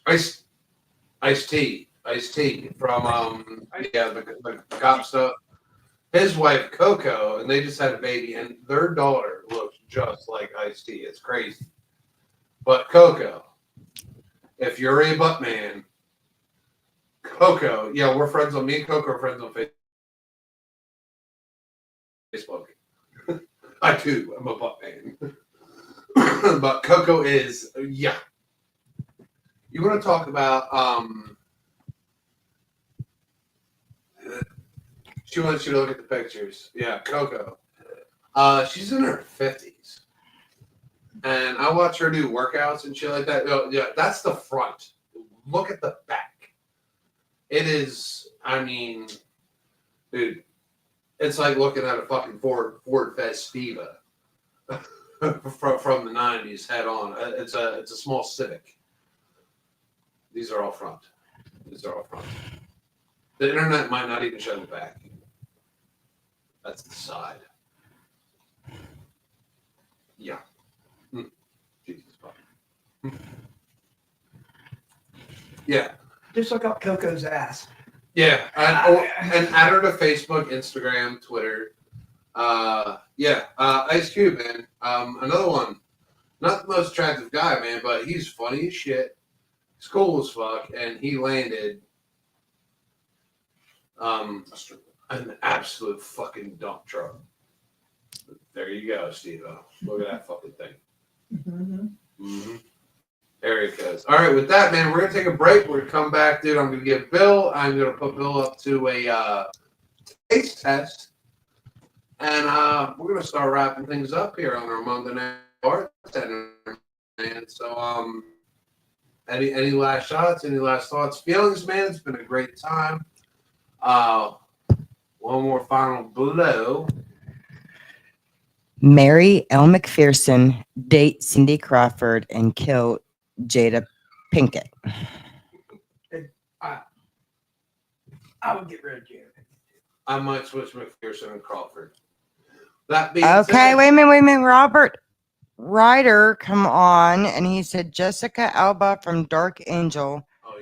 Ice T from the cop stuff. His wife Coco, and they just had a baby, and their daughter looks just like Ice T. It's crazy. But Coco, if you're a butt man, Coco, yeah, we're friends on me and Coco are friends on Facebook. I too am a butt man. But Coco is, yeah. You want to talk about she wants you to look at the pictures. Yeah, Coco. She's in her 50s. And I watch her do workouts and shit like that. Oh, yeah, that's the front. Look at the back. It is, I mean, dude, it's like looking at a fucking Ford Festiva from the 90s head on. It's a small Civic. These are all front. The internet might not even show the back. That's the side. Yeah. Jesus fuck. Yeah. Just look up Coco's ass. Yeah. And add her to Facebook, Instagram, Twitter. Ice Cube, man. Another one. Not the most attractive guy, man, but he's funny as shit. He's cool as fuck, and he landed an absolute fucking dump truck. There you go, Steve. Look at that fucking thing. Mm-hmm. There it goes. All right, with that, man, we're gonna take a break. We're gonna come back, dude. I'm gonna put Bill up to a taste test, and we're gonna start wrapping things up here on our Monday Night Bartender, man. So, any last shots? Any last thoughts? Feelings, man. It's been a great time. One more final blow. Mary L. McPherson, date Cindy Crawford, and kill Jada Pinkett. I would get rid of Jada. I might switch McPherson and Crawford. That being Okay, said, wait a minute. Robert Ryder, come on. And he said Jessica Alba from Dark Angel, Oh,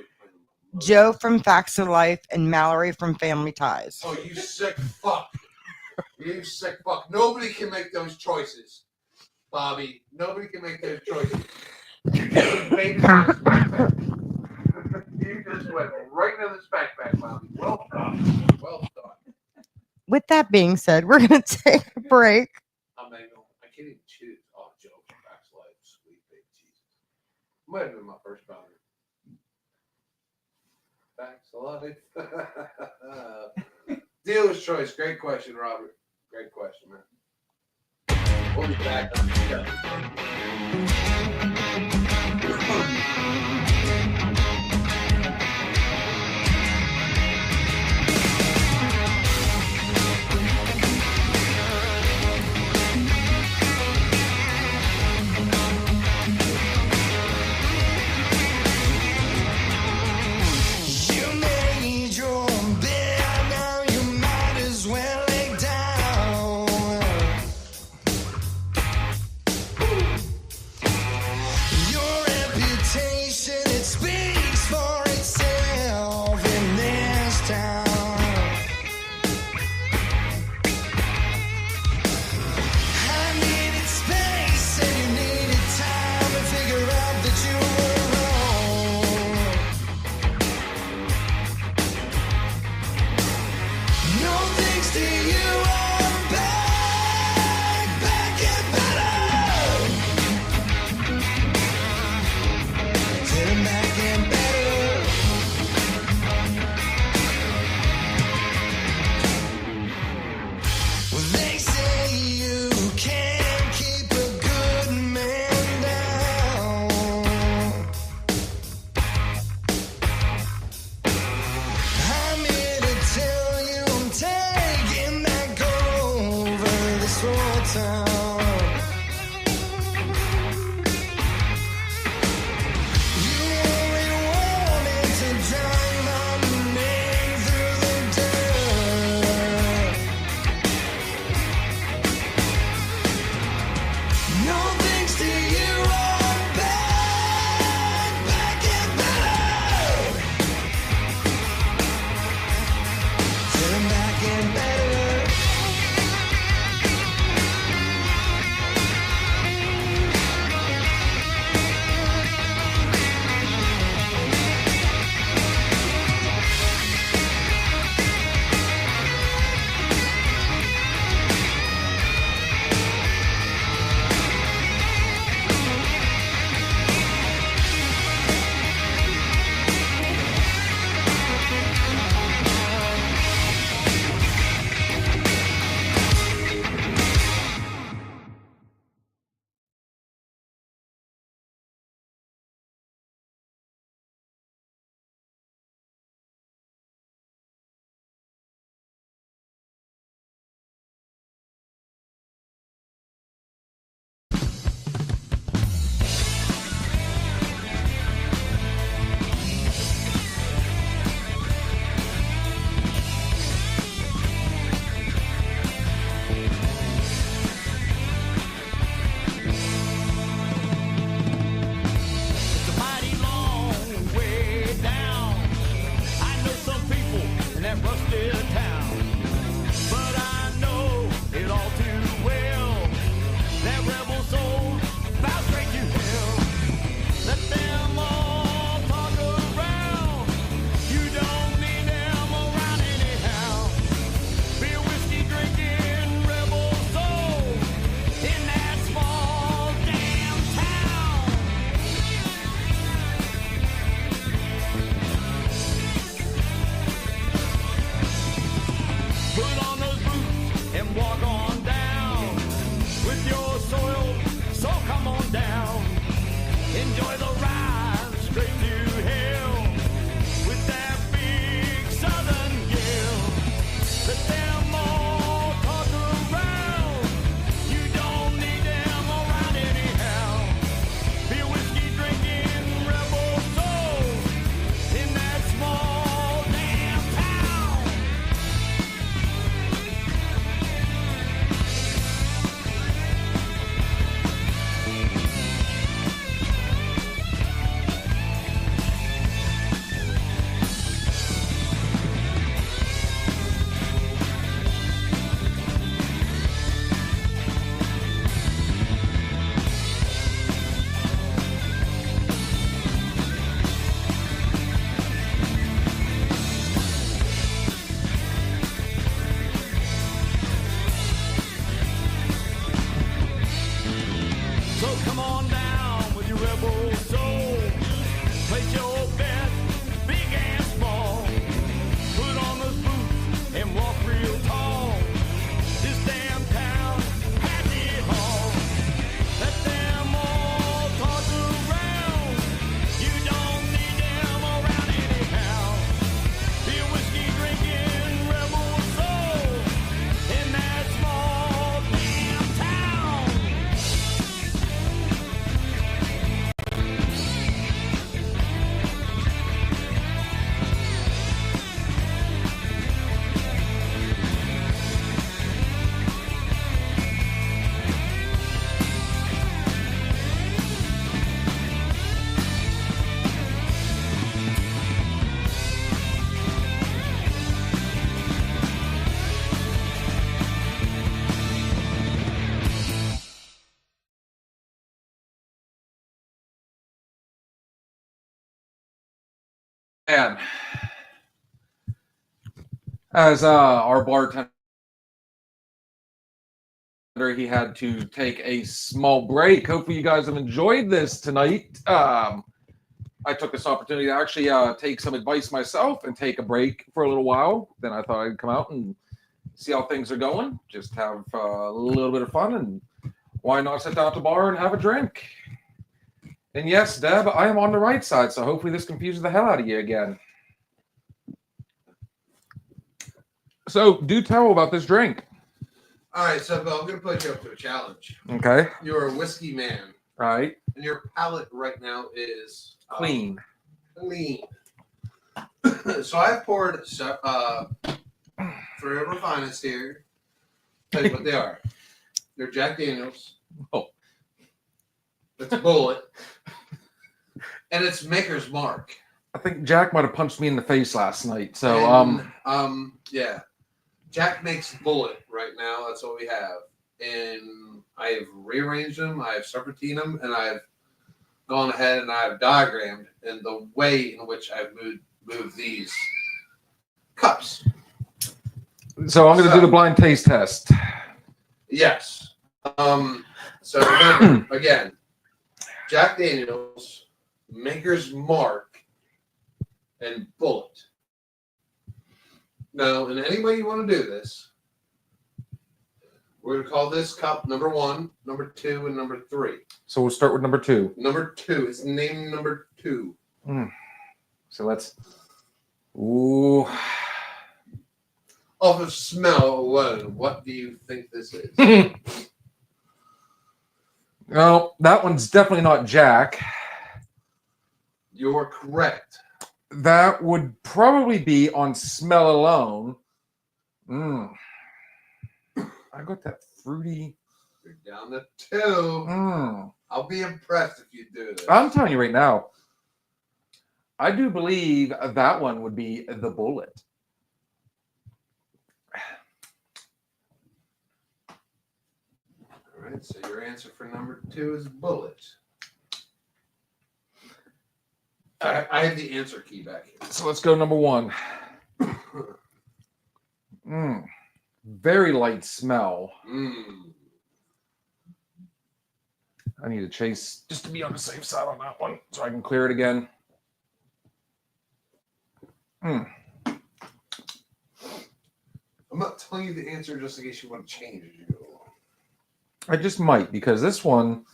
Joe from Facts of Life, and Mallory from Family Ties. oh, you sick fuck. You sick fuck. Nobody can make those choices, Bobby. Nobody can make those choices. You just went right into the backpack, Bobby. Well done. Well done. With that being said, we're going to take a break. I can't even choose. Oh, Joe from Facts of Life. Sweet baby Jesus. Might have been my first bouncer. Facts of Life. Dealer's choice. Great question, Robert. Great question, man. We'll be back on the show. You made your bed, now you might as well lay down. Your reputation And as our bartender, he had to take a small break. Hopefully you guys have enjoyed this tonight. I took this opportunity to actually take some advice myself and take a break for a little while. Then I thought I'd come out and see how things are going. Just have a little bit of fun, and why not sit down at the bar and have a drink? And yes, Deb, I am on the right side, so hopefully this confuses the hell out of you again. So do tell about this drink. All right, so Bill, I'm going to put you up to a challenge. Okay. You're a whiskey man, Right. and your palate right now is Clean. Clean. So I've poured 3 of our finest here. Tell you what they are. They're Jack Daniels. Oh. It's Bullet. And it's Maker's Mark. I think Jack might have punched me in the face last night. So And, yeah. Jack makes Bullet right now. That's what we have. And I've rearranged them, I've serpentined them, and I've gone ahead and I've diagrammed in the way in which I've moved these cups. So I'm going to do the blind taste test. Yes. So remember, again, Jack Daniels, Maker's Mark, and Bullet. Now, in any way you want to do this, we're going to call this cup number 1, number 2, and number 3. So we'll start with number 2. Number 2 is named number 2. So let's. Ooh. Off of smell alone, what do you think this is? Well, that one's definitely not Jack. You're correct. That would probably be on smell alone. I got that fruity. You're down to 2. Mm. I'll be impressed if you do this. I'm telling you right now, I do believe that one would be the Bullet. All right, so your answer for number 2 is Bullet. I have the answer key back here. So let's go number 1. Very light smell. I need to chase just to be on the safe side on that one so I can clear it again. I'm not telling you the answer just in case you want to change it. I just might, because this one.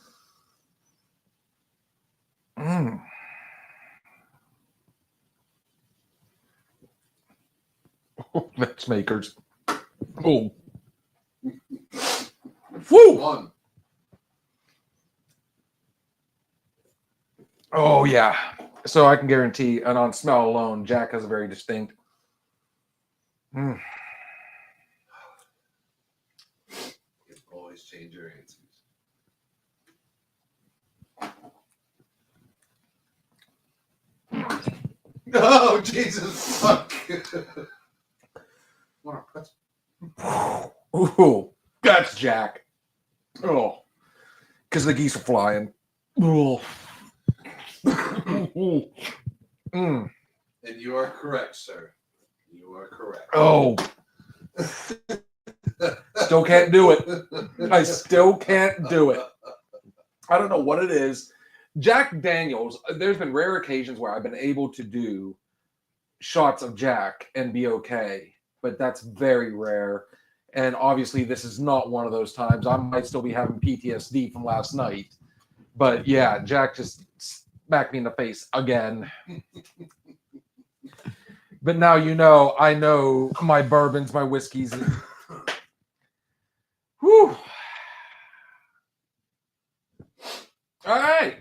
That's Makers. Oh. Woo! 1. Oh, yeah. So I can guarantee, and on smell alone, Jack has a very distinct. You always change your answers. Oh, Jesus, fuck. Ooh, that's Jack. Oh, because the geese are flying. Oh. And you are correct, sir. You are correct. Oh. Still can't do it. I still can't do it. I don't know what it is. Jack Daniels, there's been rare occasions where I've been able to do shots of Jack and be okay, but that's very rare. And obviously, this is not one of those times. I might still be having PTSD from last night. But yeah, Jack just smacked me in the face again. But now you know, I know my bourbons, my whiskeys. Whew. All right.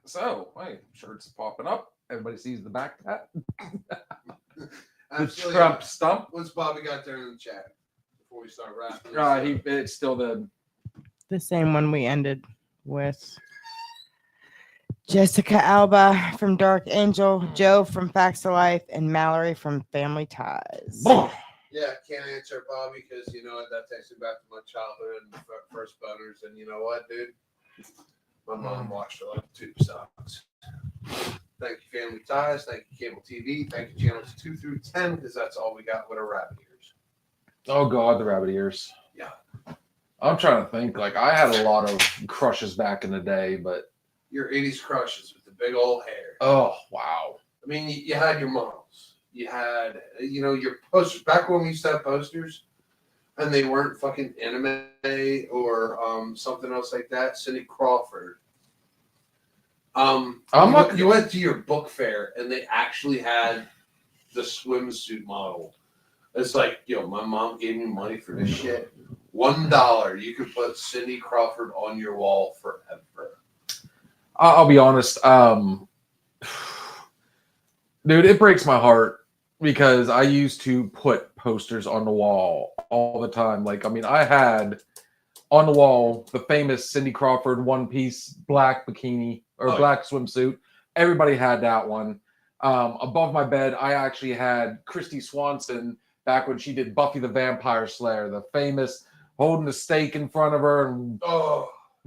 So, my shirt's popping up. Everybody sees the back tat. The Trump stump. What's Bobby got there in the chat before we start wrapping? It's still the same one we ended with. Jessica Alba from Dark Angel, Joe from Facts of Life, and Mallory from Family Ties. Yeah, can't answer Bobby because you know what? That takes me back to my childhood and first boners. And you know what, dude? My mom watched her like 2 stocks. Thank you, Family Ties. Thank you, Cable TV. Thank you, channels 2 through 10, because that's all we got with our rabbit ears. Oh God, the rabbit ears. Yeah. I'm trying to think. Like I had a lot of crushes back in the day, but Your 80s crushes with the big old hair. oh wow. I mean, you had your models. You had, your posters. Back when we used to have posters, and they weren't fucking anime or something else like that. Cindy Crawford. You went to your book fair, and they actually had the swimsuit model. It's like, my mom gave me money for this shit. $1, you could put Cindy Crawford on your wall forever. I'll be honest. Dude, it breaks my heart because I used to put posters on the wall all the time. Like, I mean, I had on the wall the famous Cindy Crawford one-piece black bikini or black swimsuit. Everybody had that one. Above my bed, I actually had Christy Swanson back when she did Buffy the Vampire Slayer, the famous holding the stake in front of her and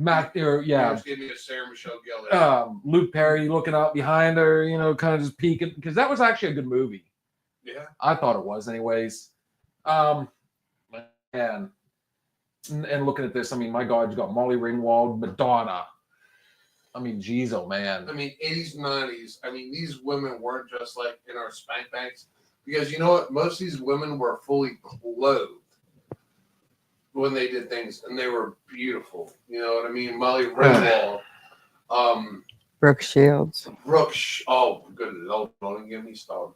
Matt, or You just gave me a Sarah Michelle Gellar. Luke Perry looking out behind her, kind of just peeking, because that was actually a good movie. Yeah, I thought it was, anyways. Man, and looking at this, I mean, my God, you got Molly Ringwald, Madonna. I mean, geez, oh man. I mean, 80s, 90s. I mean, these women weren't just like in our spank banks, because you know what? Most of these women were fully clothed when they did things, and they were beautiful. You know what I mean? Molly Ringwald, Brooke Shields. oh good Lord, don't get me started.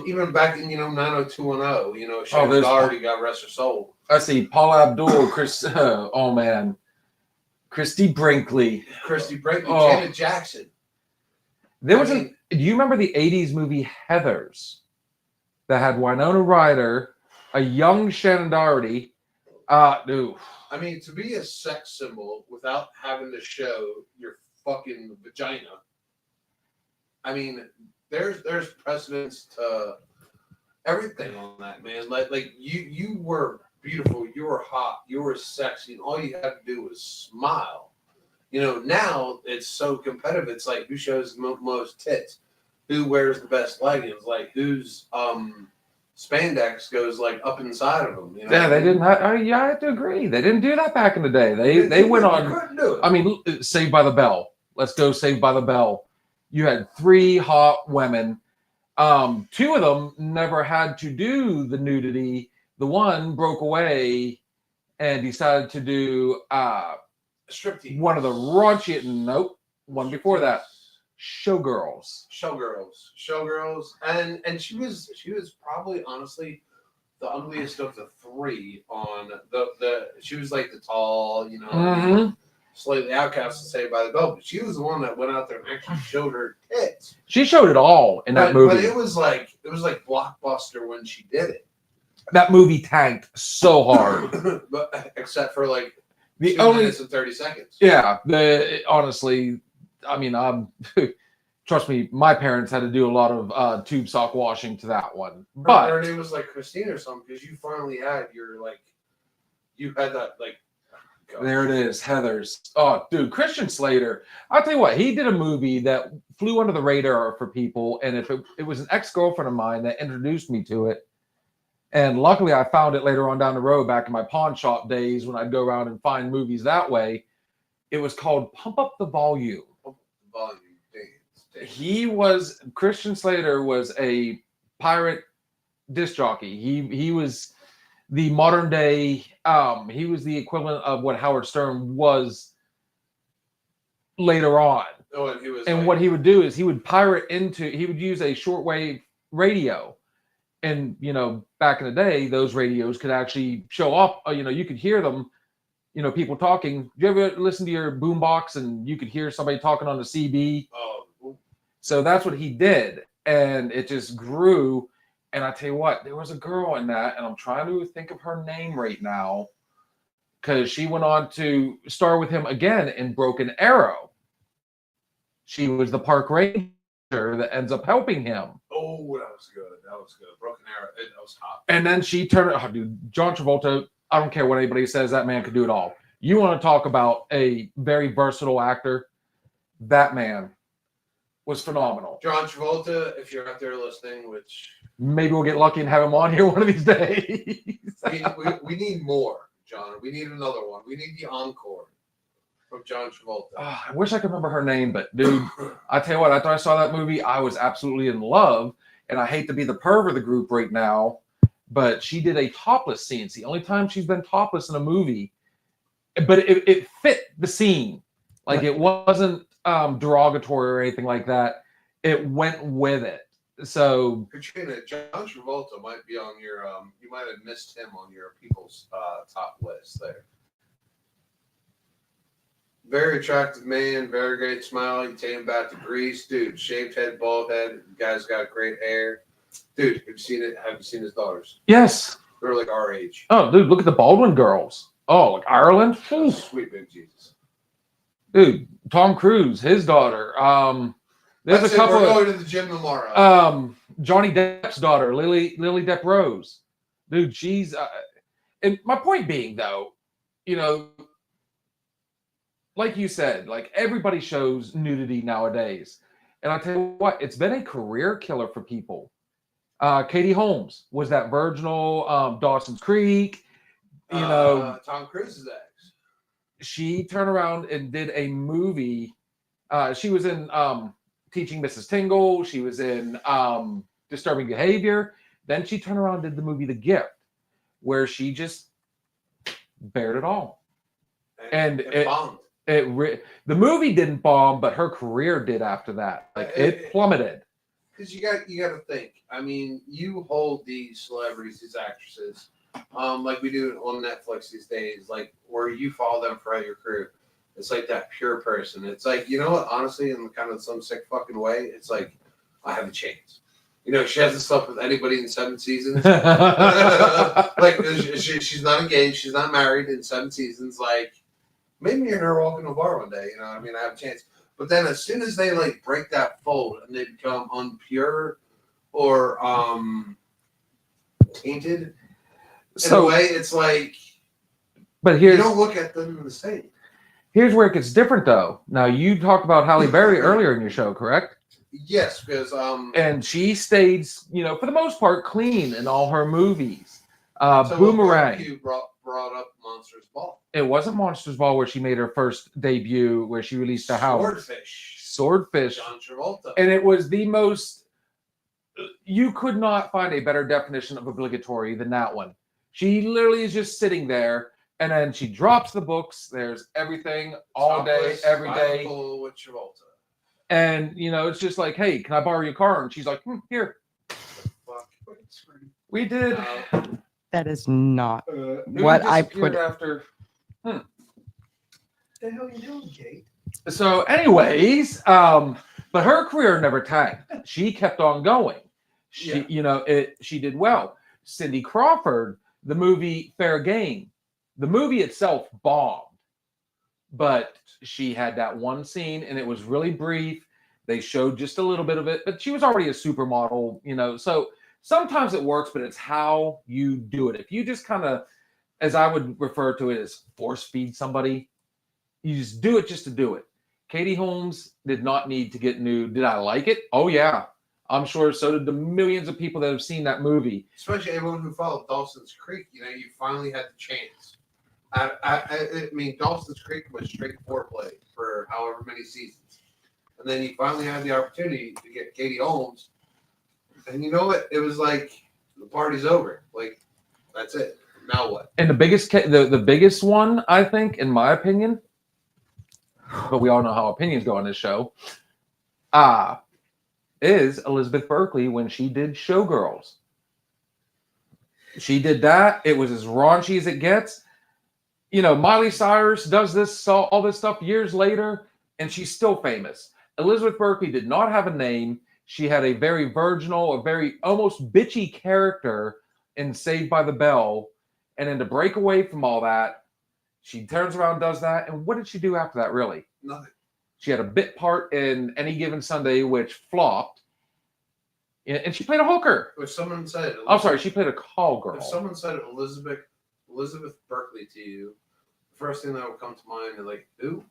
Even back in 90210, she had already got rest her soul. I see Paula Abdul, Chris. Oh man, Christy Brinkley, Janet Jackson. There was do you remember the '80s movie Heathers that had Winona Ryder, a young Shannon Doherty? Dude. I mean, to be a sex symbol without having to show your fucking vagina. I mean, there's precedence to everything on that, man. Like you were beautiful, you were hot, you were sexy, and all you had to do was smile. Now it's so competitive. It's like who shows the most tits, who wears the best leggings, like who's spandex goes like up inside of them. Yeah, they didn't. I have to agree. They didn't do that back in the day. They went on. Couldn't do it. I mean, Saved by the Bell. Let's go Saved by the Bell. You had 3 hot women. 2 of them never had to do the nudity. The one broke away and decided to do striptease. One of the raunchiest. Nope. One before that. Showgirls, and she was probably honestly the ugliest of the 3 on the. She was like the tall, slightly outcast to Saved by the Bell, but she was the one that went out there and actually showed her tits. She showed it all in that movie. But it was like Blockbuster when she did it. That movie tanked so hard, but except for like the 2 minutes and 30 seconds. Yeah, honestly. I mean, trust me, my parents had to do a lot of tube sock washing to that one. But her name was like Christine or something, because you finally had you had that like. Gosh. There it is, Heathers. Oh, dude, Christian Slater. I'll tell you what, he did a movie that flew under the radar for people, and if it was an ex-girlfriend of mine that introduced me to it, and luckily I found it later on down the road back in my pawn shop days when I'd go around and find movies that way. It was called Pump Up the Volume. Christian Slater was a pirate disc jockey. He was the modern day, he was the equivalent of what Howard Stern was later on. Oh, and he was what he would do is he would use a shortwave radio. And, back in the day, those radios could actually show up, you could hear them, people talking. Do you ever listen to your boombox and you could hear somebody talking on the CB? Oh. So that's what he did. And it just grew. And I tell you what, there was a girl in that, and I'm trying to think of her name right now, because she went on to star with him again in Broken Arrow. She was the park ranger that ends up helping him. Oh, that was good. Broken Arrow, that was hot. And then she turned, John Travolta, I don't care what anybody says, that man could do it all. You want to talk about a very versatile actor? That man. was phenomenal. John Travolta, if you're out there listening, which Maybe we'll get lucky and have him on here one of these days. we need more, John. We need another one. We need the encore from John Travolta. I wish I could remember her name, but dude, I tell you what, after I saw that movie, I was absolutely in love. And I hate to be the perv of the group right now, but she did a topless scene. It's the only time she's been topless in a movie, but it fit the scene. Like it wasn't derogatory or anything like that. It went with it. So Katrina, John Travolta might be on your you might have missed him on your people's top list there. Very attractive man, very great smile. You take him back to Greece, dude. Shaved head, bald head. Guy's got great hair. Dude, have you seen it? Have you seen his daughters? yes. They're like our age. Oh, dude, look at the Baldwin girls. Oh, like Ireland. Whew. Sweet big Jesus. Dude, Tom Cruise, his daughter. There's That's a couple We're of going to the gym tomorrow. Johnny Depp's daughter, Lily Depp Rose. Dude, she's and my point being though, you know, like you said, like everybody shows nudity nowadays. And I tell you what, it's been a career killer for people. Katie Holmes was that virginal Dawson's Creek, you know. Tom Cruise's ex. She turned around and did a movie. She was in Teaching Mrs. Tingle. She was in Disturbing Behavior. Then she turned around and did the movie The Gift, where she just bared it all. And it bombed. The movie didn't bomb, but her career did after that. Like it plummeted. Because you got to think. I mean, you hold these celebrities, these actresses, like we do on Netflix these days, like where you follow them throughout your career. It's like that pure person. It's like, you know what? Honestly, in kind of some sick fucking way, it's like I have a chance. You know, she hasn't slept with anybody in 7 seasons. Like she's not engaged, she's not married in 7 seasons. Like maybe me and her walk in a bar one day. You know, what I mean, I have a chance. But then as soon as they like break that fold and they become unpure or tainted, in a way, it's like but you don't look at them the same. Here's where it gets different though. Now you talked about Halle Berry earlier in your show, correct? Yes, because and she stayed, you know, for the most part, clean in all her movies. so Boomerang. You brought up Monsters Ball. It wasn't Monsters Ball where she made her first debut, where she released a house. Swordfish. John Travolta. And it was the most. You could not find a better definition of obligatory than that one. She literally is just sitting there, and then she drops the books. There's everything all day, every day. With Travolta. And, you know, it's just like, hey, can I borrow your car? And she's like, here. We did. That is not Who what I disappeared put. after. What the hell are you doing, Kate? So, anyways, but her career never tanked. She kept on going. She, you know, she did well. Cindy Crawford, the movie Fair Game, the movie itself bombed, but she had that one scene, and it was really brief. They showed just a little bit of it, but she was already a supermodel, you know. So sometimes it works, but it's how you do it. If you just kind of, as I would refer to it, as force feed somebody, you just do it just to do it. Katie Holmes did not need to get nude. Did I like it? Oh, yeah. I'm sure so did the millions of people that have seen that movie. Especially everyone who followed Dawson's Creek. You know, you finally had the chance. I mean, Dawson's Creek was straight foreplay for however many seasons. And then you finally had the opportunity to get Katie Holmes. And you know what? It was like, the party's over. Like, that's it. Now what? And the biggest one, I think, in my opinion, but we all know how opinions go on this show, is Elizabeth Berkley when she did Showgirls. She did that. It was as raunchy as it gets. You know, Miley Cyrus does this, all this stuff years later, and she's still famous. Elizabeth Berkley did not have a name. She had a very virginal, a very almost bitchy character in Saved by the Bell. And then to break away from all that, she turns around, does that. And what did she do after that, really? Nothing. She had a bit part in Any Given Sunday, which flopped. And she played a hooker. If someone said, I'm sorry, she played a call girl. If someone said Elizabeth Berkley to you, the first thing that would come to mind is like, who?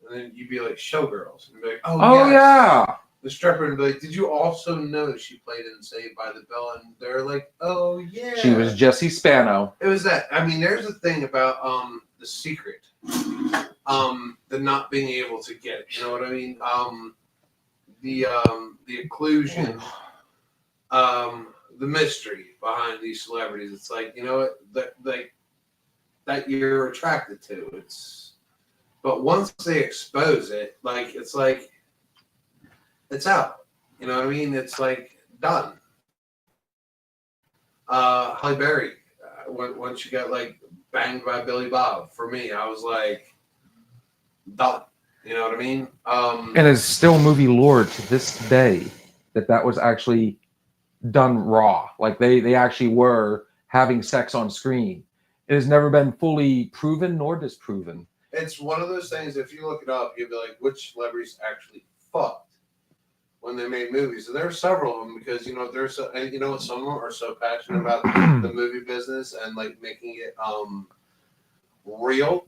And then you'd be like, showgirls. And you'd be like, oh, Oh yes. yeah. The stripper would be like, did you also know she played in Saved by the Bell? And they're like, oh, yeah. She was Jessie Spano. It was that. I mean, there's a thing about The Secret. The not being able to get it. You know what I mean? The occlusion, the mystery behind these celebrities. It's like, you know what, that you're attracted to. But once they expose it, like it's out. You know what I mean? It's like done. Halle Berry, once you got like banged by Billy Bob, for me, I was like done. You know what I mean? And it's still movie lore to this day that was actually done raw. Like they actually were having sex on screen. It has never been fully proven nor disproven. It's one of those things, if you look it up, you'll be like, which celebrities actually fucked when they made movies? And there are several of them because, you know, and you know what, some of them are so passionate about the movie business and like making it real.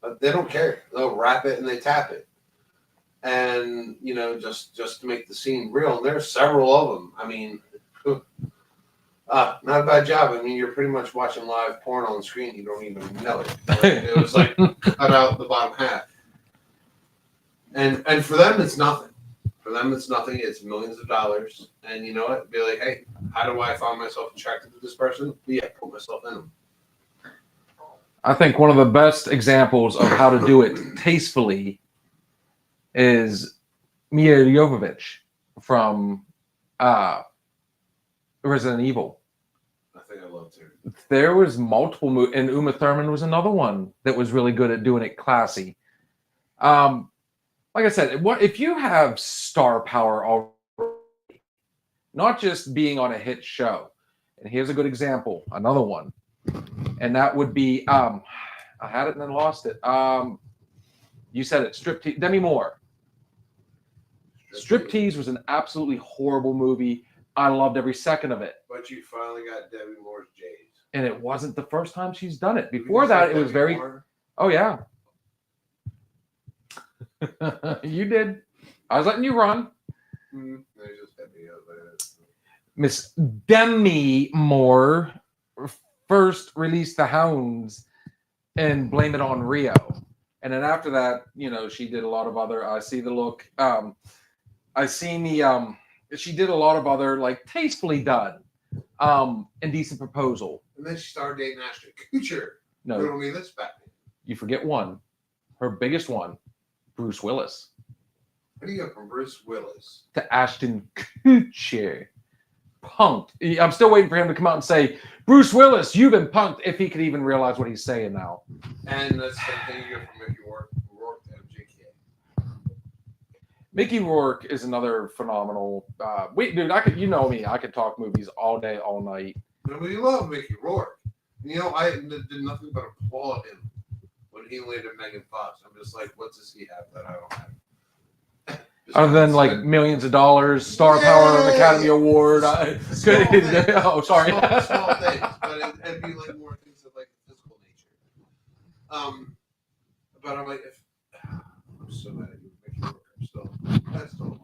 But they don't care. They'll wrap it and they tap it. And, you know, just to make the scene real. And there's several of them. I mean, not a bad job. I mean, you're pretty much watching live porn on screen. You don't even know it. Like, it was like cut out the bottom half. And for them, it's nothing. For them, it's nothing. It's millions of dollars. And you know what? Be like, hey, how do I find myself attracted to this person? Yeah, put myself in them. I think one of the best examples of how to do it tastefully is Mia Jovovich from Resident Evil. I think I loved her. There was multiple movies, and Uma Thurman was another one that was really good at doing it classy. Like I said, if you have star power already, not just being on a hit show, and here's a good example, another one, and that would be I had it and then lost it. You said it, Striptease. Demi Moore. Striptease was an absolutely horrible movie. I loved every second of it. But you finally got Debbie Moore's J's. And it wasn't the first time she's done it. Before that, it was very. Moore? Oh yeah. You did. I was letting you run. Miss Demi Moore first released The Hounds and Blame It on Rio. And then after that, you know, she did a lot of other I See the Look. She did a lot of other like tastefully done. Indecent Proposal. And then she started dating Ashton Kutcher. No. Riddle me this, Batman. You forget one. Her biggest one, Bruce Willis. How do you go from Bruce Willis to Ashton Kutcher? Punked. I'm still waiting for him to come out and say, Bruce Willis, you've been punked, if he could even realize what he's saying now. And that's the thing you go from Mickey Rourke to MJK. Mickey Rourke is another phenomenal. Dude, you know me. I could talk movies all day, all night. Nobody loved Mickey Rourke. You know, I did nothing but applaud him when he landed Megan Fox. I'm just like, what does he have that I don't have? Other than like millions of dollars, star power, an Academy Award. Oh, sorry. Small things, but it'd be like more things of like physical nature. But I'm like, I'm so mad at you, Mickey Rourke. That's still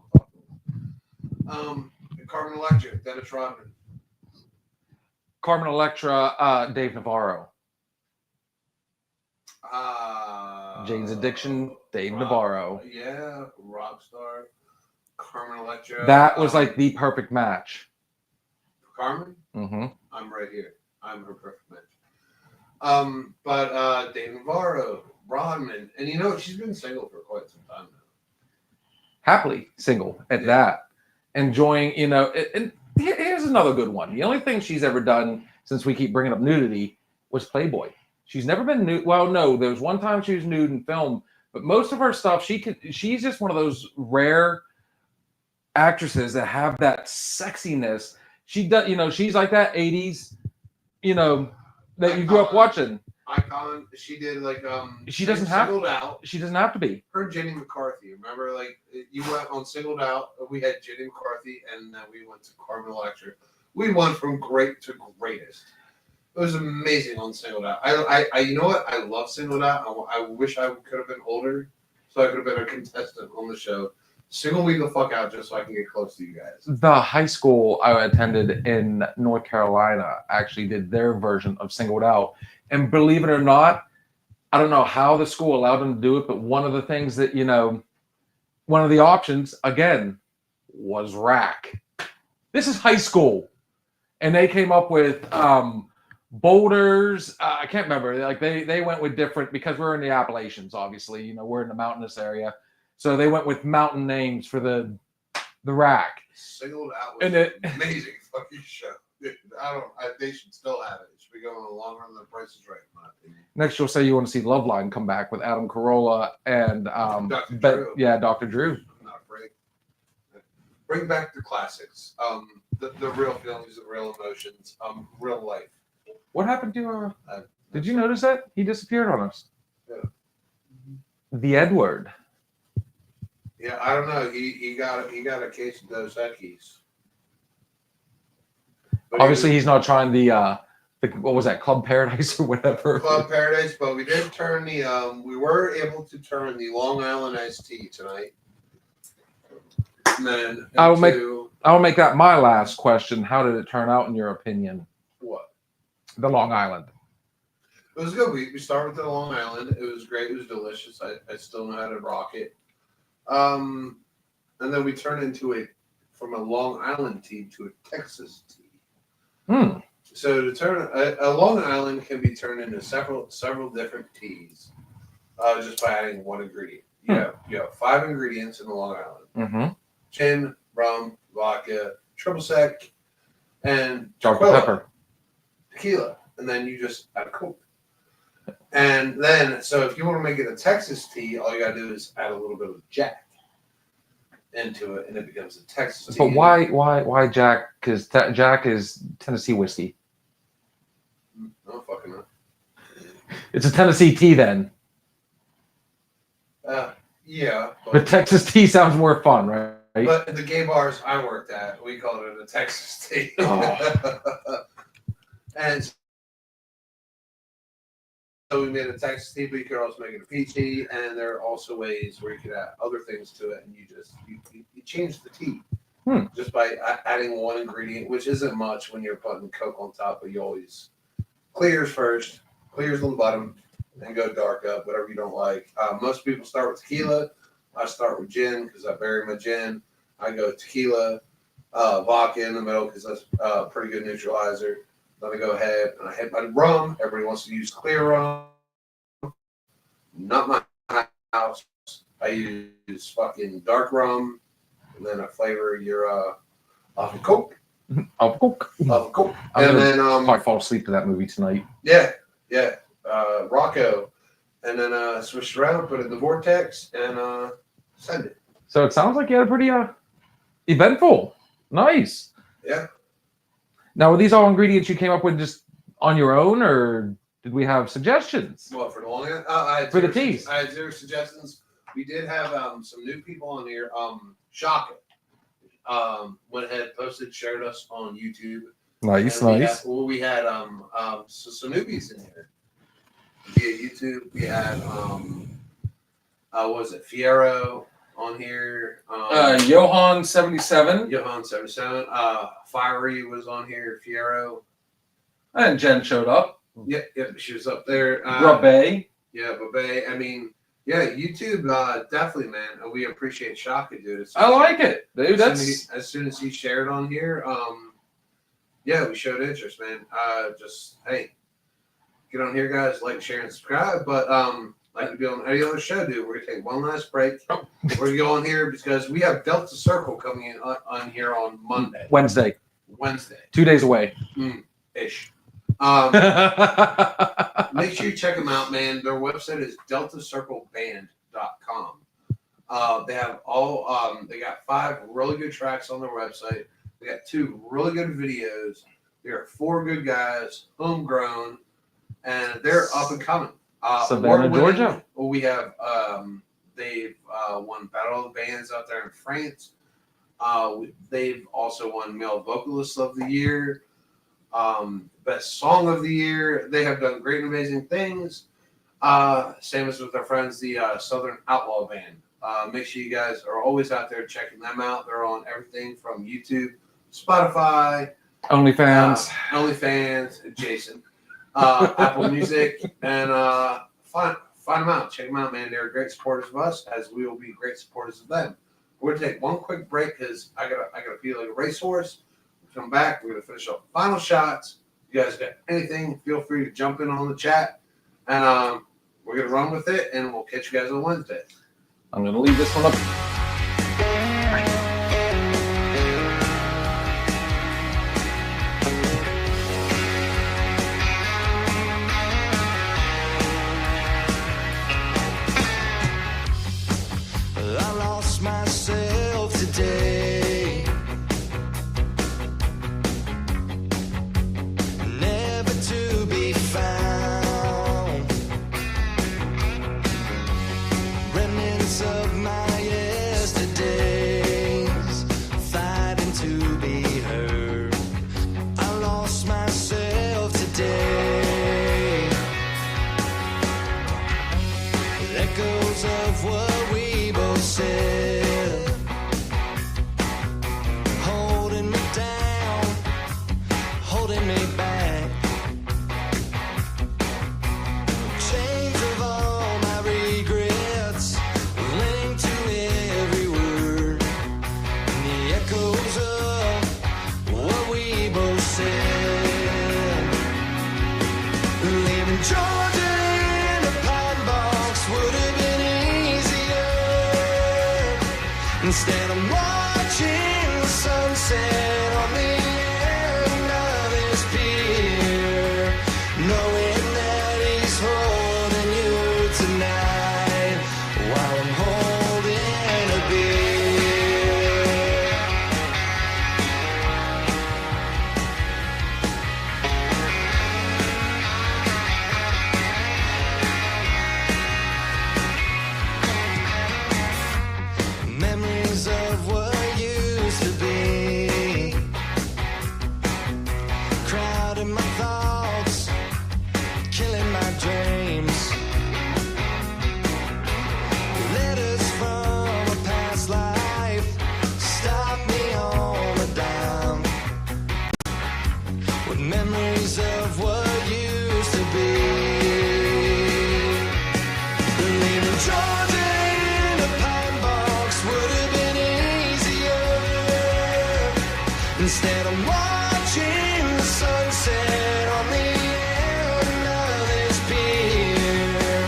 Carmen Electra, Dennis Rodman. Carmen Electra, Dave Navarro. Jane's Addiction, Dave Navarro. Yeah, Rockstar, Carmen Electra. That was like the perfect match. Carmen? Mm-hmm. I'm right here. I'm her perfect match. But Dave Navarro, Rodman, and you know, she's been single for quite some time now. Happily single at that. Enjoying, you know, and here's another good one. The only thing she's ever done, since we keep bringing up nudity, was Playboy. She's never been nude. Well, no, there was one time she was nude in film, but most of her stuff, she's just one of those rare actresses that have that sexiness. She does, you know, she's like that 80s, you know, that you grew up watching. Icon. She did like she doesn't have Singled Out. She doesn't have to be. Her and Jenny McCarthy. Remember, like you went on Singled Out. We had Jenny McCarthy, and then we went to Carmen Electra. We went from great to greatest. It was amazing on Singled Out. I you know what? I love Singled Out. I wish I could have been older so I could have been a contestant on the show. Single me the fuck out just so I can get close to you guys. The high school I attended in North Carolina actually did their version of Singled Out. And believe it or not, I don't know how the school allowed them to do it, but one of the things that, one of the options, again, was rack. This is high school. And they came up with boulders. I can't remember. Like they went with different, because we're in the Appalachians, obviously. We're in the mountainous area. So they went with mountain names for the rack. Singled Out was an amazing fucking show. They should still have it. It should be going on longer than The Price is Right, in my opinion. Next, you'll say you want to see Loveline come back with Adam Carolla and Dr. Drew. Yeah, Dr. Drew. I'm not afraid. Bring back the classics. The real feelings, the real emotions, real life. What happened to did you notice that? He disappeared on us. Yeah. The Edward. Yeah, I don't know. He got a case of Dos Equis. Obviously, he's not trying the what was that, Club Paradise or whatever. Club Paradise, but we did turn we were able to turn the Long Island iced tea tonight. And then I will make that my last question. How did it turn out in your opinion? What? The Long Island. It was good. We started with the Long Island. It was great. It was delicious. I still know how to rock it. And then we turned from a Long Island tea to a Texas tea. So to turn a Long Island can be turned into several different teas, just by adding one ingredient. You have 5 ingredients in the Long Island: gin, rum, vodka, triple sec, and Chocolate pepper, tequila, and then you just add Coke. And then, so if you want to make it a Texas tea, all you gotta do is add a little bit of Jack into it, and it becomes a Texas tea. But why Jack? Because Jack is Tennessee whiskey. I don't fucking know. It's a Tennessee tea then. Yeah. But Texas tea sounds more fun, right? But at the gay bars I worked at, we called it a Texas tea. Oh. And so we made a Texas tea, but you could also make it a peach tea, and there are also ways where you could add other things to it, and you change the tea just by adding one ingredient, which isn't much when you're putting Coke on top, but you always clears first, clears on the bottom, and go dark up, whatever you don't like. Most people start with tequila. I start with gin because I bury my gin. I go tequila, vodka in the middle because that's a pretty good neutralizer. Then I go ahead and I hit my rum. Everybody wants to use clear rum. Not my house. I use fucking dark rum, and then I flavor your Coke. Coke. Coke. And then might fall asleep to that movie tonight. Yeah. Rocco. And then switch it around, put it in the vortex, and send it. So it sounds like you had a pretty eventful. Nice. Yeah. Now, were these all ingredients you came up with just on your own, or did we have suggestions? Well, for the long for the teas. I had 0 suggestions. We did have some new people on here. Shaka went ahead, posted, shared us on YouTube. Nice. We had some newbies in here via YouTube. We had what was it, Fiero on here. Johan 77. Johan 77. Fiery was on here. Fiero. And Jen showed up. Yep, she was up there. Rabe. Yeah, Babe. I mean, yeah, YouTube, definitely, man. We appreciate Shaka, dude. I like it, dude. As soon as he shared on here, yeah, we showed interest, man. Just hey, get on here, guys. Like, share, and subscribe. But like to be on any other show, dude. We're gonna take one last break. We're gonna go on here because we have Delta Circle coming in on here on Monday. Wednesday. 2 days away. Ish. Make sure you check them out, man. Their website is deltacircleband.com. They have they got 5 really good tracks on their website. They got 2 really good videos. They're 4 good guys, homegrown, and they're up and coming. Savannah, Georgia. We have they've won Battle of the Bands out there in France. They've also won Male Vocalist of the Year. Best Song of the Year. They have done great and amazing things. Same as with our friends, the Southern Outlaw Band. Make sure you guys are always out there checking them out. They're on everything from YouTube, Spotify, OnlyFans, Jason, Apple Music, and find them out. Check them out, man. They're great supporters of us, as we will be great supporters of them. We're gonna take one quick break because I gotta feel like a racehorse. We'll come back. We're gonna finish up final shots. You guys got anything? Feel free to jump in on the chat, and we're gonna run with it, and we'll catch you guys on Wednesday. I'm gonna leave this one up. I lost myself today, never to be found. Remnants of my yesterdays, fighting to be heard. I lost myself today. Echoes of what we both said, holding me down, holding me back. Chains of all my regrets, linked to every word, and the echoes of what we both said. Leaving Georgia in a pine box would have been easier. Instead I'm watching the sunset on the end of his pier, knowing that he's holding you tonight while I'm holding a beer. Memories of what used to be, crowding my thoughts, killing my dreams. Letters from a past life stop me on a dime, with memories of what used to be. Leaving Georgia in a pine box would have been easier. Instead I'm watching the sunset on the end of this pier,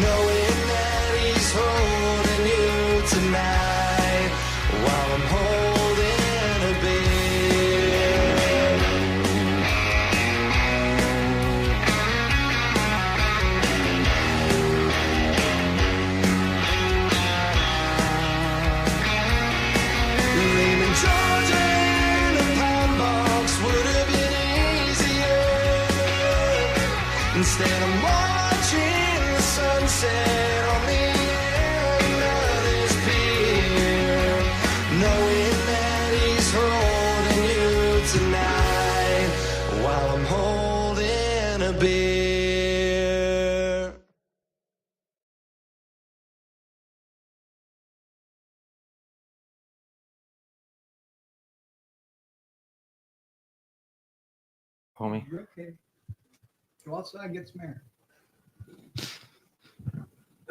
knowing that he's holding you tonight while I'm holding a beer. Leaving Georgia in a pine box would have been easier. Instead I'm watching the sunset on the end of this pier, knowing that he's holding you tonight while I'm holding a beer. Homie. You're okay. Go outside, get some air.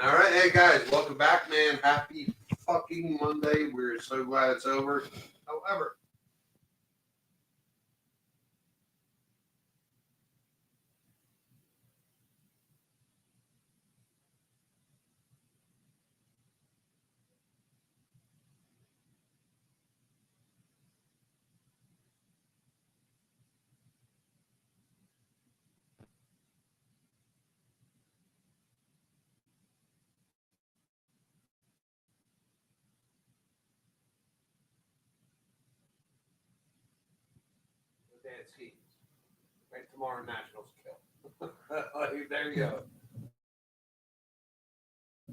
All right, hey guys, welcome back, man. Happy fucking Monday. We're so glad it's over. However, Dan Skeens. Right tomorrow, Nationals kill. There you go.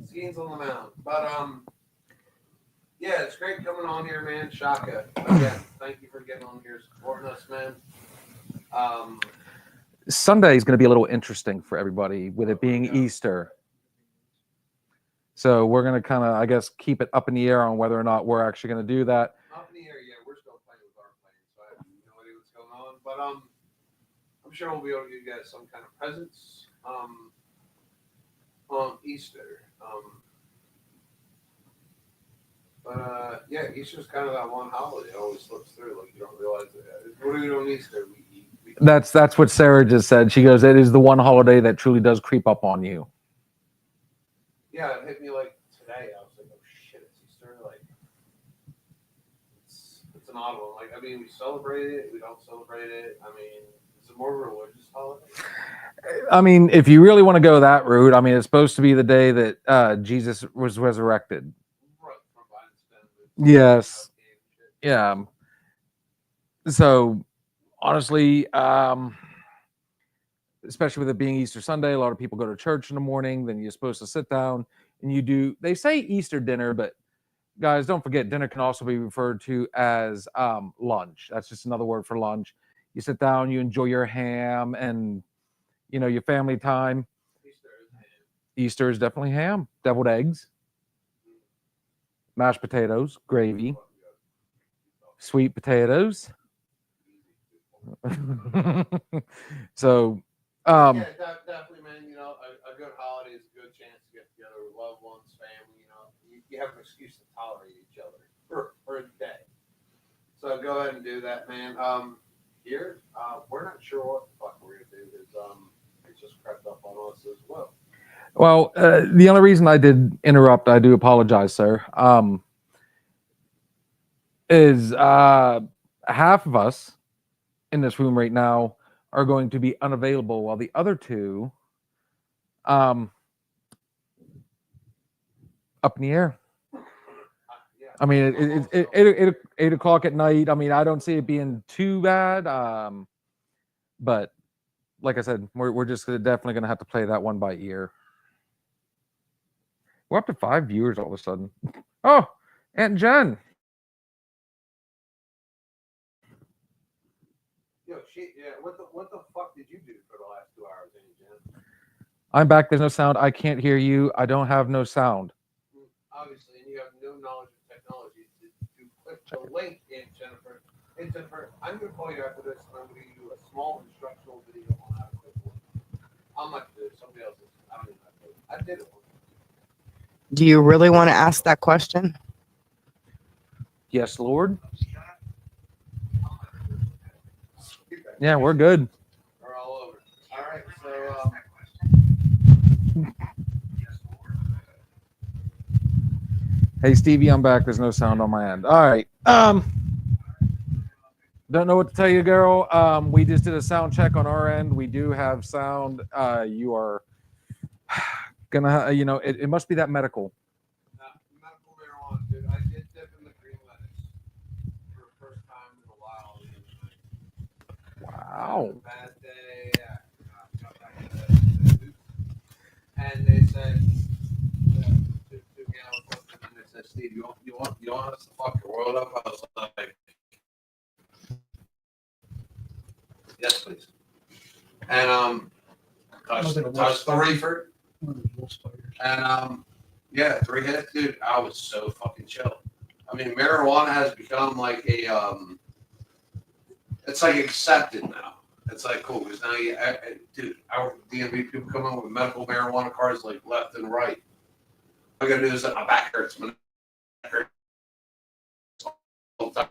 Skeens on the mound. But yeah, it's great coming on here, man. Shaka. Again, thank you for getting on here supporting us, man. Sunday is going to be a little interesting for everybody with it being Easter. So we're going to kind of, I guess, keep it up in the air on whether or not we're actually going to do that. Up in the air, yeah. We're still playing with our plans, so I have no idea what's going on. But I'm sure we'll be able to give you guys some kind of presents on Easter. But yeah, Easter's kind of that one holiday. It always slips through, like you don't realize it. What do we do on Easter? We eat. That's what Sarah just said. She goes, "It is the one holiday that truly does creep up on you." Yeah, it hit me like today. I was like, oh shit, it's Easter. Like, it's an odd one. Like, I mean, we celebrate it. We don't celebrate it. I mean, it's a more religious holiday. I mean, if you really want to go that route, I mean, it's supposed to be the day that Jesus was resurrected. Right, from Yes. Yeah. So, honestly, especially with it being Easter Sunday, a lot of people go to church in the morning. Then you're supposed to sit down and you do. They say Easter dinner, but guys, don't forget, dinner can also be referred to as lunch. That's just another word for lunch. You sit down, you enjoy your ham and your family time. Easter is definitely ham, deviled eggs, mashed potatoes, gravy, sweet potatoes. So, yeah, definitely, man. A good holiday is a good chance to get together with loved ones, family. You have an excuse to tolerate each other for a day. So go ahead and do that, man. Here, we're not sure what the fuck we're gonna do because it just crept up on us as well. Well, the only reason I did interrupt, I do apologize, sir. Is half of us in this room right now are going to be unavailable, while the other two, up in the air. Yeah. I mean, it's 8 o'clock at night. I mean, I don't see it being too bad. But like I said, we're just definitely going to have to play that one by ear. We're up to 5 viewers all of a sudden. Oh, Aunt Jen. Yo, shit, yeah. What the fuck did you do for the last 2 hours, Aunt Jen? I'm back. There's no sound. I can't hear you. I don't have no sound. Obviously, and you have no knowledge of technology. To click the link, Aunt Jennifer. Aunt Jennifer, I'm going to call you after this, and I'm going to give you a small instructional video on how to click the link. I'm not going to do it. Somebody else is. I don't even know how to do it. I did it once. Do you really want to ask that question? Yes, Lord. Yeah, we're good. We're all over. All right, so Hey, Stevie, I'm back. There's no sound on my end. All right. Don't know what to tell you, girl. We just did a sound check on our end. We do have sound. You are gonna, it must be that medical. medical marijuana, dude. I did dip in the green lettuce for the first time in a while. Wow. Bad day. Got back to the and they said, and they said, Steve, you want us to fuck your world up? I was like, yes, please. And touched the reefer. And yeah, 3 hits, dude. I was so fucking chill. I mean, marijuana has become like a it's like accepted now. It's like cool because now dude, our DMV people come in with medical marijuana cards like left and right. All I gotta do is my back hurts, my neck hurts all the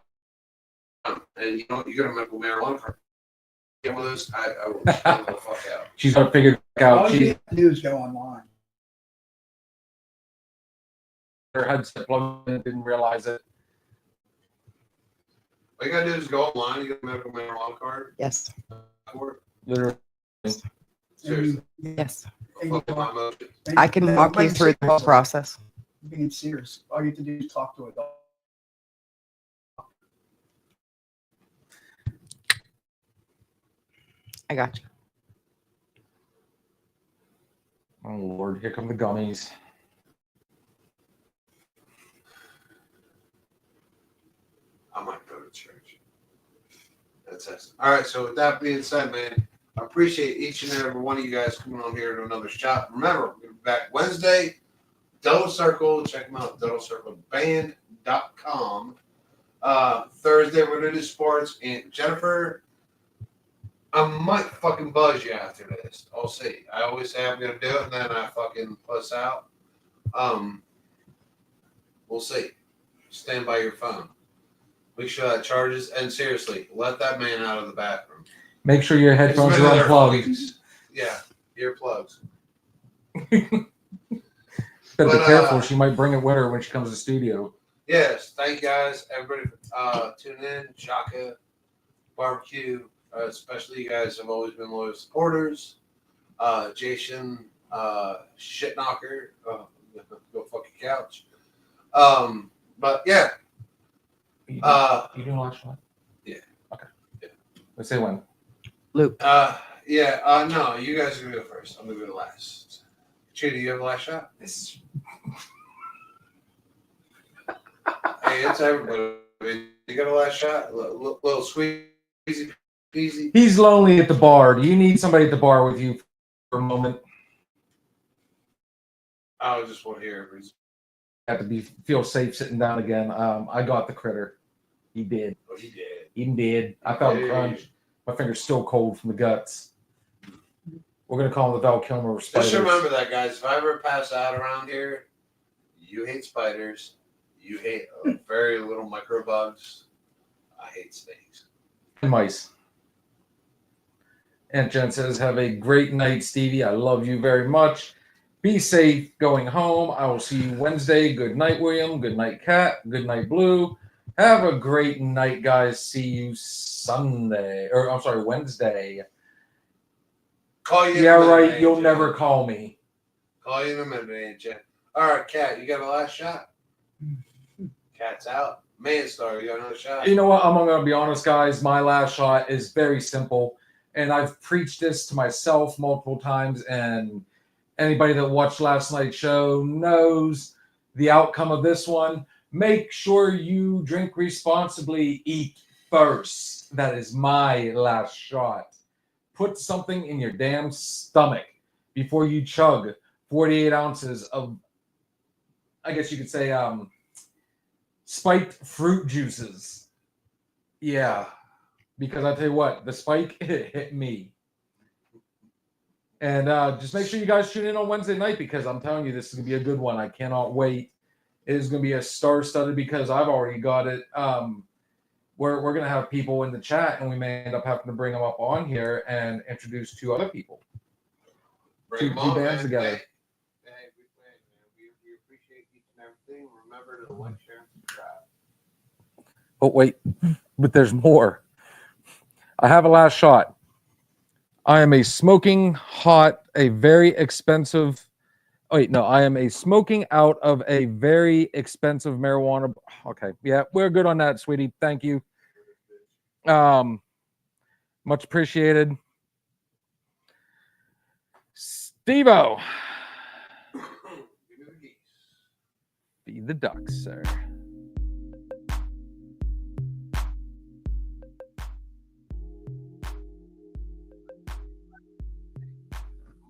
time. And you get a medical marijuana card. Get one of those, I will the fuck out. She's gonna figure it out. All you have to do is go online. Her headset plugged in, didn't realize it. All you gotta do is go online, you get a medical marijuana card. Yes. Literally. Seriously. Yes. Fuck my emotions. I can walk you through the whole process. Being serious, all you have to do is talk to a dog. I got you. Oh Lord, here come the gummies. I might go to church. That's it. All right. So with that being said, man, I appreciate each and every one of you guys coming on here to another shot. Remember, we're gonna be back Wednesday. Double Circle. Check them out. DoubleCircleBand.com. Thursday, we're going to do sports. And Jennifer, I might fucking buzz you after this. I'll see. I always say I'm going to do it, and then I fucking puss out. We'll see. Stand by your phone. Make sure that charges. And seriously, let that man out of the bathroom. Make sure your headphones are unplugged. Yeah, earplugs. Better be careful. She might bring it with her when she comes to the studio. Yes, thank you guys, everybody, for tuning in. Shaka, Barbecue, especially you guys have always been loyal supporters. Jason, shit knocker, go fuck your couch. But yeah. You doing last shot? Yeah. Okay. Yeah. Let's say when. Luke. No, you guys are gonna go first. I'm gonna go last. Cheetah, you have the last shot? Hey, it's everybody. You got a last shot? Little squeezy peasy. He's lonely at the bar. Do you need somebody at the bar with you for a moment? I just want to hear it. Have to feel safe sitting down again. I got the critter. He did. Oh, he did. He did. I felt a crunch. My finger's still cold from the guts. We're gonna call him the Val Kilmer of spiders. Just remember that, guys. If I ever pass out around here, you hate spiders. You hate very little microbugs. I hate snakes. And mice. And Jen says, have a great night, Stevie. I love you very much. Be safe going home. I will see you Wednesday. Good night, William. Good night, Kat. Good night, Blue. Have a great night, guys. See you Sunday. Or, I'm sorry, Wednesday. Call you. Yeah, right. You'll never call me. Call you in a minute, ain't you? All right, Kat, you got a last shot? Cat's out. Manstar, you got another shot? You know what? I'm going to be honest, guys. My last shot is very simple. And I've preached this to myself multiple times. And anybody that watched last night's show knows the outcome of this one. Make sure you drink responsibly. Eat first. That is my last shot. Put something in your damn stomach before you chug 48 ounces of, I guess you could say, spiked fruit juices. Yeah, because I tell you what, the spike hit me. And just make sure you guys tune in on Wednesday night, because I'm telling you, this is going to be a good one. I cannot wait. It is going to be a star-studded, because I've already got it. We're going to have people in the chat, and we may end up having to bring them up on here and introduce two other people. Two bands together. We appreciate each and everything. Remember to like, share, and subscribe. Oh, wait. But there's more. I have a last shot. I am a smoking hot, a very expensive... Oh, wait, no. I am a smoking out of a very expensive marijuana... Okay. Yeah, we're good on that, sweetie. Thank you. Much appreciated. Steve-O. Feed the ducks, sir.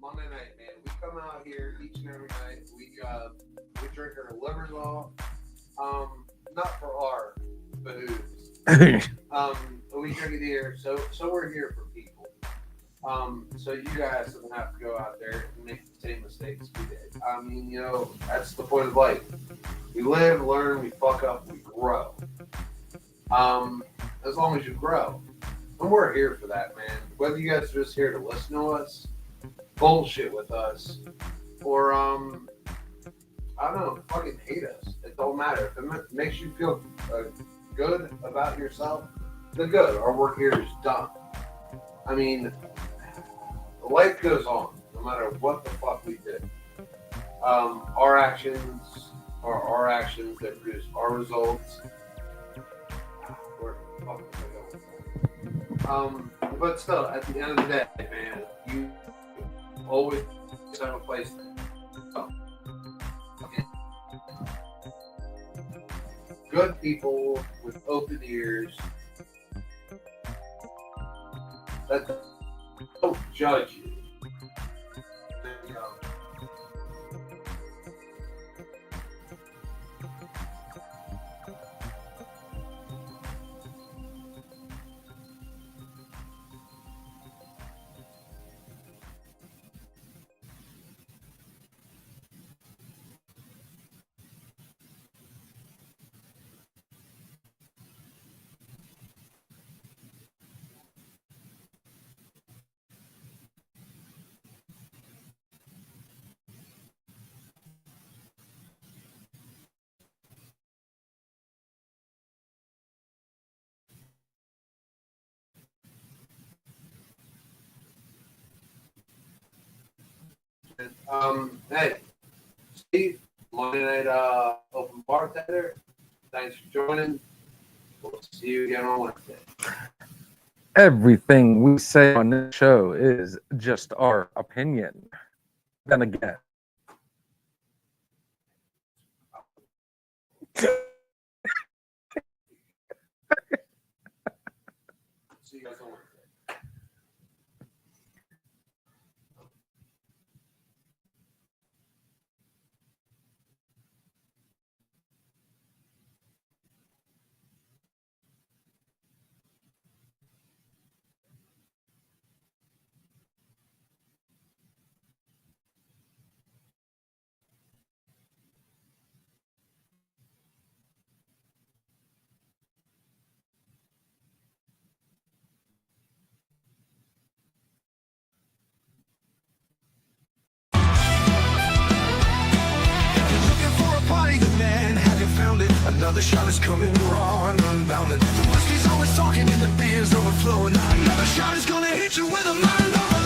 Monday night, man. We come out here each and every night. We drink our livers off. Not for our booze. We drink it here, so we're here for people. So you guys don't have to go out there and make the same mistakes we did. I mean, you know, that's the point of life. We live, learn, we fuck up, we grow. As long as you grow. And we're here for that, man. Whether you guys are just here to listen to us, bullshit with us, or I don't know, fucking hate us. It don't matter. If it makes you feel good about yourself, then good. Our work here is done. I mean, life goes on, no matter what the fuck we did. Our actions are our actions that produce our results. Where the fuck was I going? But still, at the end of the day, man, you always have a place to go. Good people with open ears. That's don't judge you. There you go. Hey, Steve, Monday Night Open Bartender. Thanks for joining. We'll see you again on Wednesday. Everything we say on this show is just our opinion. Then again. See you guys on Wednesday. Looking for a body, good man, have you found it? Another shot is coming raw and unbounded. The whiskey's always talking and the beer's overflowing. Another shot is gonna hit you with a mind overload.